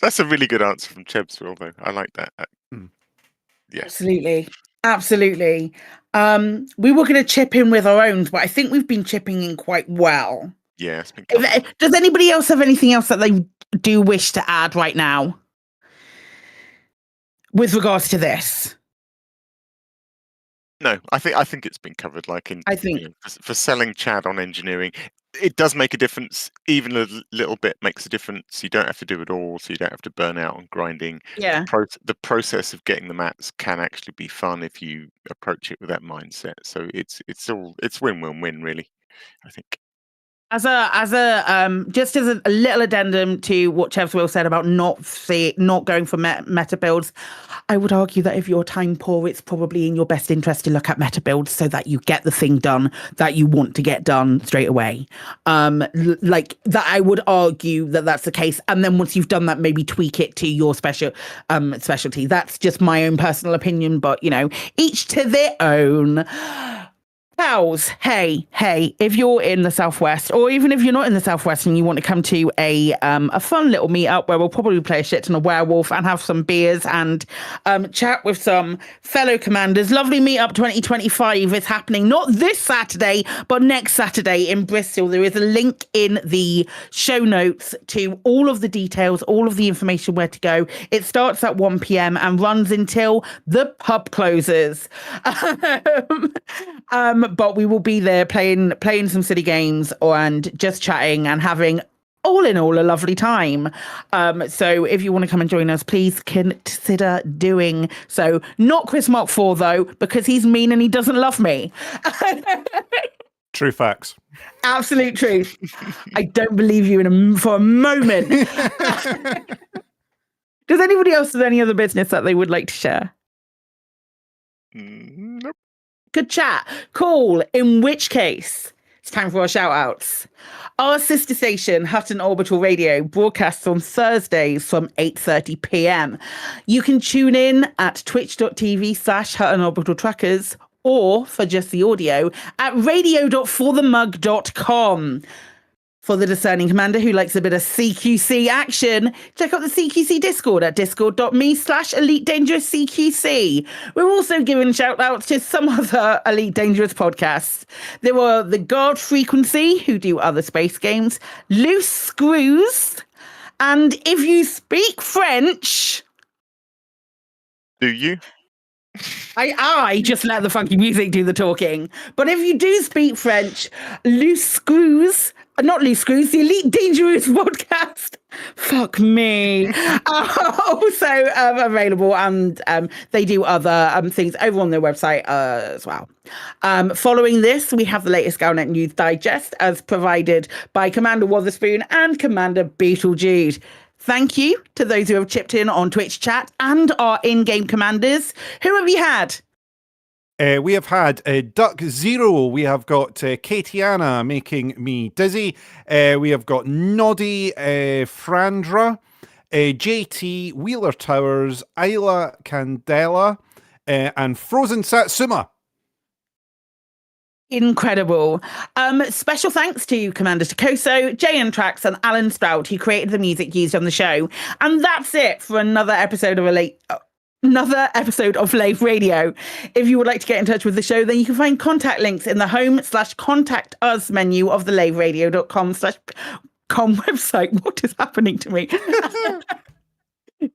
That's a really good answer from Chebsville, though. I like that. Yes. Absolutely. We were going to chip in with our own, but I think we've been chipping in quite well. Yeah, it's been Does anybody else have anything else that they do wish to add right now with regards to this? No, I think it's been covered. For selling Chad on engineering, it does make a difference. Even a little bit makes a difference. You don't have to do it all, so you don't have to burn out on grinding. Yeah. The process of getting the mats can actually be fun if you approach it with that mindset. So it's win-win-win, really, I think. Just as a little addendum to what Chevswell said about not going for meta builds, I would argue that if you're time poor, it's probably in your best interest to look at meta builds so that you get the thing done that you want to get done straight away. Like that, I would argue that that's the case. And then once you've done that, maybe tweak it to your specialty. That's just my own personal opinion, but each to their own. Pals, hey, if you're in the Southwest, or even if you're not in the Southwest and you want to come to a fun little meetup where we'll probably play a shit ton of werewolf and have some beers and chat with some fellow commanders. Lovely Meetup 2025 is happening not this Saturday, but next Saturday in Bristol. There is a link in the show notes to all of the details, all of the information where to go. It starts at 1 p.m. and runs until the pub closes. But we will be there playing some city games and just chatting and having all in all a lovely time. So if you want to come and join us, please consider doing so. Not Chris Mark 4 though, because he's mean and he doesn't love me. True facts. Absolute truth. I don't believe you for a moment. Does anybody else have any other business that they would like to share? Nope. Good chat. Cool. In which case, it's time for our shout outs. Our sister station, Hutton Orbital Radio, broadcasts on Thursdays from 8:30 p.m. You can tune in at twitch.tv/Hutton Orbital Truckers or for just the audio at radio.forthemug.com. For the discerning commander who likes a bit of CQC action, check out the CQC Discord at discord.me/Elite Dangerous CQC. We're also giving shout outs to some other Elite Dangerous podcasts. There were the Guard Frequency, who do other space games, Loose Screws, and If You Speak French. Do you? I just let the funky music do the talking. But if you do speak French, Loose Screws, not Loose Screws, the Elite Dangerous podcast. Fuck me. Also available, and they do other things over on their website as well. Following this, we have the latest Galnet News Digest as provided by Commander Wotherspoon and Commander Beetlejude. Thank you to those who have chipped in on Twitch chat and our in-game commanders. Who have you had? We have had Duck Zero. We have got Katiana making me dizzy. We have got Noddy Frandra, JT Wheeler Towers, Isla Candela, and Frozen Satsuma. Incredible. Special thanks to Commander Takoso, J.N. Trax, and Alan Stroud, who created the music used on the show. And that's it for another episode of Lave Radio. If you would like to get in touch with the show, then you can find contact links in the home/contact us menu of the laveradio.com website. What is happening to me?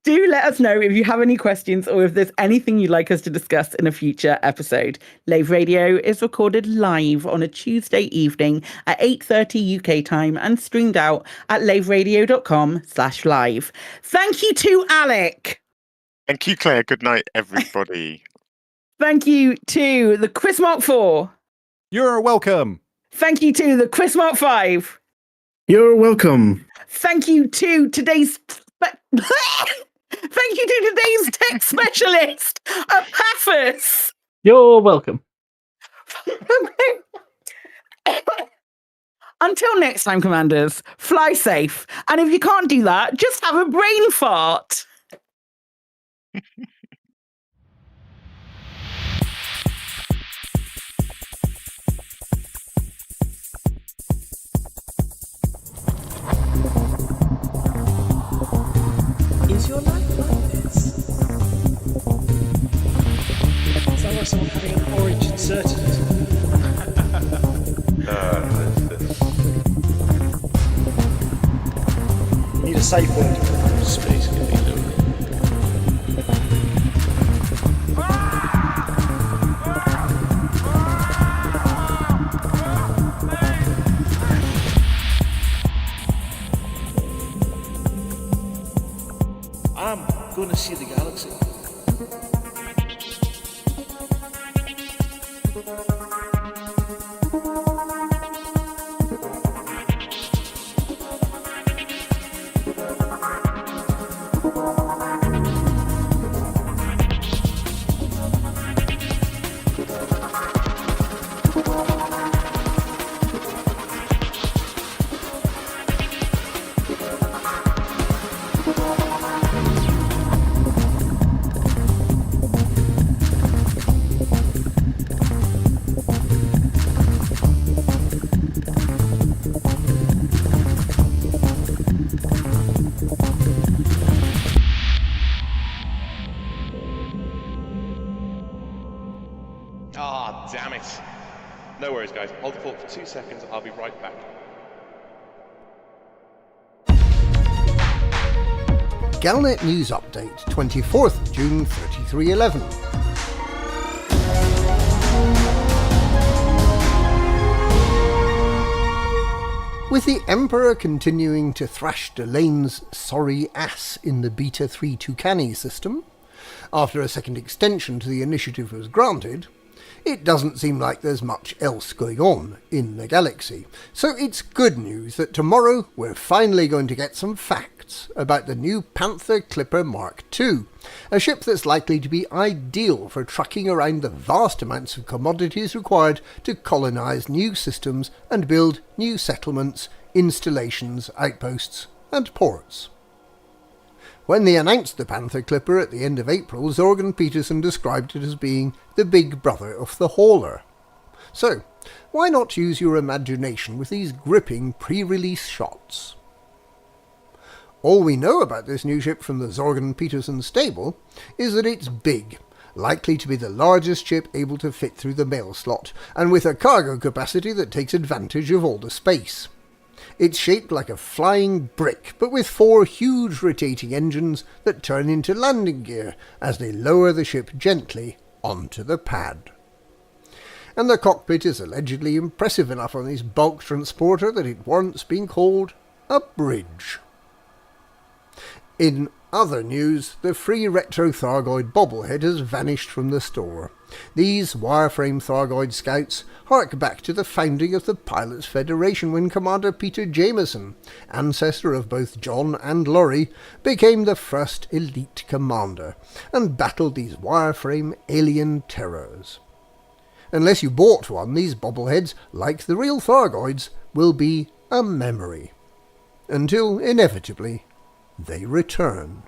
Do let us know if you have any questions or if there's anything you'd like us to discuss in a future episode. Lave Radio is recorded live on a Tuesday evening at 8:30 UK time and streamed out at laveradio.com/live. Thank you to Alec. Thank you, Claire. Good night, everybody. Thank you to the Chris Mark 4. You're welcome. Thank you to the Chris Mark 5. You're welcome. Thank you to today's tech specialist, Apaphis. You're welcome. Until next time, Commanders, fly safe. And if you can't do that, just have a brain fart. Is your life like this? Sounds like someone having an orange inserted. Need a safe word. Space can be lonely. I'm going to see the galaxy. Ah, damn it. No worries, guys. Hold the fort for 2 seconds. I'll be right back. Galnet News Update, 24th June 3311. With the Emperor continuing to thrash Delane's sorry ass in the Beta 3 Tucani system, after a second extension to the initiative was granted, it doesn't seem like there's much else going on in the galaxy. So it's good news that tomorrow we're finally going to get some facts about the new Panther Clipper Mark II, a ship that's likely to be ideal for trucking around the vast amounts of commodities required to colonize new systems and build new settlements, installations, outposts and ports. When they announced the Panther Clipper at the end of April, Zorgan Peterson described it as being the big brother of the hauler. So, why not use your imagination with these gripping pre-release shots? All we know about this new ship from the Zorgan Peterson stable is that it's big, likely to be the largest ship able to fit through the mail slot, and with a cargo capacity that takes advantage of all the space. It's shaped like a flying brick, but with 4 huge rotating engines that turn into landing gear as they lower the ship gently onto the pad. And the cockpit is allegedly impressive enough on this bulk transporter that it warrants being called a bridge. In other news, the free retro Thargoid bobblehead has vanished from the store. These wireframe Thargoid scouts hark back to the founding of the Pilots Federation when Commander Peter Jameson, ancestor of both John and Laurie, became the first elite commander and battled these wireframe alien terrors. Unless you bought one, these bobbleheads, like the real Thargoids, will be a memory. Until, inevitably, they return.